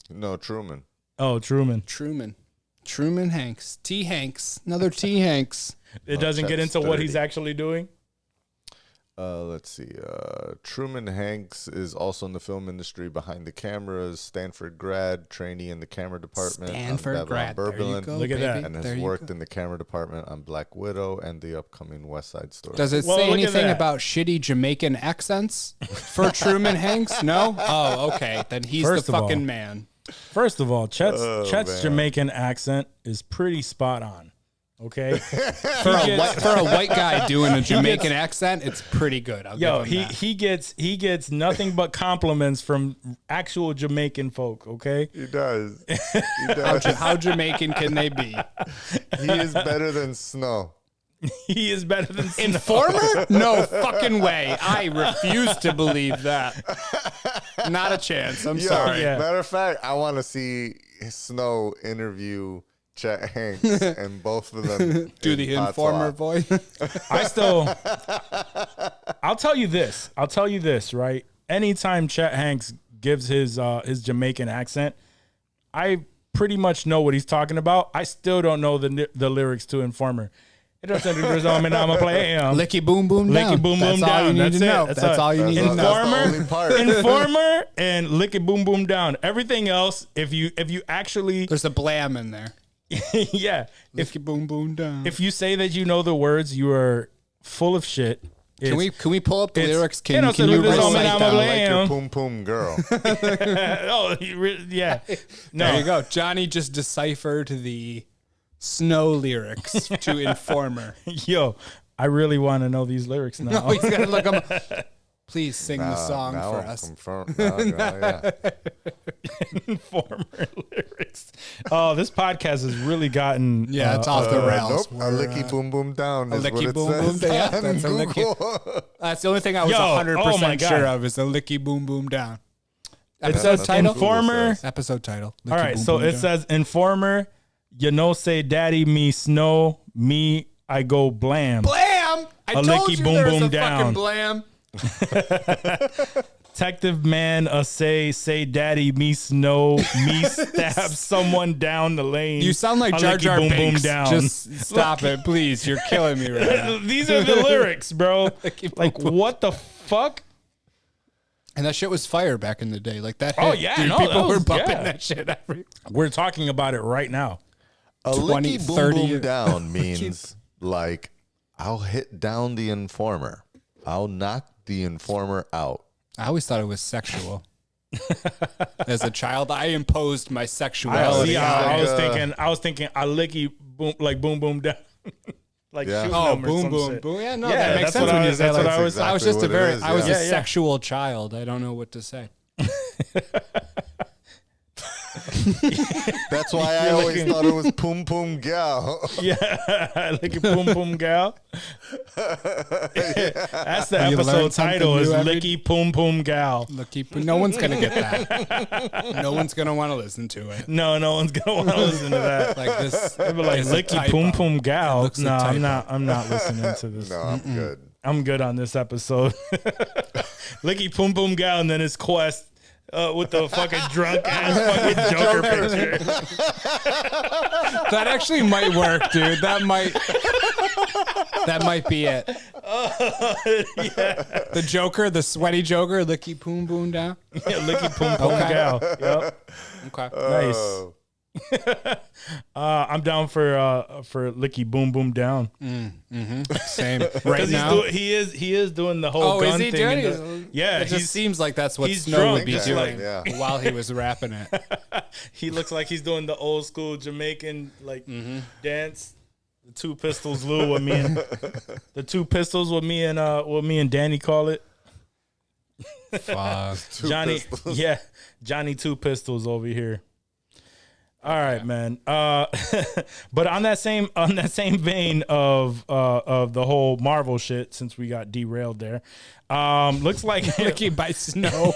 No, Truman. Oh, Truman. Truman Hanks. T Hanks. Another T Hanks. It doesn't get Chet's into what he's 30. actually doing. Let's see. Truman Hanks is also in the film industry behind the cameras. Stanford grad, trainee in the camera department. on Stanford Babylon grad. There you Berberlin, go, Look at that. baby. and has There you worked go. in the camera department on Black Widow and the upcoming West Side Story. Does it Well, say look at anything that. about shitty Jamaican accents for Truman Hanks? No? Oh, okay. Then he's First the of all, fucking man. First of all, Chet's man. Jamaican accent is pretty spot on. Okay, For a white guy doing a Jamaican accent, it's pretty good. I'll yo, give him that. he gets nothing but compliments from actual Jamaican folk. Okay, He does. He does. How Jamaican can they be? He is better than Snow. he is better than Snow. Informer? No fucking way. I refuse to believe that. Not a chance. I'm Yo, sorry. Yeah. Matter of fact, I want to see Snow interview Chet Hanks and both of them Do the in Informer patois. voice. I'll tell you this, right? Anytime Chet Hanks gives his Jamaican accent, I pretty much know what he's talking about. I still don't know the lyrics to Informer. It doesn't I'm gonna play him. Licky boom boom down. Licky boom That's boom all down. you need That's to it. know. That's That's it. all you need to know. That's the only part. Informer and Licky boom boom down. Everything else, if you actually There's a blam in there. yeah, Licky boom boom down. if you say that you know the words, you are full of shit. Can we pull up the it's- lyrics? you Can know, you so there's all recite men them? I'm Like your Damn. poom poom girl. Yeah. No. There you go. Johnny just deciphered the Snow lyrics to Informer. Yo, I really want to know these lyrics now. Oh, he's gonna look him. Please sing the song Now for I'm us. confirmed. Yeah. Informer lyrics. Oh, this podcast has really gotten Yeah, it's off the rails. Nope. A licky boom boom down A is licky what it boom says boom down. Yeah, on that's a licky- Google. That's the only thing I was Yo, 100% oh my God. sure of is the Licky boom boom down. Episode That's title? what Google Informer. says. Episode title. All right, so it says Informer, you know, say daddy, me snow, me, I go blam. Blam! I A told licky you boom there was boom a down. fucking blam. Detective man, say daddy, me snow, me stab someone down the lane. You sound like A Jar licky Jar boom boom Binks. down. Just stop it, please. You're killing me right now. These are the lyrics, bro. Licky Like, boom boom. what the fuck? And that shit was fire back in the day. Like that. Oh, hit, yeah, dude, no, people that were was- bumping yeah. that shit every. We're talking about it right now. A 20, licky boom 30 boom down means like I'll hit down the informer. I'll knock the informer out. I always thought it was sexual. As a child, I imposed my sexuality. I was like, thinking, a licky boom, like boom boom down, like Yeah. shooting Oh, them or boom, some boom, shit. boom. Yeah, no, Yeah, that makes that's sense what when I you was- say that's what like, I was- I was just exactly what it is, I was yeah. a Yeah, yeah. sexual child. I don't know what to say. That's why I always thought it was Poom Poom Gal. Yeah, licky boom boom gal. That's the You learn episode something title is new every- licky boom boom gal. No one's gonna get that. No one's gonna want to listen to it. No one's gonna want to listen to that. Like this. They'd be like is a licky typo. boom boom gal. looks a No, typo. I'm not listening to this. No, I'm good. I'm good on this episode. Licky boom boom gal, and then his quest. With the fucking drunk ass fucking Joker picture. That actually might work, dude. That might be it. Yeah. The Joker, the sweaty Joker, licky poom boom down. Yeah, licky boom boom Okay. gal. Yep. Okay. Nice. Oh, I'm down for licky boom boom down. Same. Right Because now. he is doing the whole Oh, gun is he thing. doing and it? the- yeah, It just seems like that's what he's Snow drunk, would be just doing like- yeah. while he was rapping it. he looks like he's doing the old school Jamaican like dance. The two pistols, Lou. What me and the two pistols. What me and Danny call it. Fuck. Johnny, pistols. yeah, Johnny Two Pistols over here. All right, man. But on that same vein of the whole Marvel shit, since we got derailed there, looks like Licky by Snow.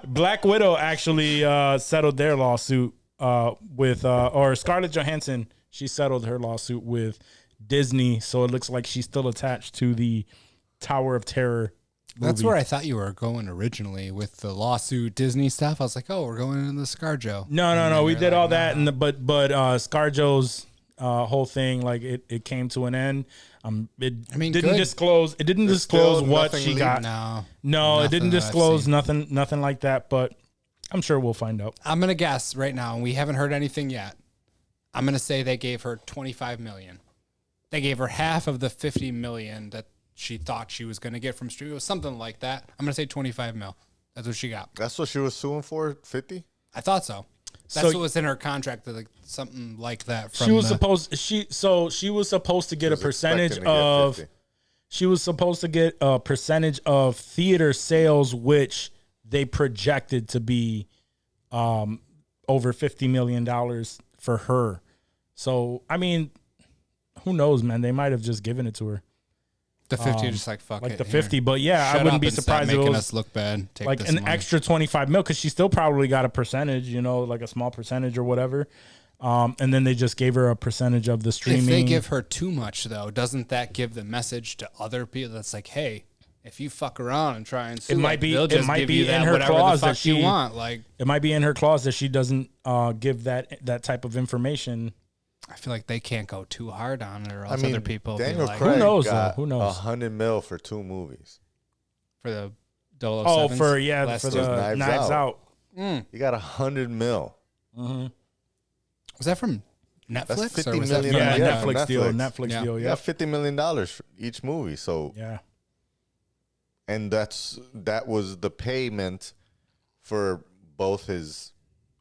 Black Widow actually settled their lawsuit with or Scarlett Johansson. She settled her lawsuit with Disney, so it looks like she's still attached to the Tower of Terror. That's movie. where I thought you were going originally with the lawsuit Disney stuff. I was like, oh, we're going into the ScarJo. No. We you're did like, all that, and but ScarJo's whole thing, like it came to an end. It didn't good. disclose. It didn't There's disclose still what nothing she got. No, it nothing didn't that I've disclose seen. nothing like that. But I'm sure we'll find out. I'm gonna guess right now, and we haven't heard anything yet. I'm gonna say they gave her $25 million. They gave her half of the $50 million that she thought she was gonna get from Street. It was something like that. I'm gonna say 25 mil. That's what she got. that's what she was suing for, 50? I thought so. That's So- what was in her contract, like something like that. From She was the- supposed to get a Was percentage expecting to get of. 50. She was supposed to get a percentage of theater sales, which they projected to be over $50 million for her. So, I mean, who knows, man? They might have just given it to her, the 50, just like fuck like it, the here. 50. But yeah, Shut I wouldn't up be and stop surprised if it making was us look bad. Take like this an money. extra 25 mil, because she still probably got a percentage, like a small percentage or whatever. And then they just gave her a percentage of the streaming. If they give her too much, though, doesn't that give the message to other people that's like, hey, if you fuck around and try and sue, might like, be- they'll it just might give be you in that her whatever clause the that fuck you she- want. Like, It might be in her clause that she doesn't give that type of information. I feel like they can't go too hard on it, or I else mean, other people be Daniel like, Craig knows, got though? Who knows? 100 mil for 2 movies. for the 007s. Oh, for last for year. the Knives Knives Out. Out. He got 100 mil. Was that from Netflix? 50 or was that million. from Yeah, Yeah, Netflix deal. Netflix. Netflix Yeah. deal. He Yeah. got $50 million for each movie. So, Yeah. and that was the payment for both his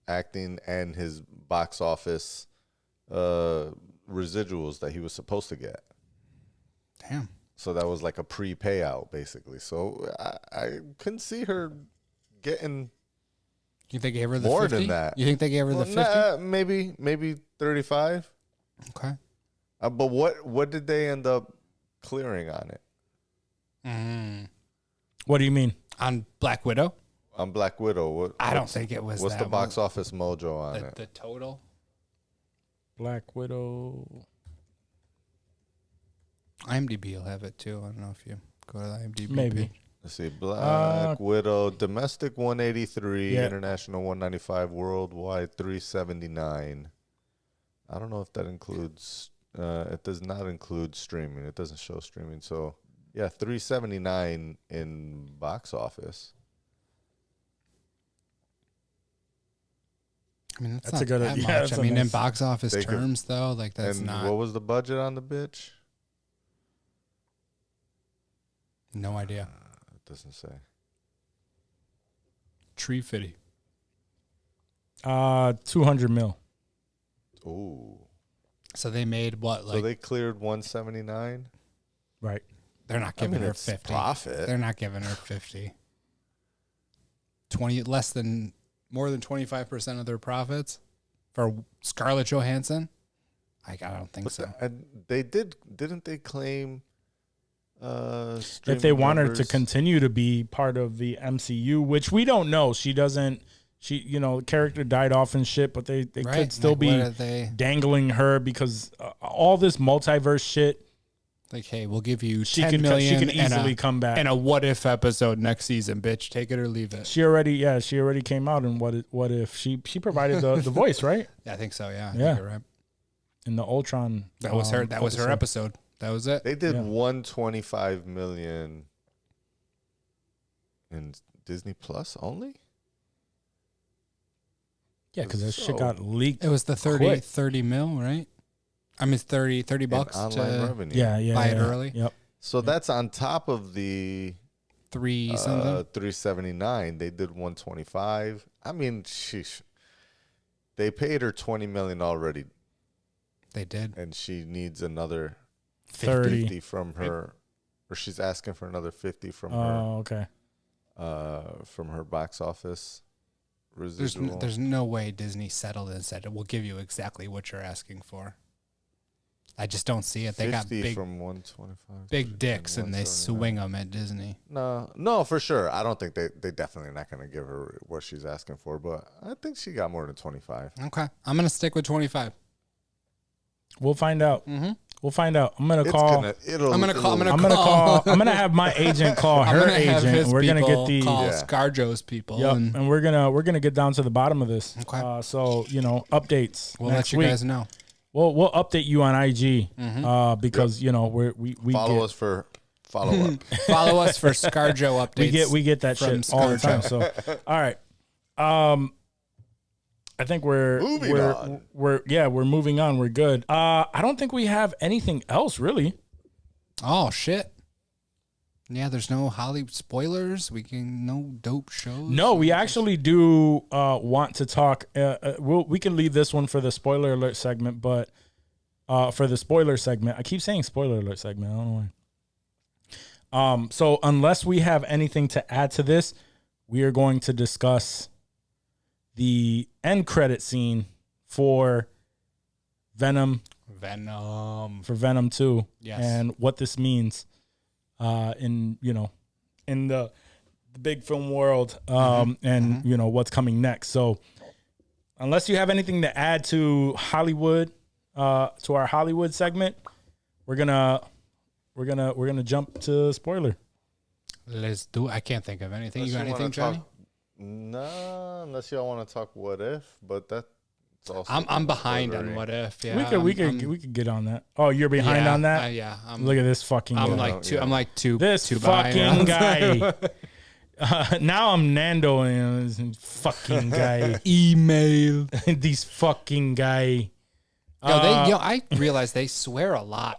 acting and his box office residuals that he was supposed to get. Damn. So that was like a pre-payout, basically. So I couldn't see her getting You think they gave her the more 50? than that. You think they gave her the 50? Maybe 35. Okay. But what did they end up clearing on it? What do you mean? On Black Widow? On Black Widow, I don't think it was what's that the box office mojo on it? the total. Black Widow. IMDb will have it too. I don't know if you go to the IMDb Maybe. page. Let's see. Black Widow, domestic 183, Yeah. international 195, worldwide 379. I don't know if that includes. It does not include streaming. It doesn't show streaming. So yeah, 379 in box office. I mean, that's That's a not good- that yeah, much. that's I a mean, in nice- box office They could- terms, though, like that's and not. what was the budget on the bitch? No idea. It doesn't say. Tree Fitty. 200 mil. Ooh. So they made what? Like So they cleared 179. Right. they're not giving her it's 50. profit. They're not giving her 50. 20 less than more than 25% of their profits for Scarlett Johansson. I don't think so. And they didn't they claim If they want her to continue to be part of the MCU, which we don't know. She doesn't. She, character died off and shit, but they Right, could still like, be what are they- dangling her because all this multiverse shit. Like, hey, we'll give you She 10 could million she could and easily a, come back. and a what if episode next season, bitch. Take it or leave it. She already came out and what if she provided the voice, right? Yeah, I think so. Yeah, I Yeah. think you're right. In the Ultron. That was her. That was her episode. That was it. They did Yeah. 125 million in Disney Plus only. Yeah, because that So- shit got leaked. It was the 30, quick. 30 mil, right? I mean, 30 in bucks online to revenue. Yeah. buy it early. Yep. So that's on top of the 3 something. 379. They did 125. I mean, sheesh. They paid her 20 million already, They did. and she needs another 30. 50 from her, or she's asking for another 50 from Oh, okay. her box office There's residual. there's no way Disney settled and said we'll give you exactly what you're asking for. I just don't see it. They got 50 big from 125. big dicks and they 179. swing them at Disney. No, for sure. I don't think they definitely not going to give her what she's asking for, but I think she got more than 25. Okay, I'm gonna stick with 25. We'll find out. Mm-hmm. We'll find out. I'm gonna It's call. gonna, it'll, I'm gonna call- I'm it'll- gonna I'm gonna call. I'm gonna have my agent call I'm her gonna have agent, his and we're gonna get people the. call Yeah. ScarJo's people. Yep, And and we're gonna get down to the bottom of this. Okay. So updates. we'll next let you week. guys know. We'll update you on IG Mm-hmm. because we follow get, us for follow up. Follow us for ScarJo updates. we get that from shit all the time. ScarJo. So all right, I think we're Moving on. we're moving on. We're good. I don't think we have anything else really. Oh shit. Yeah, there's no Hollywood spoilers. No dope shows. No, we actually do want to talk. We can leave this one for the spoiler alert segment, but for the spoiler segment, I keep saying spoiler alert segment. I don't know why. So unless we have anything to add to this, we are going to discuss the end credit scene for Venom 2, Yes. and what this means in the big film world, and what's coming next. So unless you have anything to add to Hollywood, to our Hollywood segment, we're gonna jump to spoiler. Let's do. I can't think of anything. You got Unless anything, wanna Johnny? No, unless y'all want to talk what if, but that's also. I'm behind on spoilery. what if. Yeah, we could get on that. Oh, you're behind on that? Yeah. Look at this fucking I'm guy. like two. This two fucking behind. guy. Now I'm Nando and this fucking guy. Email. These fucking guy. I realize they swear a lot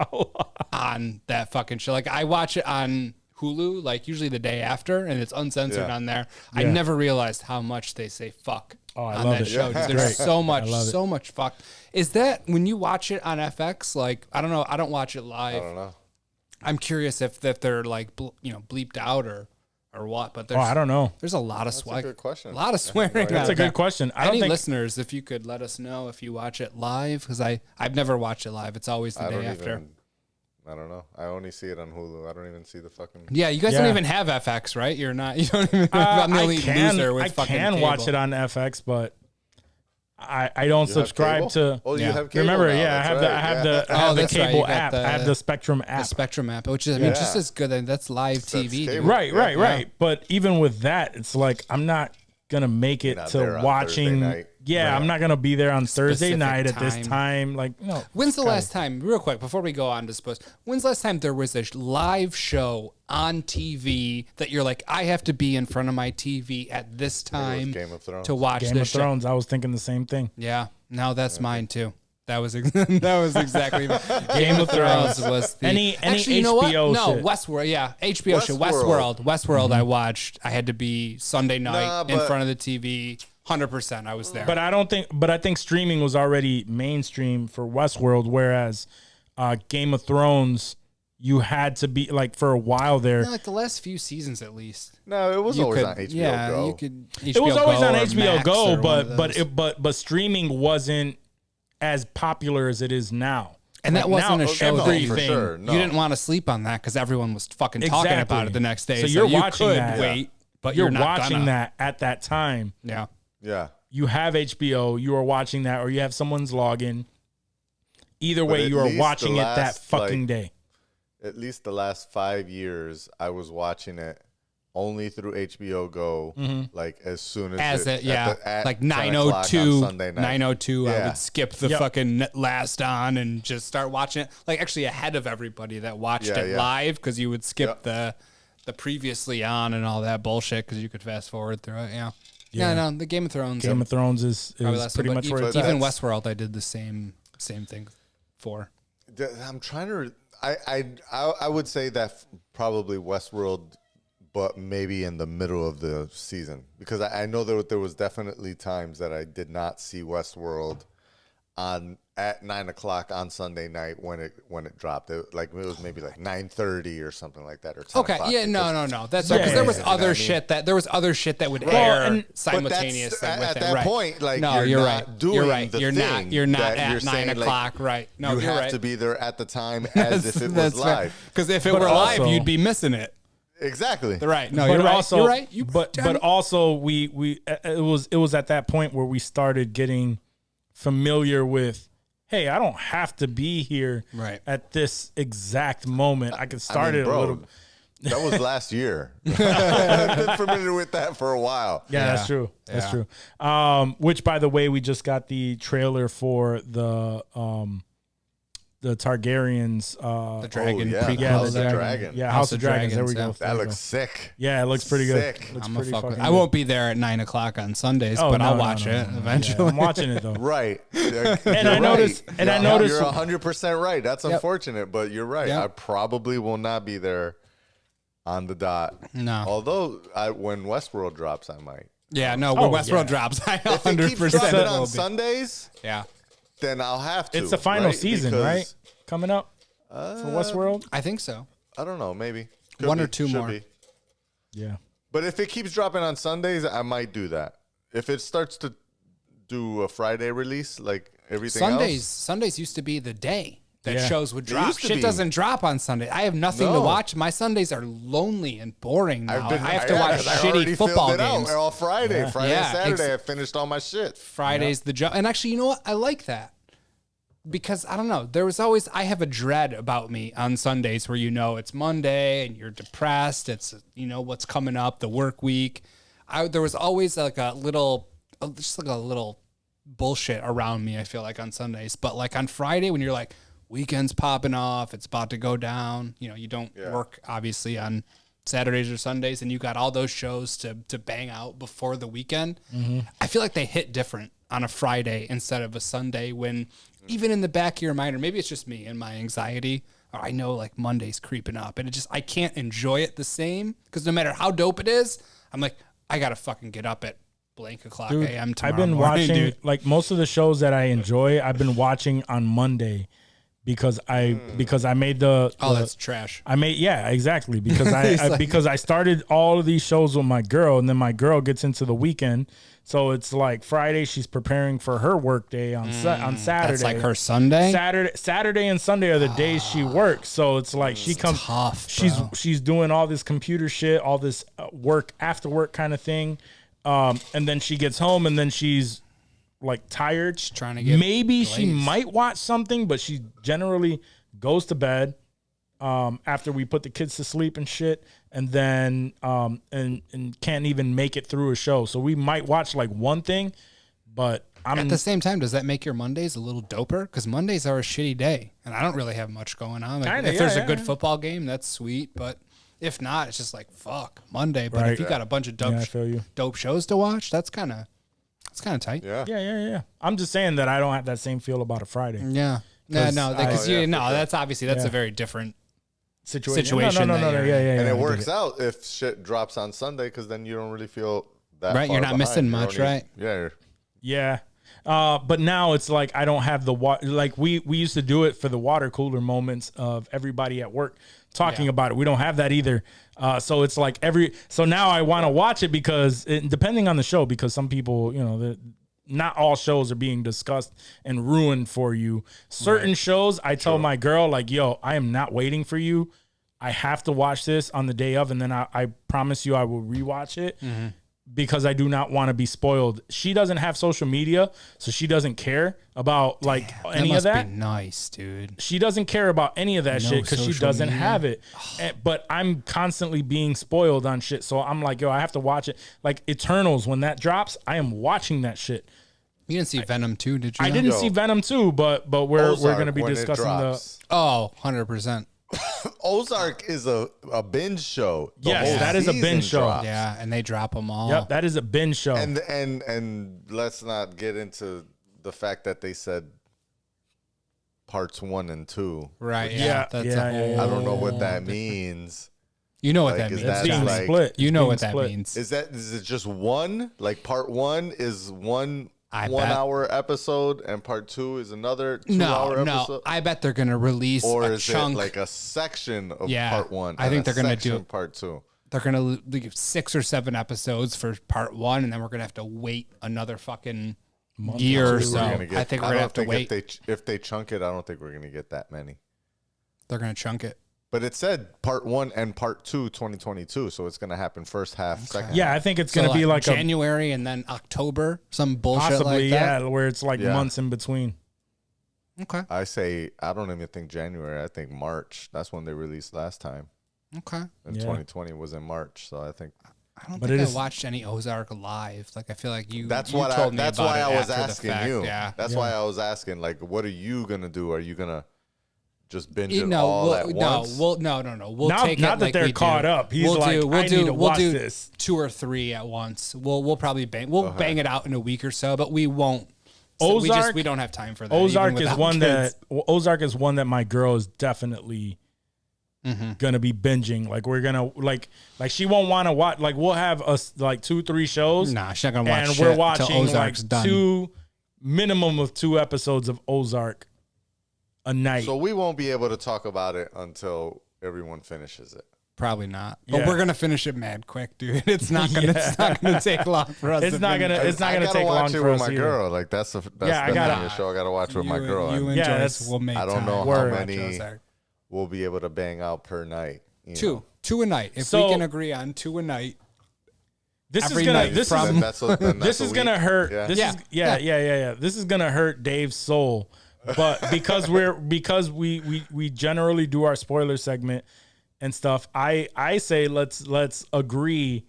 on that fucking show. Like I watch it on Hulu, like usually the day after, and it's uncensored Yeah. on there. I Yeah. never realized how much they say fuck I on love that it. show. Yeah. 'Cause Great. There's so I love it. much fuck. Is that when you watch it on FX? Like I don't know. I don't watch it live. I don't know. I'm curious if they're like bleeped out or what. But there's I don't know. there's a lot of That's a good question. A lot of swearing. That's on a good that. question. I don't Any think listeners, if you could let us know if you watch it live, because I've never watched it live. It's always the I day don't after. even. I don't know. I only see it on Hulu. I don't even see the fucking. Yeah, you guys don't even have FX, right? You're not. You don't even. I'm the only loser with fucking cable. watch it on FX, but I don't subscribe to. Oh, you Yeah. have cable. Remember, now. yeah, I have That's the right. the that's right. cable You got app. I have the Spectrum app. The Spectrum app, which is I mean just as good. That's live TV. Dude. cable. Right. But even with that, it's like I'm not gonna make it not there to on watching. Thursday night. Yeah, I'm not gonna be there on Thursday Specific night at this time. time. Like, no. When's the last time, real quick, before we go on to suppose, when's the last time there was a live show on TV that you're like, I have to be in front of my TV at this time Game of Thrones. to watch Game this of Thrones? I was thinking the same thing. Yeah, no, that's mine too. That was exactly Game of Thrones was the, Any actually, you know what? HBO No, shit. Westworld. Yeah, HBO show Westworld. Mm-hmm. I watched. I had to be Sunday night in but- front of the TV. 100%. I was there. But I think streaming was already mainstream for Westworld, whereas Game of Thrones, you had to be like for a while there. like the last few seasons, at least. No, it was You always could- on HBO yeah, Go. you could. It was always on or HBO Max Go, or one of those. but streaming wasn't as popular as it is now. And that wasn't a show that everything. for sure. No. you didn't want to sleep on that because everyone was fucking talking Exactly. about it the next day. So you're watching could that. wait, but You're not watching gonna. that at that time. Yeah. Yeah. You have HBO, you are watching that, or you have someone's login. Either way, at you are least watching the it that last, fucking like, day. At least the last 5 years, I was watching it only through HBO Go. Like as soon as Like 10 o'clock on 9:02, Sunday night. 9:02. I Yeah. would skip the Yep. fucking last on and just start watching it. Like actually ahead of everybody that watched Yeah, it yeah. live because you would skip Yep. the previously on and all that bullshit because you could fast forward through it. Yeah. Yeah. No, the Game of Thrones. Game of Thrones is probably last pretty one, much but where it's even at. Westworld, I did the same thing for. I'm trying to. I would say that probably Westworld, but maybe in the middle of the season because I know that there was definitely times that I did not see Westworld at 9 o'clock on Sunday night when it dropped. It was maybe like 9:30 or something like that or 10 Okay, o'clock yeah, because- no. That's Yeah, because yeah, there was yeah. other You know what I mean? shit that would Well, air and- but simultaneously But with at it. that right. point, like no, you're right. not doing You're right. the You're not. thing You're not that at you're 9 saying, like, o'clock. Right. No, you you're have right. to be there at the time as if it was live. Because if it But were live, also- you'd be missing it. Exactly. Right. No, but you're right. also, You're right. but also we it was at that point where we started getting familiar with, hey, I don't have to be here Right. at this exact moment. I can start it a bro, little. That was last year. I've been familiar with that for a while. Yeah, that's true. That's true. Which, by the way, we just got the trailer for the Targaryens. The dragon yeah, prequel. House of there. Dragon. Yeah, House of Dragons. There we go. That looks sick. Yeah, it looks pretty good. Sick. Looks I'm a pretty fuck with fucking I good. won't be there at 9 o'clock on Sundays, Oh, but no, I'll no, watch no, it no, no. eventually. Yeah, I'm watching it though. Right. I noticed- and I noticed- You're 100% right. That's Yep. unfortunate, but you're right. Yep. I probably will not be there on the dot. No. Although when Westworld drops, I might. Yeah, no, when Oh, Westworld yeah. drops, I If it 100% keeps dropping will on be. Sundays, Yeah. then I'll have to. It's the final right? season, Because- right? Coming up for Westworld. I think so. I don't know. Maybe. Could One be, or two should more. be. Yeah. But if it keeps dropping on Sundays, I might do that. If it starts to do a Friday release, like everything else. Sundays used to be the day that Yeah. shows would They drop. used to Shit be. doesn't drop on Sunday. I have nothing to No. watch. My Sundays are lonely and boring now. I have to yeah, watch 'cause I already shitty football filled it out games. all Friday. Yeah. Friday Yeah, and Saturday, I finished all my shit. Friday's the job. And actually, you know what? I like that. Because I don't know, there was always I have a dread about me on Sundays where it's Monday and you're depressed. It's what's coming up, the work week. There was always like a little bullshit around me. I feel like on Sundays, but like on Friday when you're like weekend's popping off, it's about to go down. You don't work obviously on Saturdays or Sundays, and you got all those shows to bang out before the weekend. I feel like they hit different on a Friday instead of a Sunday when even in the back of your mind, or maybe it's just me and my anxiety, or I know like Monday's creeping up and I can't enjoy it the same because no matter how dope it is, I'm like, I got to fucking get up at blank o'clock Dude, a.m. tomorrow I've been morning, watching dude. like most of the shows that I enjoy. I've been watching on Monday because I made the that's trash. exactly because because I started all of these shows with my girl, and then my girl gets into the weekend, so it's like Friday she's preparing for her work day on Saturday. That's like her Sunday. Saturday and Sunday are the days she works, so it's like she comes. Tough, she's doing all this computer shit, all this work after work kind of thing, and then she gets home and then she's like tired. Just trying to get maybe glazed. she might watch something, but she generally goes to bed after we put the kids to sleep and shit, and then and can't even make it through a show. So we might watch like one thing, but At the same time, does that make your Mondays a little doper? Because Mondays are a shitty day, and I don't really have much going on. Like, Kinda, if there's yeah, a good yeah. football game, that's sweet. But if not, it's just like fuck Monday. But Right. if you got a bunch of I feel you. dope shows to watch, that's kind of tight. Yeah. Yeah. I'm just saying that I don't have that same feel about a Friday Yeah. No, because for sure. that's obviously Yeah. a very different situation. No, that you're in. yeah. And I it get works out if shit drops on Sunday because then you don't really feel that Right, far you're not behind. missing You don't much, need- right? Yeah. Yeah. But now it's like I don't have the water. Like we used to do it for the water cooler moments of everybody at work talking about it. We don't have that either. So it's like so now I want to watch it because depending on the show, because some people, not all shows are being discussed and ruined for you. Certain shows, I tell my girl like, yo, I am not waiting for you. I have to watch this on the day of. And then I promise you I will rewatch it. Because I do not want to be spoiled. She doesn't have social media, so she doesn't care about like any of that. Be nice, dude. She doesn't care about any of that No shit because she social doesn't media? have it. But I'm constantly being spoiled on shit, so I'm like, yo, I have to watch it. Like Eternals, when that drops, I am watching that shit. You didn't see Venom 2, did you? I didn't see Venom 2, but we're going to be when it discussing drops. Oh, 100%. Ozark is a binge show. The Yes, whole that is a season binge show. drops. Yeah, and they drop them all. Yep, that is a binge show. And let's not get into the fact that they said parts 1 and 2. Right. Yeah, Yeah. That's yeah, a yeah, whole. yeah. I don't know what that means. You know what Like, that is means. that It's being John. like- split. You It's know being what that split. means. Is it just one? Like part 1 is one I 1 bet. hour episode and part 2 is another 2 No, hour no. episode? I bet they're gonna release Or a is chunk. it like a section of Yeah, part 1? I think they're gonna do- part 2. They're gonna do 6 or 7 episodes for part 1, and then we're gonna have to wait another fucking year or so. I think we're gonna have to wait. If they chunk it, I don't think we're gonna get that many. They're gonna chunk it. But it said part 1 and part 2 2022, so it's gonna happen first half, second. Yeah, half. I think it's So going to be like a January and then October, some bullshit possibly, like that. where it's like Yeah. months in between. Okay. I say I don't even think January. I think March. That's when they released last time. Okay. And Yeah. 2020 was in March, so I think I don't But think it I is- watched any Ozark live. Like I feel like you. that's you what told me that's about why it I was after the asking fact. you. Yeah. That's why I was asking. Like, what are you gonna do? Are you gonna just binge it No, all at once? no. We'll Not- take not it that like they're we caught do. up. He's like, I need to watch this. 2 or 3 at once. We'll probably bang. We'll bang it out in a week or so, but we won't. Ozark- we don't have time for that. Ozark even is without one kids. Ozark is one that my girl is definitely Mm-hmm. gonna be binging. Like we're gonna like she won't want to watch. Like we'll have us like 2-3 shows. Nah, she's not gonna watch and shit we're till watching like Ozark's done. 2 minimum of 2 episodes of Ozark a night. So we won't be able to talk about it until everyone finishes it. Probably not. But Yeah. we're gonna finish it mad quick, dude. It's not gonna. It's not gonna take long for us. It's to not finish gonna- it. it's not I gonna gotta take watch long it for with us my either. girl. Like that's the Yeah, I name gotta- of the show. I gotta watch with my girl. You and Yeah, Joyce that's- will make I don't time. know Word. how many Ozark. we'll be able to bang out per night. you know. Two a night. If So- we can agree on 2 a night. this is every gonna night this from- is Then that's a- then this that's a is gonna week. hurt. Yeah. This Yeah. is yeah. This is gonna hurt Dave's soul. But because we generally do our spoiler segment and stuff, I say let's agree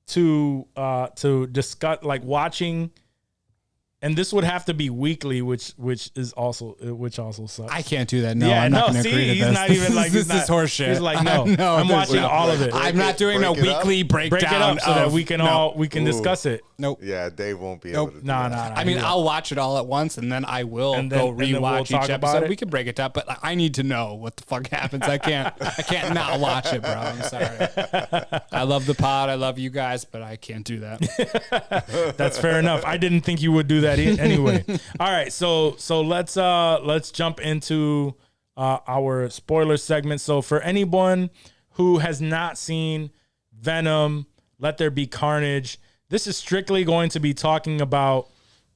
to discuss like watching, and this would have to be weekly, which also sucks. I can't do that. No, Yeah, I'm not no, going to see, agree to he's this. not even like- this he's is not- horseshit. he's like, no, No, I'm this- watching all of it. I'm not doing a break it up? weekly breakdown. Break it up so that of- we can no. we can discuss it. Nope. Yeah, Dave won't be able Nope. to. Do No, that. no. I mean, I'll watch it all at once, and then I will And then- go and then we'll rewatch talk each about episode. it. We can break it up, but I need to know what the fuck happens. I can't not watch it, bro. I'm sorry. I love the pod. I love you guys, but I can't do that. That's fair enough. I didn't think you would do that Anyway, all right. So let's jump into our spoiler segment. So for anyone who has not seen Venom, Let There Be Carnage, this is strictly going to be talking about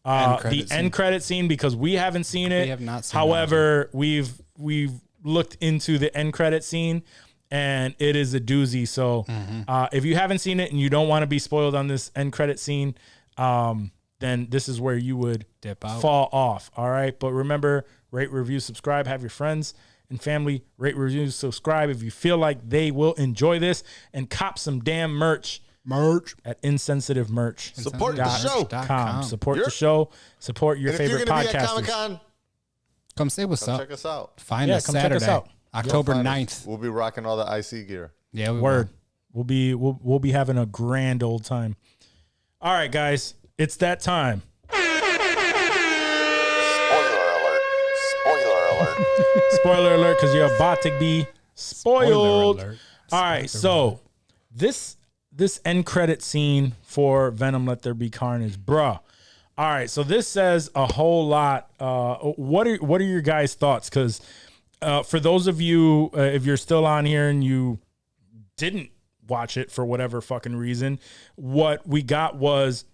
the end credit scene because we haven't seen it. We have not seen However, we've looked into the end credit scene, and it is a doozy. So if you haven't seen it and you don't want to be spoiled on this end credit scene, then this is where you would Dip out. fall off. All right. But remember, rate, review, subscribe, have your friends and family rate, review, subscribe if you feel like they will enjoy this, and cop some damn merch at Insensitive Merch. Support the show. Support the show. Support your And if you're favorite going to be at podcasters. Comic-Con, Come say what's come up. check us out. Find us come check Saturday, us out. October Find us. 9th. We'll be rocking all the IC gear. Yeah, we Word. We'll be having a grand old time. All right, guys, it's that time. Spoiler alert, because you're about to be spoiled. All right, so this end credit scene for Venom Let There Be Carnage, bruh. All right, so this says a whole lot. What are your guys' thoughts? Because for those of you, if you're still on here and you didn't watch it for whatever fucking reason, what we got was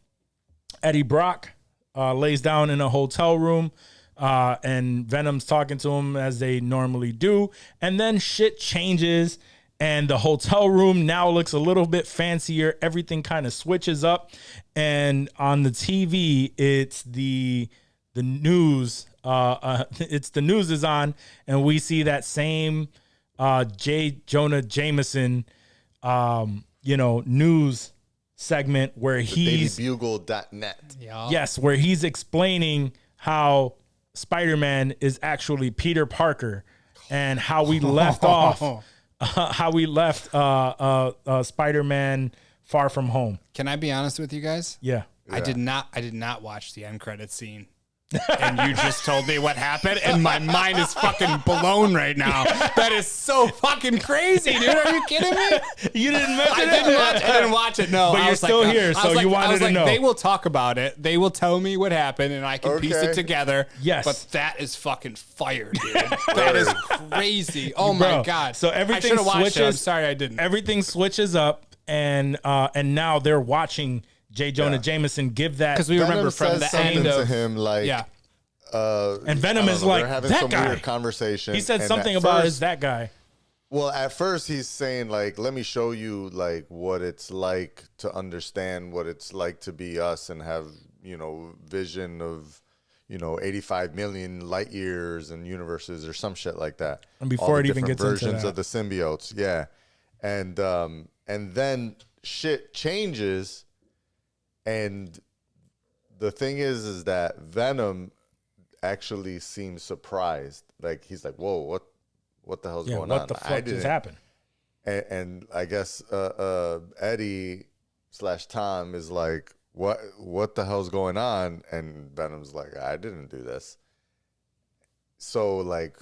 Eddie Brock lays down in a hotel room, and Venom's talking to him as they normally do, and then shit changes, and the hotel room now looks a little bit fancier. Everything kind of switches up, and on the TV, it's the news. It's the news is on, and we see that same J. Jonah Jameson, news segment where he's DailyBugle.net. yes, where he's explaining how Spider-Man is actually Peter Parker and how we left off, Spider-Man Far From Home. Can I be honest with you guys? Yeah. I did not watch the end credit scene. And you just told me what happened, and my mind is fucking blown right now. That is so fucking crazy, dude. Are you kidding me? You didn't mention I didn't watch it. No, But I you're was still like, here, so you wanted to know. They will talk about it. They will tell me what happened, and I can piece it together. Yes. But that is fucking fire, dude. That is crazy. Oh my Bro, god. so everything I should've watched it. I'm switches- sorry I didn't. Everything switches up, and now they're watching J. Jonah Jameson give that. Because we remember from the end to of him like, yeah. And Venom is they're like, having that some guy. weird conversation. He said and something at about first- his that guy. Well, at first he's saying like, let me show you like what it's like to understand what it's like to be us and have, vision of, 85 million light years and universes or some shit like that. And before All the it even different gets into versions that. of the symbiotes. Yeah. And then shit changes. And the thing is that Venom actually seems surprised. Like he's like, whoa, what the hell's going on? What the fuck just happened? And I guess Eddie / Tom is like, what the hell's going on? And Venom's like, I didn't do this. So like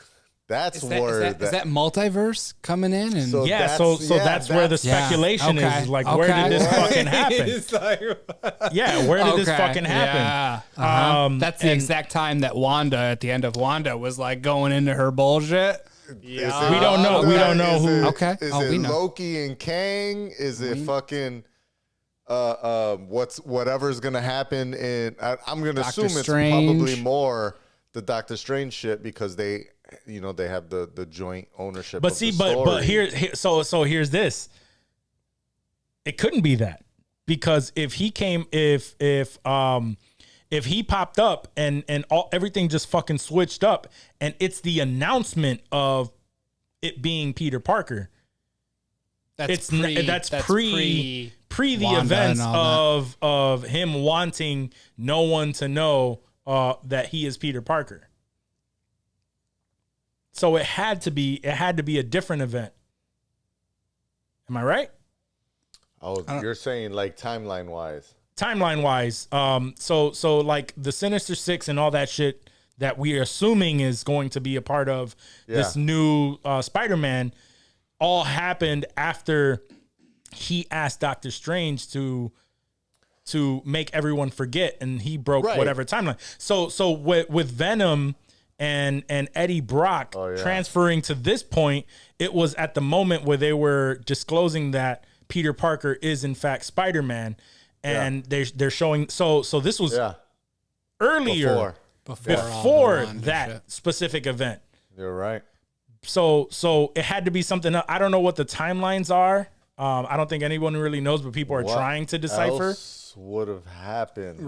that's Is where that multiverse coming in? And So Yeah, that's- so yeah, that's where the that's- speculation Okay. is. Like, Okay. where did this fucking happen? It's like- Yeah, where did this Okay. fucking happen? Yeah. Uh-huh. That's the and- exact time that Wanda, at the end of Wanda, was like going into her bullshit. Yeah, We don't know. We don't know who- Okay. Is Oh, it we know. Loki and Kang? Is it fucking whatever's gonna happen in? I'm gonna Doctor assume Strange. it's probably more the Doctor Strange shit because they have the joint ownership. But of see, the but story. so here's this. It couldn't be that, because if he came, if he popped up and everything just fucking switched up, and it's the announcement of it being Peter Parker. That's pre the Wanda events and all of him wanting no one to know that he is Peter Parker. So it had to be a different event. Am I right? Oh, you're saying like timeline wise. Timeline wise, so like the Sinister Six and all that shit that we're assuming is going to be a part of this new Spider-Man all happened after he asked Doctor Strange to to make everyone forget, and he broke Right. whatever timeline. So with Venom and Eddie Brock transferring to this point, it was at the moment where they were disclosing that Peter Parker is in fact Spider-Man, and they're showing. So this was earlier before that specific event. You're right. So it had to be something else. I don't know what the timelines are. I don't think anyone really knows, but people are trying to decipher. Else would have happened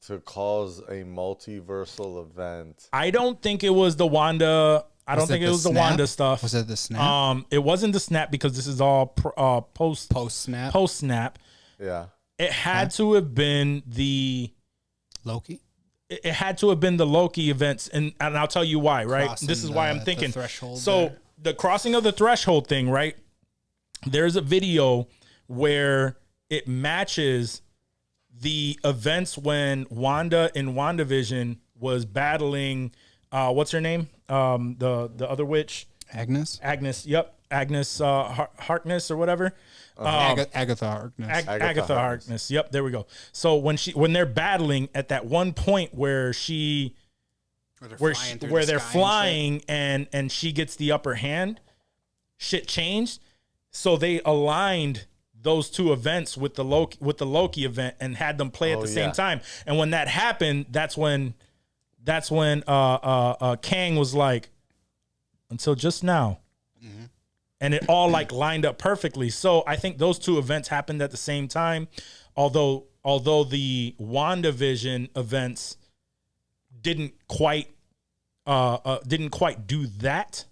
to cause a multiversal event? I don't think it was the Wanda. I don't think it was the Wanda stuff. Was it the snap? It wasn't the snap because this is all post snap. Post snap. Yeah. It had to have been the Loki. It had to have been the Loki events, and I'll tell you why. Right. Crossing this is why I'm thinking. Threshold so there. the crossing of the threshold thing, right? There's a video where it matches the events when Wanda in WandaVision was battling what's her name? The other witch. Agnes. Yep. Agnes Harkness or whatever. Agatha Harkness. Agatha Harkness. Yep, there we go. So when they're battling at that one point where they're flying and she gets the upper hand, shit changed. So they aligned those two events with the Loki event and had them play at the same time. And when that happened, that's when Kang was like, until just now. Mm-hmm. And it all like lined up perfectly. So I think those two events happened at the same time. Although the WandaVision events didn't quite do that.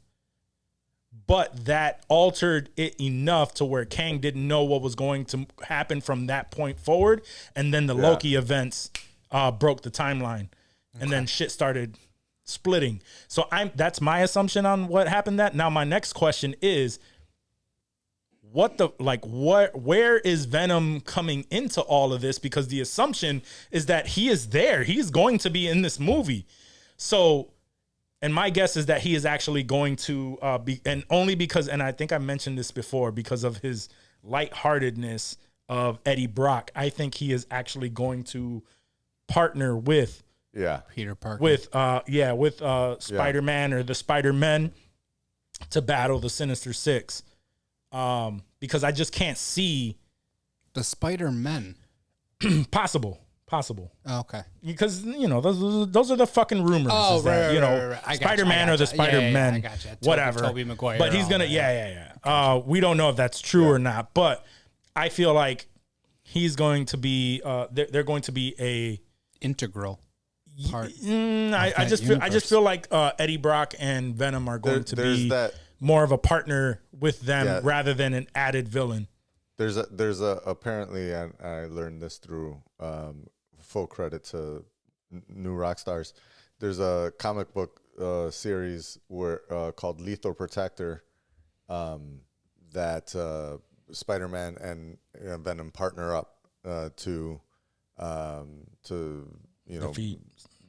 But that altered it enough to where Kang didn't know what was going to happen from that point forward. And then the Loki events broke the timeline. And then shit started splitting. So that's my assumption on what happened. Now my next question is, where is Venom coming into all of this? Because the assumption is that he is there. He's going to be in this movie. So, and my guess is that he is actually going to be, and only because, and I think I mentioned this before, because of his lightheartedness of Eddie Brock, I think he is actually going to partner with Peter Parker, with Spider-Man or the Spider-Men to battle the Sinister Six. Because I just can't see the Spider-Men. Possible. Oh, okay. Because those are the fucking rumors. Oh, right. Spider-Man or the Spider-Men, I gotcha. whatever. Tobey Maguire, but he's gonna, we don't know if that's true or not. But I feel like he's going to be. They're going to be a integral part. I just feel like Eddie Brock and Venom are going to be more of a partner with them rather than an added villain. There's a apparently, and I learned this through full credit to New Rockstars. There's a comic book series called Lethal Protector that Spider-Man and Venom partner up to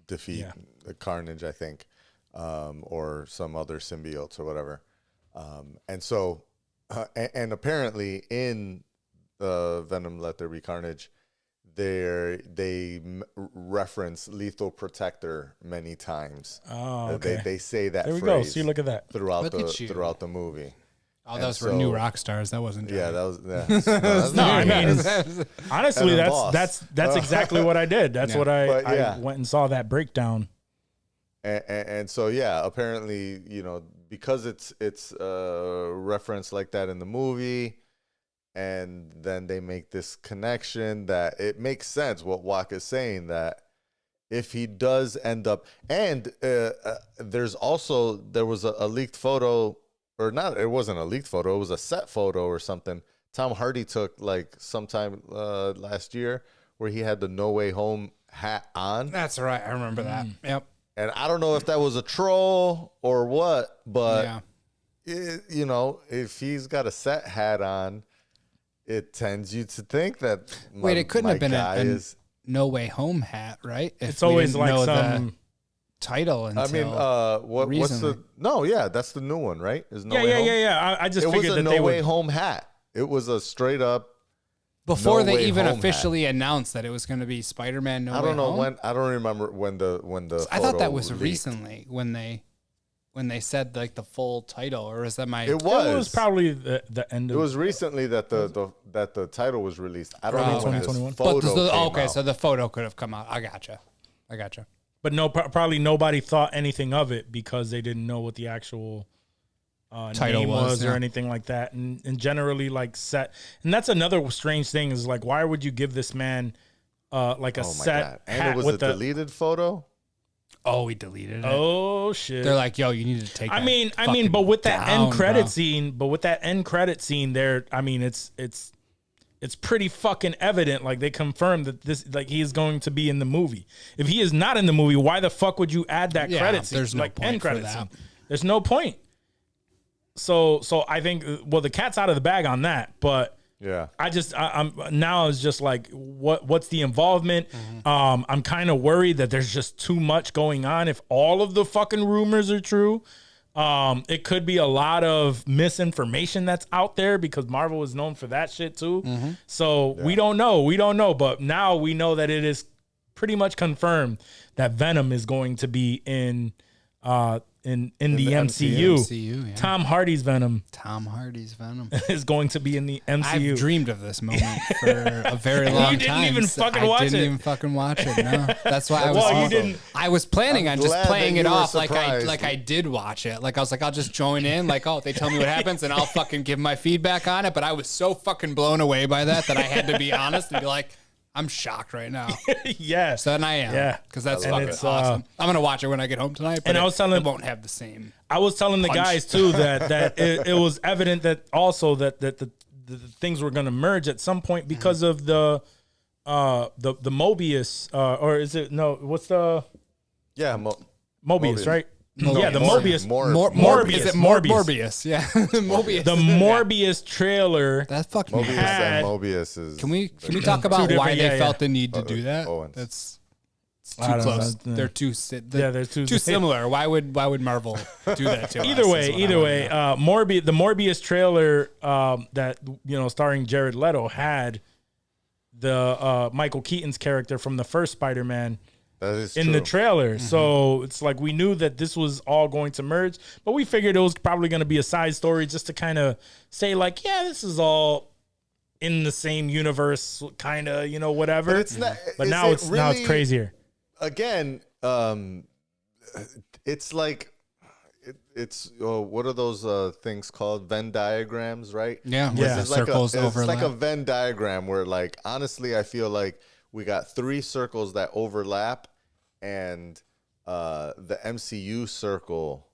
defeat Carnage, I think, or some other symbiotes or whatever. And so, and apparently in Venom Let There Be Carnage, they reference Lethal Protector many times. Oh, okay. They say that there we phrase go. See, look at that. throughout the movie. Oh, those were New Rockstars. That wasn't. Yeah, that was. No, I mean, honestly, that's exactly what I did. That's what I went and saw that breakdown. And so apparently, because it's referenced like that in the movie, and then they make this connection that it makes sense what Wak is saying, that if he does end up, and there was a leaked photo, or not, it wasn't a leaked photo, it was a set photo or something Tom Hardy took like sometime last year, where he had the No Way Home hat on. That's right, I remember that. Yep. And I don't know if that was a troll or what, but if he's got a set hat on, it tends you to think that. Wait, it couldn't have been a No Way Home hat, right? It's always like some title. Until what's the? No, that's the new one, right? Is No Way Home? Yeah. I just figured it was a that No they Way would... Home hat. It was a straight up Before No they Way even Home officially announced that it was going to be Spider-Man No Way Home. I don't know when. I don't remember when the. I thought that was leaked. recently when they said like the full title, or is that my? It was. It was probably the end It of. was recently that the title was released. I don't know when this 2021. photo came okay, out. so the photo could have come out. I gotcha. But no, probably nobody thought anything of it because they didn't know what the actual Title name was, or yeah. anything like that. And generally, like set. And that's another strange thing is like, why would you give this man like a Oh my set god! And hat it was with a the? deleted photo. Oh, we deleted it. Oh shit! They're like, yo, you need to take. I that mean, fucking but with that down, end credit bro. scene, there, I mean, it's pretty fucking evident. Like they confirmed that this, like he is going to be in the movie. If he is not in the movie, why the fuck would you add that Yeah, credit scene? there's no like point end for credit that. scene. There's no point. So I think the cat's out of the bag on that, but. Yeah. I'm now it's just like what's the involvement? I'm kind of worried that there's just too much going on. If all of the fucking rumors are true, it could be a lot of misinformation that's out there because Marvel is known for that shit too. So we don't know, but now we know that it is pretty much confirmed that Venom is going to be in the MCU. MCU, yeah. Tom Hardy's Venom Tom Hardy's Venom. is going to be in the MCU. I've dreamed of this moment for a very long time. You didn't even fucking I watch didn't it. even fucking watch it. No, that's why I was. Well, you didn't. I was planning I'm on just glad playing that it you were off surprised. like I did watch it. Like I was like, I'll just join in. Like, oh, they tell me what happens, and I'll fucking give my feedback on it. But I was so fucking blown away by that I had to be honest and be like, I'm shocked right now. Yes. So then I am. Yeah. Because that's And fucking it's, awesome. I'm gonna watch it when I get home tonight. But And I was telling- it won't have the same. I was telling the Punch. guys too that it was evident that also that the things were going to merge at some point because of the Mobius or is it no? What's the Yeah. Mobius, Mobius. right? Mobius. Yeah, the Mobius. Morbius. Is it Morbius. Morbius? Yeah, Morbius. The Morbius trailer. That fucking Mobius had- and Mobius is. Can we talk about different- why they yeah, felt yeah. the need to do that? Owens. That's it's I too don't close. know. They're too they're too- similar. Why would Marvel do that to us? Either is way, what I wanna know. the Morbius trailer that starring Jared Leto had the Michael Keaton's character from the first Spider-Man That is in true. the trailer. So it's like we knew that this was all going to merge, but we figured it was probably going to be a side story just to kind of say like, yeah, this is all in the same universe, kind of, whatever. But it's not. But is now it it's really- crazier. Again, it's like it's what are those things called? Venn diagrams, right? Yeah, Yeah. where the circles it's overlap. like a Venn diagram where, like, honestly, I feel like we got 3 circles that overlap, and the MCU circle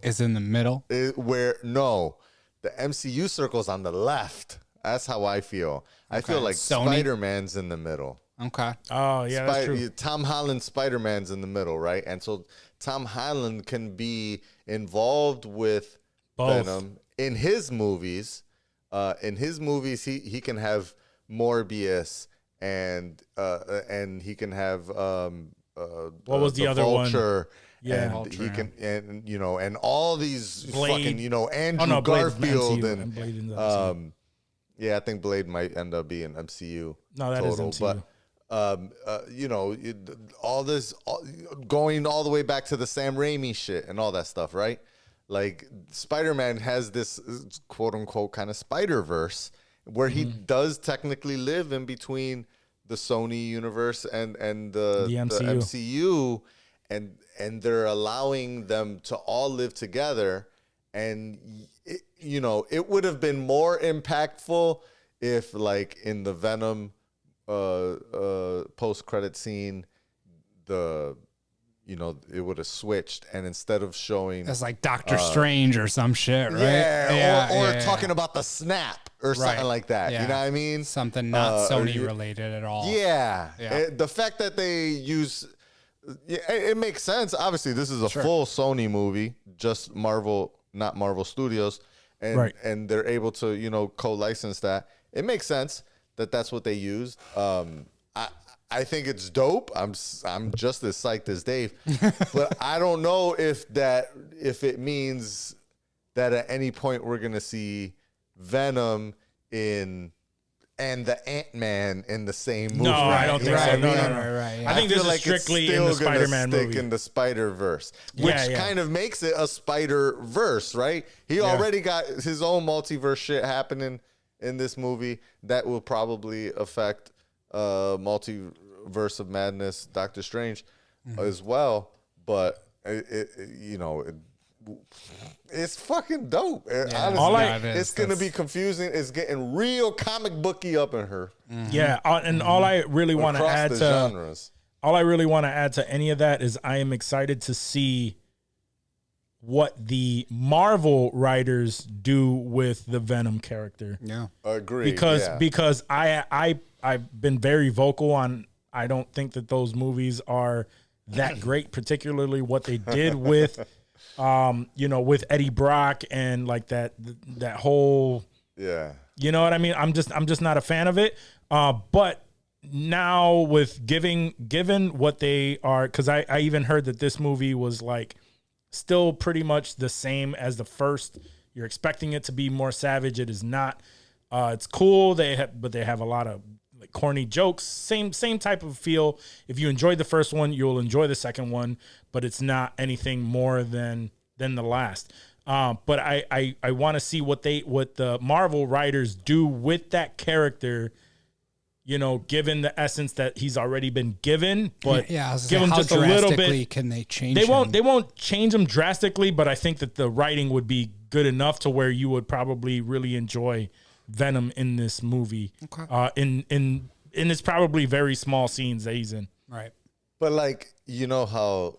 is in the middle. the MCU circle's on the left. That's how I feel. I feel like Sony? Spider-Man's in the middle. Okay. Oh yeah, that's true. Tom Holland Spider-Man's in the middle, right? And so Tom Holland can be involved with Both. Venom in his movies. He can have Morbius and he can have What was the other one? Vulture. Yeah. and Vulture, he can and all these Blade. fucking Andrew Oh no, Blade's Garfield MCU, and Blade in the MCU. yeah, I think Blade might end up being MCU. No, that is total, MCU. But all this going all the way back to the Sam Raimi shit and all that stuff, right? Like Spider-Man has this quote unquote kind of Spider-Verse where he does technically live in between the Sony universe and the MCU, and they're allowing them to all live together. And it would have been more impactful if, like, in the Venom post-credit scene, it would have switched, and instead of showing That's like Doctor Strange or some shit, right? or talking about the snap or something like that. Yeah. You know what I mean? Something not Sony or- related at all. Yeah. Yeah. The fact that they use it makes sense. Obviously, this is a full Sony movie, just Marvel, not Marvel Studios, and Right. and they're able to co-license that. It makes sense that that's what they used. I think it's dope. I'm just as psyched as Dave, but I don't know if it means that at any point we're gonna see Venom and the Ant-Man in the same movie. No, I don't think so. Right, No. right. I think feel this is strictly in the it's still gonna Spider-Man stick movie. in the Spider-Verse, which Yeah. kind of makes it a Spider-Verse, right? He already got his own multiverse shit happening in this movie that will probably affect Multiverse of Madness, Doctor Strange, as well. But it's fucking dope. Honestly, it's gonna be confusing. It's getting real comic booky up in her. Yeah, and all I really want to Across add the to genres. all I really want to add to any of that is I am excited to see what the Marvel writers do with the Venom character. Yeah. Agree. Because I've been very vocal on I don't think that those movies are that great, particularly what they did with with Eddie Brock and like that whole you know what I mean? I'm just not a fan of it. But now with given what they are, because I even heard that this movie was like still pretty much the same as the first. You're expecting it to be more savage. It is not. It's cool. They have a lot of like corny jokes. Same type of feel. If you enjoyed the first one, you'll enjoy the second one. But it's not anything more than the last. But I want to see what the Marvel writers do with that character. Given the essence that he's already been given, but give him just a little bit. Can they change? They won't change him drastically, but I think that the writing would be good enough to where you would probably really enjoy Venom in this movie. Okay. In it's probably very small scenes that he's in. Right. But like how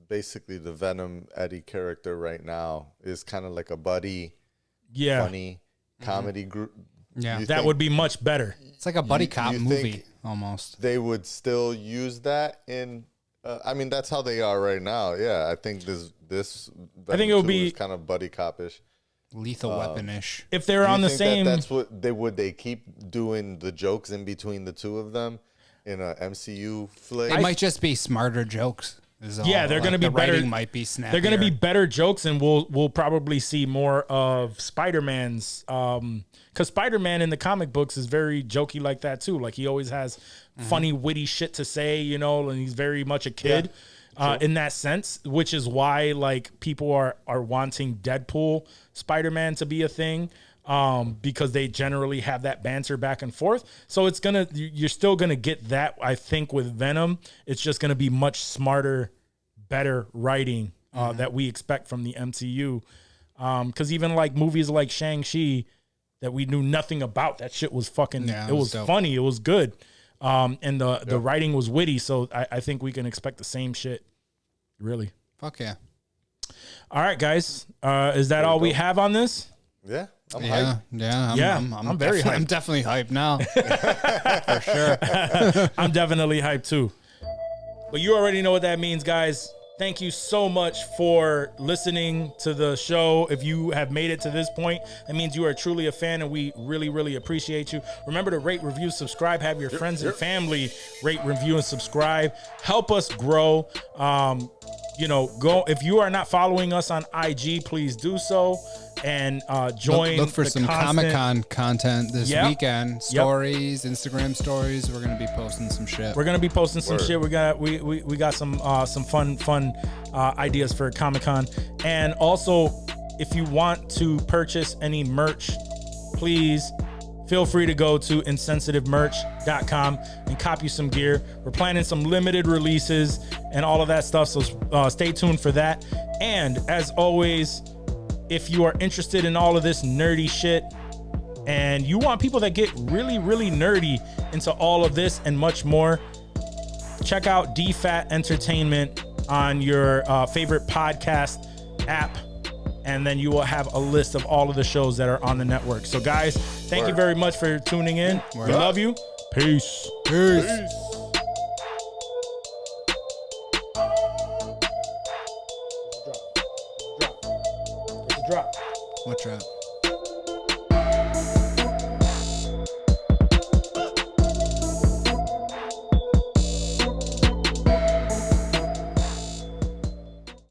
basically the Venom Eddie character right now is kind of like a buddy, funny comedy group. Yeah, that would be much better. It's like a buddy cop movie almost. They would still use that in. I mean, that's how they are right now. Yeah, I think this. I think it would be kind of buddy copish, Lethal Weapon-ish. If they're on the same. That's what they keep doing the jokes in between the two of them in a MCU flick. It might just be smarter jokes. Yeah, they're going to be better. Writing might be snappier. They're going to be better jokes, and we'll probably see more of Spider-Man's. Because Spider-Man in the comic books is very jokey like that too. Like he always has funny, witty shit to say, and he's very much a kid in that sense. Which is why like people are wanting Deadpool Spider-Man to be a thing. Because they generally have that banter back and forth. So you're still gonna get that, I think, with Venom. It's just gonna be much smarter, better writing that we expect from the MCU. Because even like movies like Shang-Chi that we knew nothing about, that shit was fucking, it was funny, it was good. And the writing was witty. So I think we can expect the same shit, really. Fuck yeah. All right, guys. Is that all we have on this? Yeah. I'm very hyped. I'm definitely hyped now. For sure. I'm definitely hyped too. But you already know what that means, guys. Thank you so much for listening to the show. If you have made it to this point, that means you are truly a fan, and we really, really appreciate you. Remember to rate, review, subscribe. Have your friends and family rate, review, and subscribe. Help us grow. Go if you are not following us on IG, please do so. And join. Look for some Comic-Con content this weekend. Stories, Yep. Instagram stories. We're gonna be posting some shit. We're gonna be posting some shit. We got some fun ideas for Comic-Con. And also, if you want to purchase any merch, please feel free to go to insensitivemerch.com and cop you some gear. We're planning some limited releases and all of that stuff, so stay tuned for that. And as always, if you are interested in all of this nerdy shit and you want people that get really, really nerdy into all of this and much more, check out DFAT Entertainment on your favorite podcast app. And then you will have a list of all of the shows that are on the network. So guys, thank you very much for tuning in. We love you. Peace. What drop?